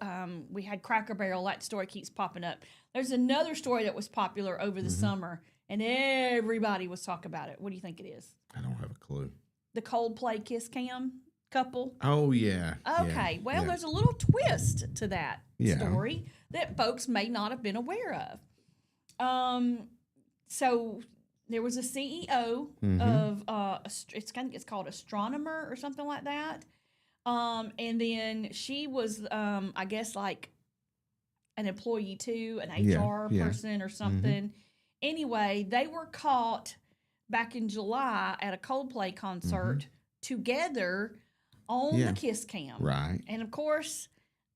Speaker 2: we had Cracker Barrel. That story keeps popping up. There's another story that was popular over the summer, and everybody was talking about it. What do you think it is?
Speaker 3: I don't have a clue.
Speaker 2: The Coldplay Kiss Cam couple.
Speaker 3: Oh, yeah.
Speaker 2: Okay. Well, there's a little twist to that story that folks may not have been aware of. So there was a CEO of it's called Astronomer or something like that. And then she was I guess like an employee too, an HR person or something. Anyway, they were caught back in July at a Coldplay concert together on the Kiss Cam.
Speaker 3: Right.
Speaker 2: And of course,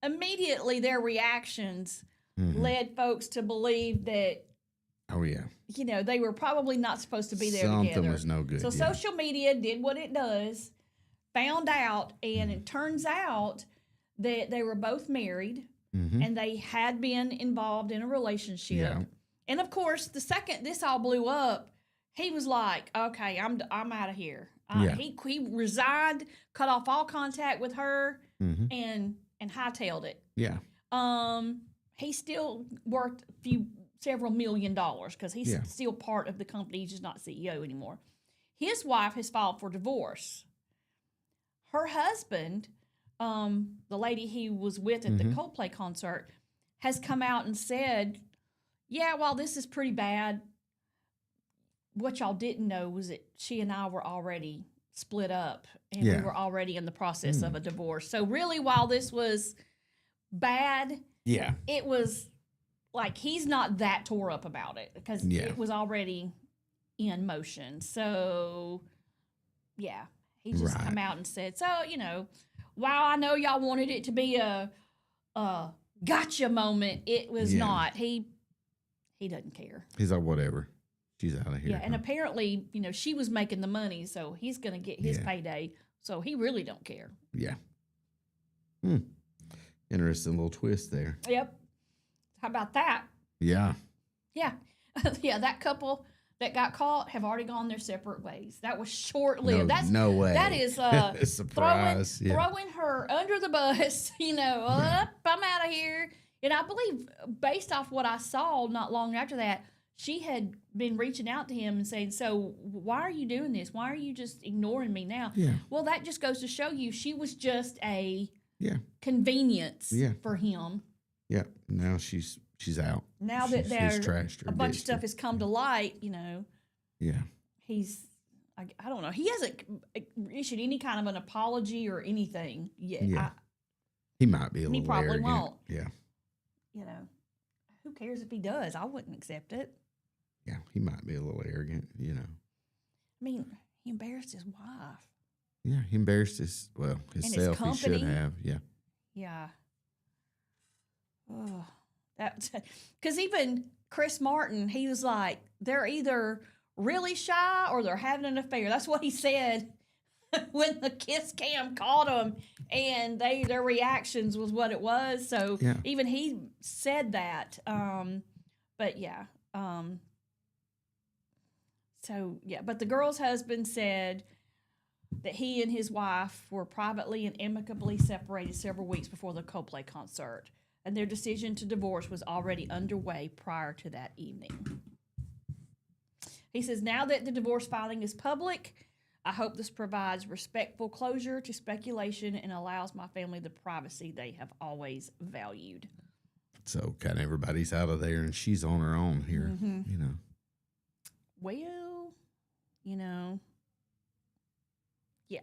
Speaker 2: immediately their reactions led folks to believe that,
Speaker 3: oh, yeah,
Speaker 2: they were probably not supposed to be there
Speaker 3: Something
Speaker 2: together.
Speaker 3: was no good.
Speaker 2: So social media did what it does, found out, and it turns out that they were both married and they had been involved in a relationship.
Speaker 3: Yeah.
Speaker 2: And of course, the second this all blew up, he was like, "Okay, I'm out of here." He resigned, cut off all contact with her, and hightailed it.
Speaker 3: Yeah.
Speaker 2: He still worked several $1 million because he's still part of the company. He's just not CEO anymore. His wife has filed for divorce. Her husband, the lady he was with at the Coldplay concert, has come out and said, "Yeah, while this is pretty bad, what y'all didn't know was that she and I were already split up and we were already in the process of a divorce. So really, while this was bad, it was like he's not that tore up about it because it was already in motion. So, he just come out and said, so, while I know y'all wanted it to be a gotcha moment, it was not. He doesn't care.
Speaker 3: He's like, whatever. She's out of here.
Speaker 2: Yeah, and apparently, she was making the money, so he's going to get his payday. So he really don't care.
Speaker 3: Yeah. Interesting little twist there.
Speaker 2: Yep. How about that?
Speaker 3: Yeah.
Speaker 2: Yeah. That couple that got caught have already gone their separate ways. That was short-lived.
Speaker 3: No way.
Speaker 2: That is
Speaker 3: surprise.
Speaker 2: Throwing her under the bus, up, I'm out of here. And I believe, based off what I saw not long after that, she had been reaching out to him and saying, so why are you doing this? Why are you just ignoring me now?
Speaker 3: Yeah.
Speaker 2: Well, that just goes to show you she was just a convenience for him.
Speaker 3: Yeah. Now she's out.
Speaker 2: Now that a bunch of stuff has come to light,
Speaker 3: Yeah.
Speaker 2: he's, I don't know. He hasn't issued any kind of an apology or anything yet.
Speaker 3: Yeah. He might be a little
Speaker 2: He probably
Speaker 3: arrogant.
Speaker 2: won't.
Speaker 3: Yeah.
Speaker 2: Who cares if he does? I wouldn't accept it.
Speaker 3: Yeah, he might be a little arrogant,
Speaker 2: I mean, he embarrassed his wife.
Speaker 3: Yeah, he embarrassed himself. He should have. Yeah.
Speaker 2: Yeah. Oh, that because even Chris Martin, he was like, they're either really shy or they're having an affair. That's what he said when the Kiss Cam caught them, and their reactions was what it was. So even he said that. But the girl's husband said that he and his wife were privately and amicably separated several weeks before the Coldplay concert, and their decision to divorce was already underway prior to that evening. He says, now that the divorce filing is public, I hope this provides respectful closure to speculation and allows my family the privacy they have always valued.
Speaker 3: So kind of everybody's out of there and she's on her own here,
Speaker 2: Well, yeah.
Speaker 3: Yeah,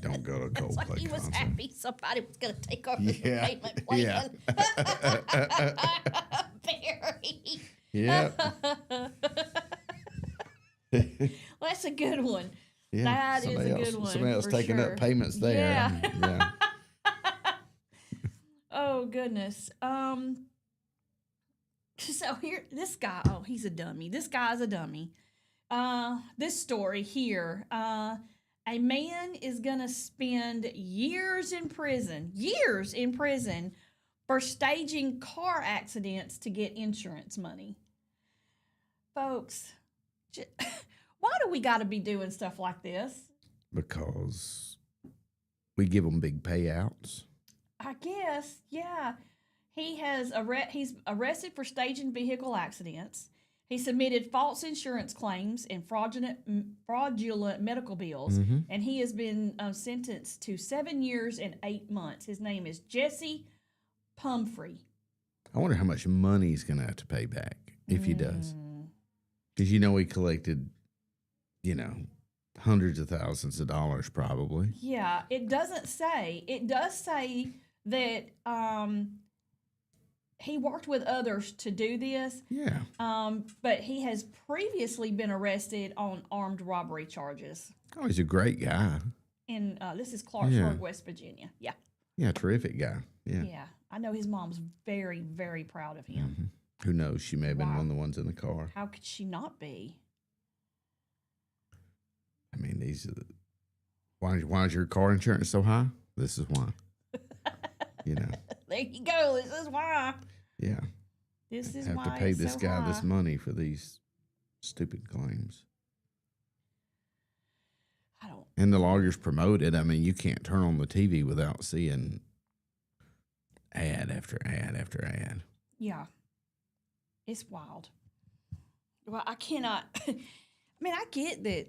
Speaker 3: don't go to a Coldplay
Speaker 2: like he was
Speaker 3: concert.
Speaker 2: happy somebody was going to take over the payment plan.
Speaker 3: Yeah.
Speaker 2: Barry.
Speaker 3: Yeah.
Speaker 2: Well, that's a good one.
Speaker 3: Yeah.
Speaker 2: That is a good one.
Speaker 3: Somebody else
Speaker 2: for
Speaker 3: taking
Speaker 2: sure.
Speaker 3: up payments there.
Speaker 2: Yeah. Oh, goodness. So here, this guy, he's a dummy. This guy's a dummy. This story here, A man is going to spend years in prison for staging car accidents to get insurance money. Folks, why do we got to be doing stuff like this?
Speaker 3: Because we give them big payouts.
Speaker 2: I guess, yeah. He's arrested for staging vehicle accidents. He submitted false insurance claims and fraudulent medical bills, and he has been sentenced to 7 years and 8 months. His name is Jesse Pumphrey.
Speaker 3: I wonder how much money he's going to have to pay back if he does. Because, he collected, hundreds of thousands of dollars probably.
Speaker 2: Yeah, it doesn't say. It does say that he worked with others to do this.
Speaker 3: Yeah.
Speaker 2: But he has previously been arrested on armed robbery charges.
Speaker 3: Oh, he's a great guy.
Speaker 2: And this is Clarksburg, West Virginia. Yeah.
Speaker 3: Yeah, terrific guy. Yeah.
Speaker 2: Yeah. I know his mom's very, very proud of him.
Speaker 3: Who knows? She may have been one of the ones in the car.
Speaker 2: How could she not be?
Speaker 3: I mean, these are why is your car insurance so high? This is why.
Speaker 2: There you go. This is why.
Speaker 3: Yeah.
Speaker 2: This is
Speaker 3: have
Speaker 2: why
Speaker 3: to pay
Speaker 2: it's
Speaker 3: this
Speaker 2: so
Speaker 3: guy
Speaker 2: high.
Speaker 3: this money for these stupid claims.
Speaker 2: I don't.
Speaker 3: And the lawyers promote it. I mean, you can't turn on the TV without seeing ad after ad after ad.
Speaker 2: Yeah. It's wild. Well, I cannot. I mean, I get that,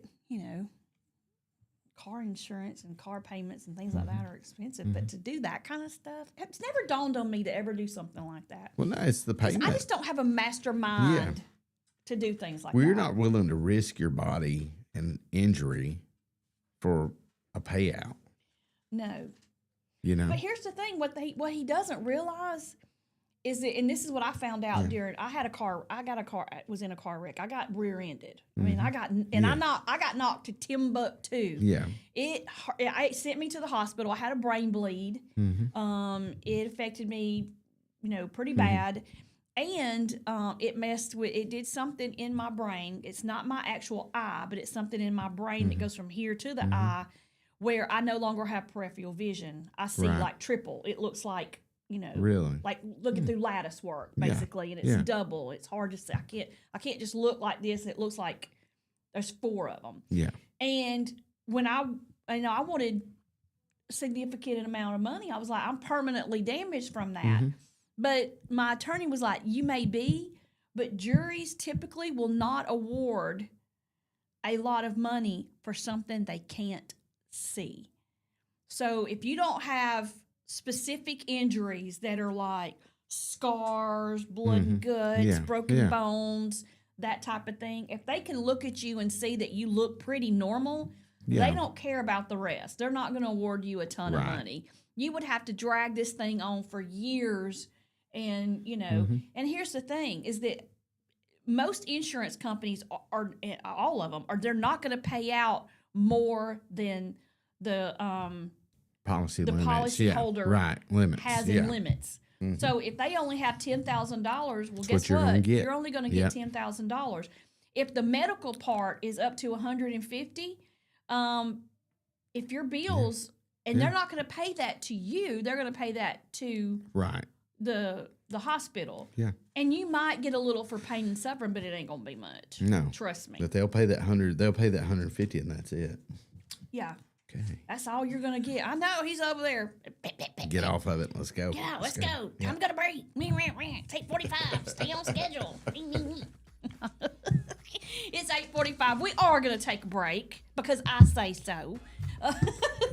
Speaker 2: car insurance and car payments and things like that are expensive, but to do that kind of stuff, it's never dawned on me to ever do something like that.
Speaker 3: Well, no, it's the payment.
Speaker 2: I just don't have a mastermind to do things like that.
Speaker 3: You're not willing to risk your body and injury for a payout.
Speaker 2: No.
Speaker 3: But
Speaker 2: here's the thing: what he doesn't realize is that, and this is what I found out during. I was in a car wreck. I got rear-ended. I mean, I got knocked to Timbuktu.
Speaker 3: Yeah.
Speaker 2: It sent me to the hospital. I had a brain bleed. It affected me, pretty bad. And it did something in my brain. It's not my actual eye, but it's something in my brain that goes from here to the eye, where I no longer have peripheral vision. I see like triple. It looks like,
Speaker 3: really,
Speaker 2: like looking through lattice work, basically, and it's double. It's hard to see. I can't just look like this. It looks like there's 4 of them.
Speaker 3: Yeah.
Speaker 2: And when I wanted a significant amount of money, I was like, I'm permanently damaged from that. But my attorney was like, you may be, but juries typically will not award a lot of money for something they can't see. So if you don't have specific injuries that are like scars, blood and guts, broken bones, that type of thing, if they can look at you and see that you look pretty normal, they don't care about the rest. They're not going to award you a ton of money. You would have to drag this thing on for years. And, and here's the thing is that most insurance companies are all of them, they're not going to pay out more than the
Speaker 3: policy
Speaker 2: the
Speaker 3: limits.
Speaker 2: policy holder
Speaker 3: limits.
Speaker 2: has in limits. So if they only have $10,000, well, guess
Speaker 3: you're
Speaker 2: what?
Speaker 3: gonna get.
Speaker 2: You're only going to get $10,000. If the medical part is up to $150, if your bills, and they're not going to pay that to you, they're going to pay that to the hospital. Yeah. And you might get a little for pain and suffering, but it ain't going to be much. No. Trust me.
Speaker 3: But they'll pay that 150 and that's it.
Speaker 2: Yeah.
Speaker 3: Okay.
Speaker 2: That's all you're going to get. I know he's over there.
Speaker 3: Get off of it. Let's go.
Speaker 2: Yeah, let's go. Time to go to break. Take 45. Stay on schedule. It's 8:45. We are going to take a break because I say so.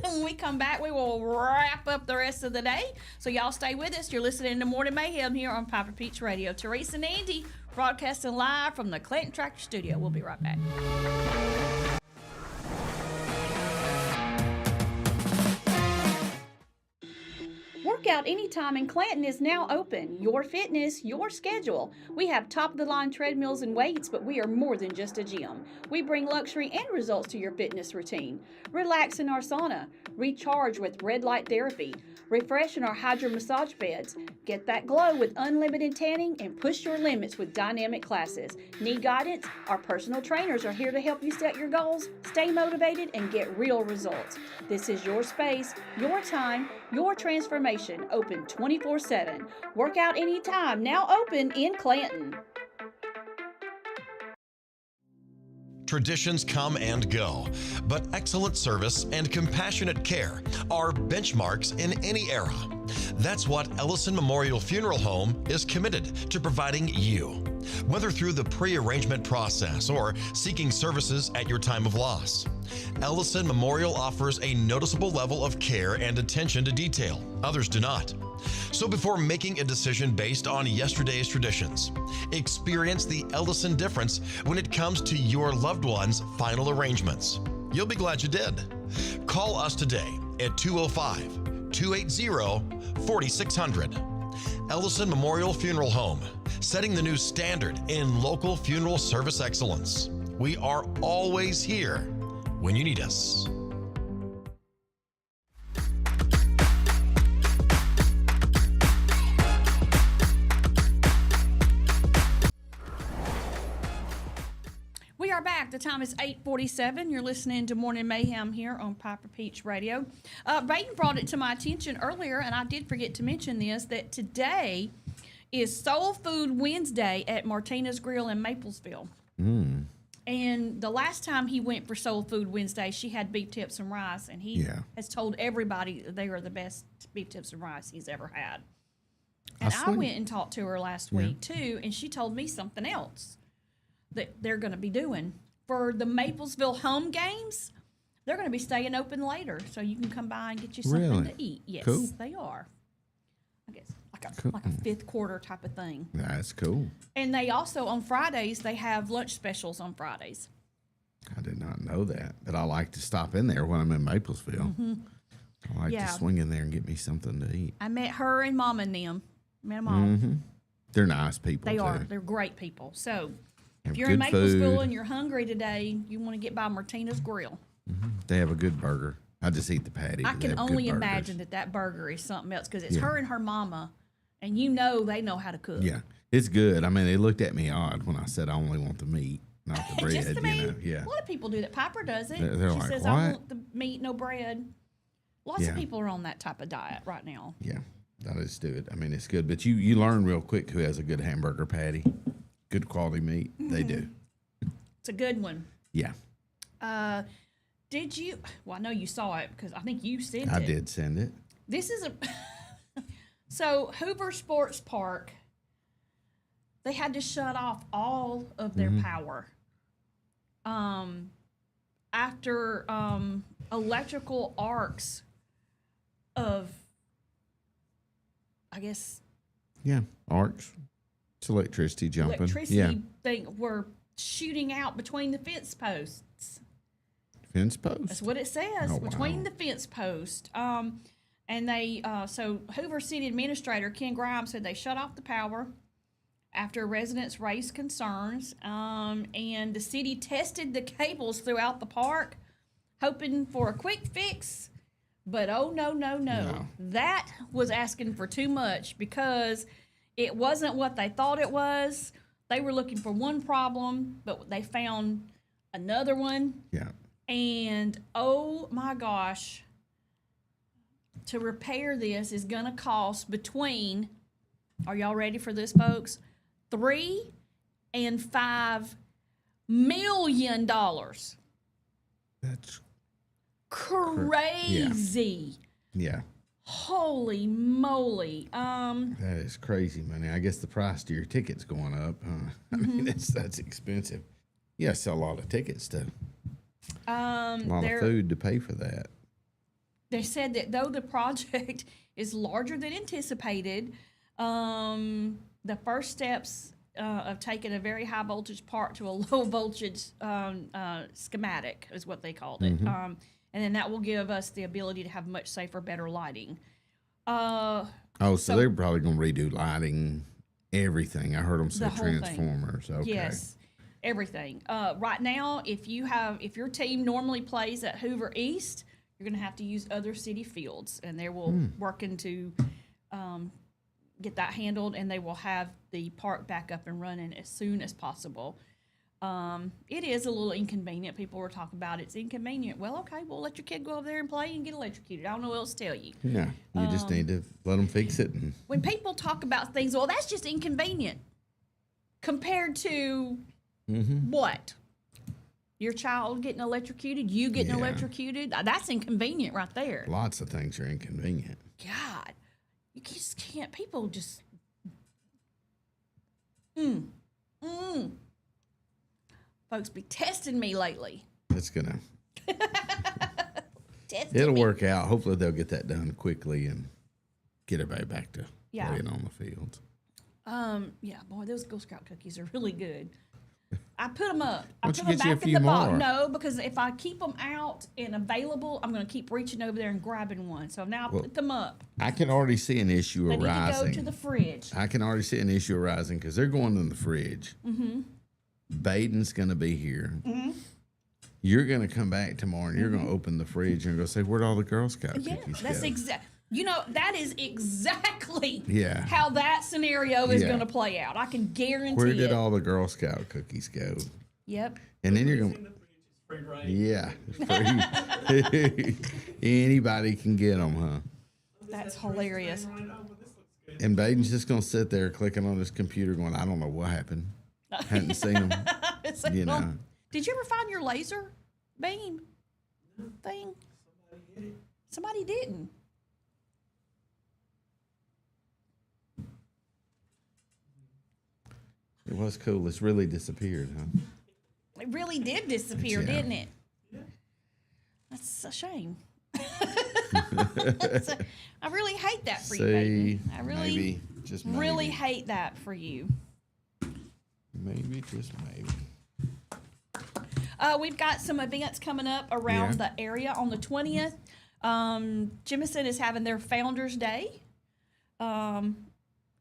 Speaker 2: When we come back, we will wrap up the rest of the day. So y'all stay with us. You're listening to Morning Mayhem here on Piper Peach Radio. Teresa and Andy broadcasting live from the Clayton Tractor Studio. We'll be right back.
Speaker 6: We're
Speaker 9: Workout Anytime in Clanton is now open. Your fitness, your schedule. We have top-of-the-line treadmills and weights, but we are more than just a gym. We bring luxury and results to your fitness routine. Relax in our sauna. Recharge with red light therapy. Refresh in our hydro massage beds. Get that glow with unlimited tanning and push your limits with dynamic classes. Need guidance? Our personal trainers are here to help you set your goals, stay motivated, and get real results. This is your space, your time, your transformation. Open 24/7. Workout Anytime, now open in Clanton.
Speaker 4: Traditions come and go, but excellent service and compassionate care are benchmarks in any era. That's what Ellison Memorial Funeral Home is committed to providing you, whether through the pre-arrangement process or seeking services at your time of loss. Ellison Memorial offers a noticeable level of care and attention to detail. Others do not. So before making a decision based on yesterday's traditions, experience the Ellison difference when it comes to your loved one's final arrangements. You'll be glad you did. Call us today at 205-280-4600. Ellison Memorial Funeral Home, setting the new standard in local funeral service excellence. We are always here when you need us.
Speaker 2: We are back. The time is 8:47. You're listening to Morning Mayhem here on Piper Peach Radio. Brayden brought it to my attention earlier, and I did forget to mention this, that today is Soul Food Wednesday at Martina's Grill in Maplesville. And the last time he went for Soul Food Wednesday, she had beef tips and rice, and he has told everybody that they are the best beef tips and rice he's ever had. And I went and talked to her last week, too, and she told me something else that they're going to be doing. For the Maplesville home games, they're going to be staying open later, so you can come by and get you something to eat. Yes, they are. I guess like a fifth quarter type of thing.
Speaker 3: That's cool.
Speaker 2: And they also, on Fridays, they have lunch specials on Fridays.
Speaker 3: I did not know that, but I like to stop in there when I'm in Maplesville. I like to swing in there and get me something to eat.
Speaker 2: I met her and Mom and them. Met them all.
Speaker 3: They're nice people,
Speaker 2: They
Speaker 3: too.
Speaker 2: are. They're great people. So if
Speaker 3: Have
Speaker 2: you're in
Speaker 3: good
Speaker 2: Maplesville
Speaker 3: food.
Speaker 2: and you're hungry today, you want to get by Martina's Grill.
Speaker 3: They have a good burger. I just eat the patty.
Speaker 2: I
Speaker 3: but they
Speaker 2: can
Speaker 3: have good
Speaker 2: only
Speaker 3: burgers.
Speaker 2: imagine that burger is something else because it's her and her mama, and you know they know how to cook.
Speaker 3: Yeah, it's good. I mean, they looked at me odd when I said I only want the meat, not the bread.
Speaker 2: Just the meat.
Speaker 3: You know, yeah.
Speaker 2: A lot of people do that. Piper does it.
Speaker 3: They're
Speaker 2: she
Speaker 3: like,
Speaker 2: says,
Speaker 3: "What?"
Speaker 2: I want the meat, no bread. Lots
Speaker 3: Yeah.
Speaker 2: of people are on that type of diet right now.
Speaker 3: Yeah, I just do it. I mean, it's good, but you learn real quick who has a good hamburger patty, good quality meat. They do.
Speaker 2: It's a good one.
Speaker 3: Yeah,
Speaker 2: Did you? Well, I know you saw it because I think you sent it.
Speaker 3: I did send it.
Speaker 2: This is a so Hoover Sports Park. They had to shut off all of their power after electrical arcs of, I guess,
Speaker 3: Yeah, arcs. It's electricity jumping.
Speaker 2: electricity thing were shooting out between the fence posts.
Speaker 3: Fence post.
Speaker 2: That's what it says,
Speaker 3: Oh,
Speaker 2: between
Speaker 3: wow.
Speaker 2: the fence post. And they, so Hoover City Administrator Ken Grimes said they shut off the power after residents raised concerns. And the city tested the cables throughout the park, hoping for a quick fix. But oh, no. That was asking for too much because it wasn't what they thought it was. They were looking for one problem, but they found another one.
Speaker 3: Yeah.
Speaker 2: And oh my gosh, to repair this is going to cost between, are y'all ready for this, folks? $3 and $5 million.
Speaker 3: That's
Speaker 2: Crazy.
Speaker 3: yeah.
Speaker 2: Holy moly.
Speaker 3: That is crazy money. I guess the price to your ticket's going up. I mean, that's expensive. Yeah, sell a lot of tickets to. A lot of food to pay for that.
Speaker 2: They said that though the project is larger than anticipated, the first steps of taking a very high voltage part to a low voltage schematic is what they called it. And then that will give us the ability to have much safer, better lighting.
Speaker 3: So they're probably going to redo lighting, everything. I heard them say
Speaker 2: The whole thing.
Speaker 3: Transformers. Okay.
Speaker 2: Yes, everything. Right now, if your team normally plays at Hoover East, you're going to have to use other city fields, and they will working to get that handled, and they will have the park back up and running as soon as possible. It is a little inconvenient. People were talking about it's inconvenient. Well, okay, we'll let your kid go over there and play and get electrocuted. I don't know what else to tell you.
Speaker 3: Yeah, you just need to let them fix it.
Speaker 2: When people talk about things, well, that's just inconvenient compared to what? Your child getting electrocuted, you getting electrocuted. That's inconvenient right there.
Speaker 3: Lots of things are inconvenient.
Speaker 2: God, you just can't. People just. Folks be testing me lately.
Speaker 3: It's gonna. It'll work out. Hopefully, they'll get that done quickly and get everybody back to playing on the fields.
Speaker 2: Yeah, boy, those Girl Scout cookies are really good. I put them up. I
Speaker 3: Why
Speaker 2: put
Speaker 3: don't
Speaker 2: them
Speaker 3: you get you a
Speaker 2: back in
Speaker 3: few
Speaker 2: the box.
Speaker 3: more?
Speaker 2: No, because if I keep them out and available, I'm going to keep reaching over there and grabbing one. So now I put them up.
Speaker 3: I can already see an issue
Speaker 2: They need
Speaker 3: arising.
Speaker 2: to go to the fridge.
Speaker 3: I can already see an issue arising because they're going in the fridge. Baden's going to be here. You're going to come back tomorrow and you're going to open the fridge and go say, "Where'd all the Girl Scout cookies
Speaker 2: That's
Speaker 3: go?"
Speaker 2: exactly. You know, that is exactly
Speaker 3: Yeah.
Speaker 2: how that scenario is going to play out. I can guarantee
Speaker 3: Where
Speaker 2: it.
Speaker 3: did all the Girl Scout cookies go?
Speaker 2: Yep.
Speaker 3: And then you're going to.
Speaker 8: Free right?
Speaker 3: Yeah. Free. Anybody can get them, huh?
Speaker 2: That's hilarious.
Speaker 3: And Baden's just going to sit there clicking on his computer going, "I don't know what happened. Hadn't seen them."
Speaker 2: It's like,
Speaker 3: You know.
Speaker 2: Did you ever find your laser beam thing? Somebody didn't.
Speaker 3: It was cool. it's really disappeared, huh?
Speaker 2: It really did disappear,
Speaker 3: Yeah.
Speaker 2: didn't it? That's a shame. I really hate that for you,
Speaker 3: See,
Speaker 2: Baden. I really,
Speaker 3: maybe, just maybe.
Speaker 2: really hate that for you.
Speaker 3: Maybe, just maybe.
Speaker 2: We've got some events coming up around the area on the 20th. Jemison is having their Founders Day.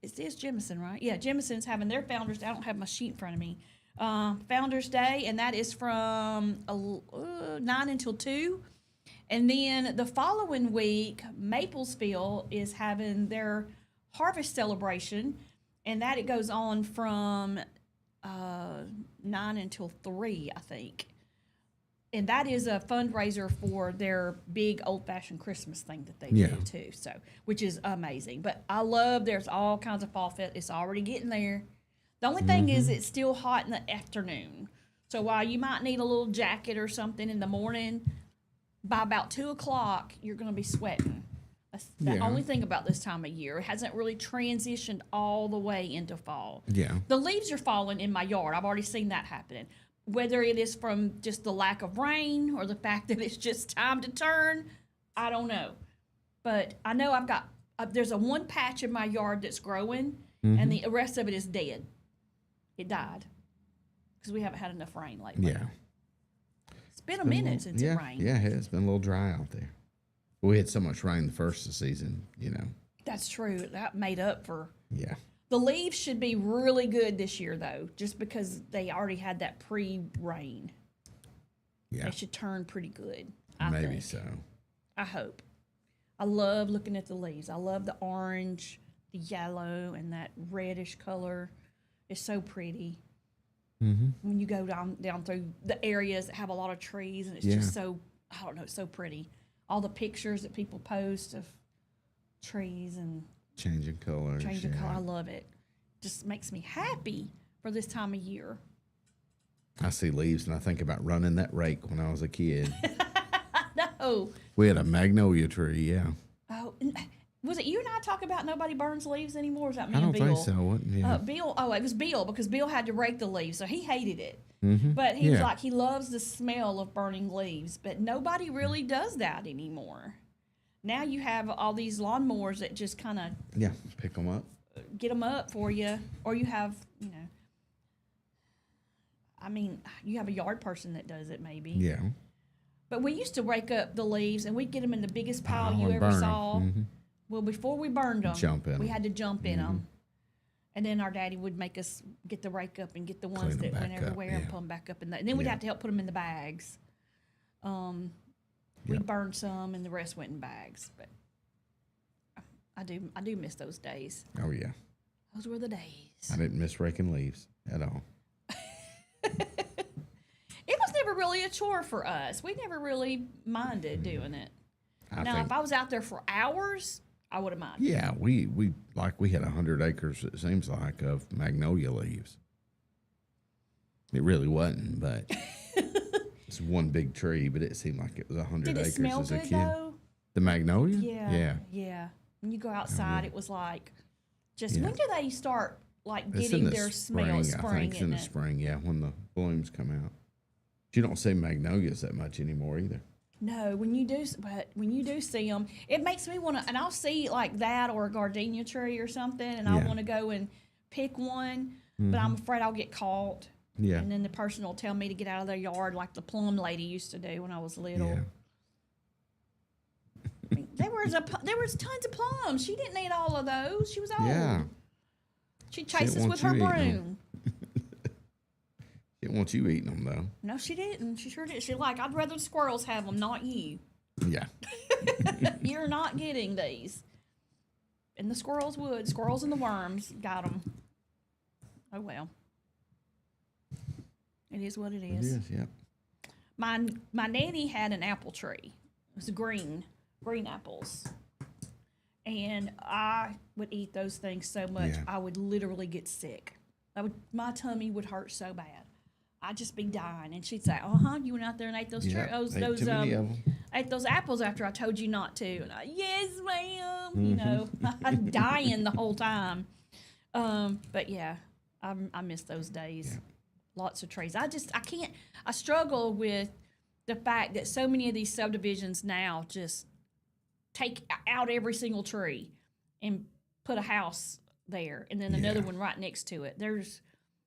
Speaker 2: It is Jemison, right? Yeah, Jemison's having their Founders Day. I don't have my sheet in front of me. Founders Day, and that is from 9 until 2. And then the following week, Maplesville is having their harvest celebration, and that it goes on from 9 until 3, I think. And that is a fundraiser for their big old-fashioned Christmas thing that they do too. So, which is amazing. But I love there's all kinds of fall fest. It's already getting there. The only thing is it's still hot in the afternoon. So while you might need a little jacket or something in the morning, by about 2 o'clock you're going to be sweating. That's the only thing about this time of year. It hasn't really transitioned all the way into fall.
Speaker 3: Yeah.
Speaker 2: The leaves are falling in my yard. I've already seen that happening. Whether it is from just the lack of rain or the fact that it's just time to turn, I don't know. But I know I've got, there's one patch in my yard that's growing, and the rest of it is dead. It died because we haven't had enough rain lately.
Speaker 3: Yeah.
Speaker 2: It's been a minute since it rained.
Speaker 3: Yeah, it's been a little dry out there. We had so much rain the first of the season, you know.
Speaker 2: That's true. That made up for.
Speaker 3: Yeah.
Speaker 2: The leaves should be really good this year, though, just because they already had that pre-rain.
Speaker 3: Yeah.
Speaker 2: They should turn pretty good. I
Speaker 3: Maybe
Speaker 2: think.
Speaker 3: so.
Speaker 2: I hope. I love looking at the leaves. I love the orange, the yellow, and that reddish color. It's so pretty. When you go down through the areas that have a lot of trees, and it's just so, I don't know, it's so pretty. All the pictures that people post of trees and
Speaker 3: Changing colors.
Speaker 2: changing color. I love it. Just makes me happy for this time of year.
Speaker 3: I see leaves and I think about running that rake when I was a kid.
Speaker 2: No.
Speaker 3: We had a magnolia tree, yeah.
Speaker 2: Oh, was it you and I talk about nobody burns leaves anymore? Or was that me
Speaker 3: I don't
Speaker 2: and Bill?
Speaker 3: think so. What?
Speaker 2: Bill. Oh, it was Bill because Bill had to rake the leaves, so he hated it.
Speaker 3: Mm-hmm.
Speaker 2: But he was like, he loves the smell of burning leaves. But nobody really does that anymore. Now you have all these lawnmowers that just kind of
Speaker 3: pick them up.
Speaker 2: get them up for you, or you have, I mean, you have a yard person that does it maybe.
Speaker 3: Yeah.
Speaker 2: But we used to rake up the leaves and we'd get them in the biggest pile you
Speaker 3: and
Speaker 2: ever
Speaker 3: burn 'em.
Speaker 2: saw. Well, before we burned them,
Speaker 3: Jump in
Speaker 2: we
Speaker 3: 'em.
Speaker 2: had to jump in them. And then our daddy would make us get the rake up and get the ones
Speaker 3: Clean 'em
Speaker 2: that went
Speaker 3: back up,
Speaker 2: everywhere and
Speaker 3: yeah.
Speaker 2: put them back up. And then we'd
Speaker 3: Yeah.
Speaker 2: have to help put them in the bags. We burned some, and the rest went in bags. But I do miss those days.
Speaker 3: Oh, yeah.
Speaker 2: Those were the days.
Speaker 3: I didn't miss raking leaves at all.
Speaker 2: It was never really a chore for us. We never really minded doing it. Now, if I was out there for hours, I would have minded.
Speaker 3: Yeah, we had 100 acres, it seems like, of magnolia leaves. It really wasn't, but it's one big tree, but it seemed like it was 100
Speaker 2: Did it
Speaker 3: acres
Speaker 2: smell
Speaker 3: as a
Speaker 2: good,
Speaker 3: kid.
Speaker 2: though?
Speaker 3: The magnolia?
Speaker 2: Yeah. Yeah. When you go outside, it was like, just
Speaker 3: Yeah.
Speaker 2: when do they start like
Speaker 3: It's in
Speaker 2: getting
Speaker 3: the
Speaker 2: their
Speaker 3: spring,
Speaker 2: smell?
Speaker 3: I
Speaker 2: Spring,
Speaker 3: think it's in the
Speaker 2: isn't it?
Speaker 3: spring, yeah, when the blooms come out. You don't see magnolias that much anymore either.
Speaker 2: No, when you do see them, it makes me want to. And I'll see like that or a gardenia tree or something, and I
Speaker 3: Yeah.
Speaker 2: want to go and pick one, but I'm afraid I'll get caught.
Speaker 3: Yeah.
Speaker 2: And then the person will tell me to get out of their yard, like the plum lady used to do when I was little.
Speaker 3: Yeah.
Speaker 2: I mean, there was tons of plums. She didn't eat all of those. She was old.
Speaker 3: Yeah.
Speaker 2: She'd chase us
Speaker 3: want
Speaker 2: with her
Speaker 3: you eating 'em.
Speaker 2: broom.
Speaker 3: Didn't want you eating them, though.
Speaker 2: No, she didn't. She sure did. She's like, I'd rather the squirrels have them, not you.
Speaker 3: Yeah.
Speaker 2: You're not getting these. And the squirrels would. Squirrels and the worms got them. Oh, well. It is what it
Speaker 3: It
Speaker 2: is.
Speaker 3: is, yeah.
Speaker 2: My nanny had an apple tree. It was green apples. And I would eat those things so much,
Speaker 3: Yeah.
Speaker 2: I would literally get sick. My tummy would hurt so bad. I'd just be dying. And she'd say, you went out there and ate those
Speaker 3: Yeah, ate too many of 'em.
Speaker 2: ate those apples after I told you not to. And yes, ma'am. You know, I'm dying the whole time. But yeah, I miss those days.
Speaker 3: Yeah.
Speaker 2: Lots of trees. I struggle with the fact that so many of these subdivisions now just take out every single tree and put a house there and then another one right next to it.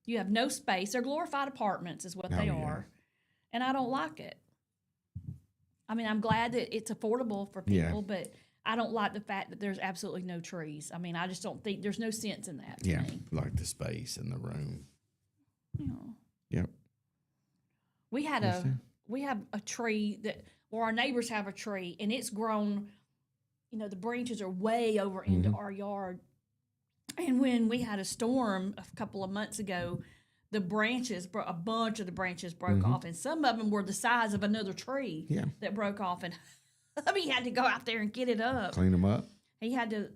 Speaker 2: You have no space. They're glorified apartments is what they are. And I don't like it. I mean, I'm glad that it's affordable for people, but I don't like the fact that there's absolutely no trees. I mean, I just don't think there's no sense in that to me.
Speaker 3: Like the space in the room.
Speaker 2: You know.
Speaker 3: Yep.
Speaker 2: We have a tree where our neighbors have a tree and it's grown, the branches are way over into our yard. And when we had a storm a couple of months ago, a bunch of the branches broke off, and some of them were the size of another tree that broke off. And he had to go out there and get it up.
Speaker 3: Clean them up.
Speaker 2: He had to,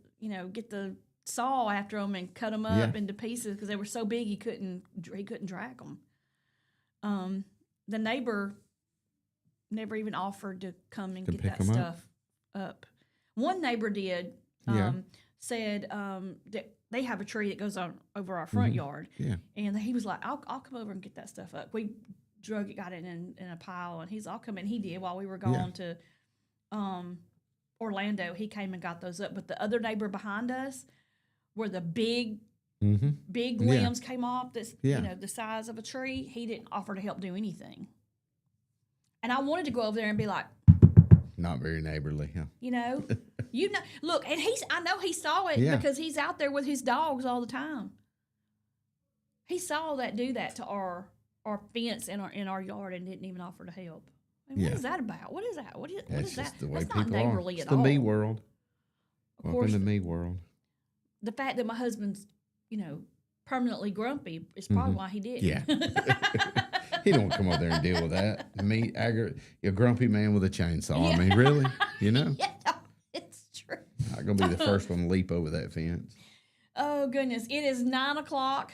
Speaker 2: get the saw after them and cut them up into pieces because they were so big he couldn't drag them. The neighbor never even offered to come and get that stuff up. One neighbor did. Said that they have a tree that goes on over our front yard. Yeah. And he was like, I'll come over and get that stuff up. We got it in a pile, and I'll come in. He did while we were gone to Orlando. He came and got those up. But the other neighbor behind us, where the big limbs came off, the size of a tree, he didn't offer to help do anything. And I wanted to go over there and be like,
Speaker 3: not very neighborly, huh?
Speaker 2: Look, and I know he saw it because he's out there with his dogs all the time. He saw that do that to our fence in our yard and didn't even offer to help. I mean, what is that about? What is that? What is that?
Speaker 3: The way
Speaker 2: That's not
Speaker 3: people
Speaker 2: neighborly
Speaker 3: are. It's
Speaker 2: at all.
Speaker 3: the me world.
Speaker 2: Of
Speaker 3: Welcome
Speaker 2: course,
Speaker 3: to me world.
Speaker 2: the fact that my husband's, permanently grumpy is probably why he did.
Speaker 3: Yeah. He don't come up there and deal with that. A grumpy man with a chainsaw. I mean, really?
Speaker 2: Yeah, it's true.
Speaker 3: Not going to be the first one to leap over that fence.
Speaker 2: Oh, goodness. It is 9:00.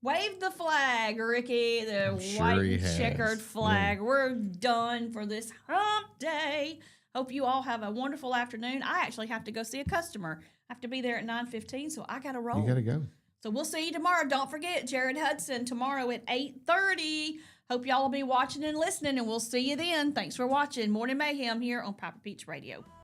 Speaker 2: Wave the flag, Ricky. The white checkered flag. Yeah. We're done for this hump day. Hope you all have a wonderful afternoon. I actually have to go see a customer. I have to be there at 9:15, so I got to roll.
Speaker 3: You got to go.
Speaker 2: So we'll see you tomorrow. Don't forget, Jared Hudson tomorrow at 8:30. Hope y'all will be watching and listening, and we'll see you then. Thanks for watching Morning Mayhem here on Papa Peach Radio.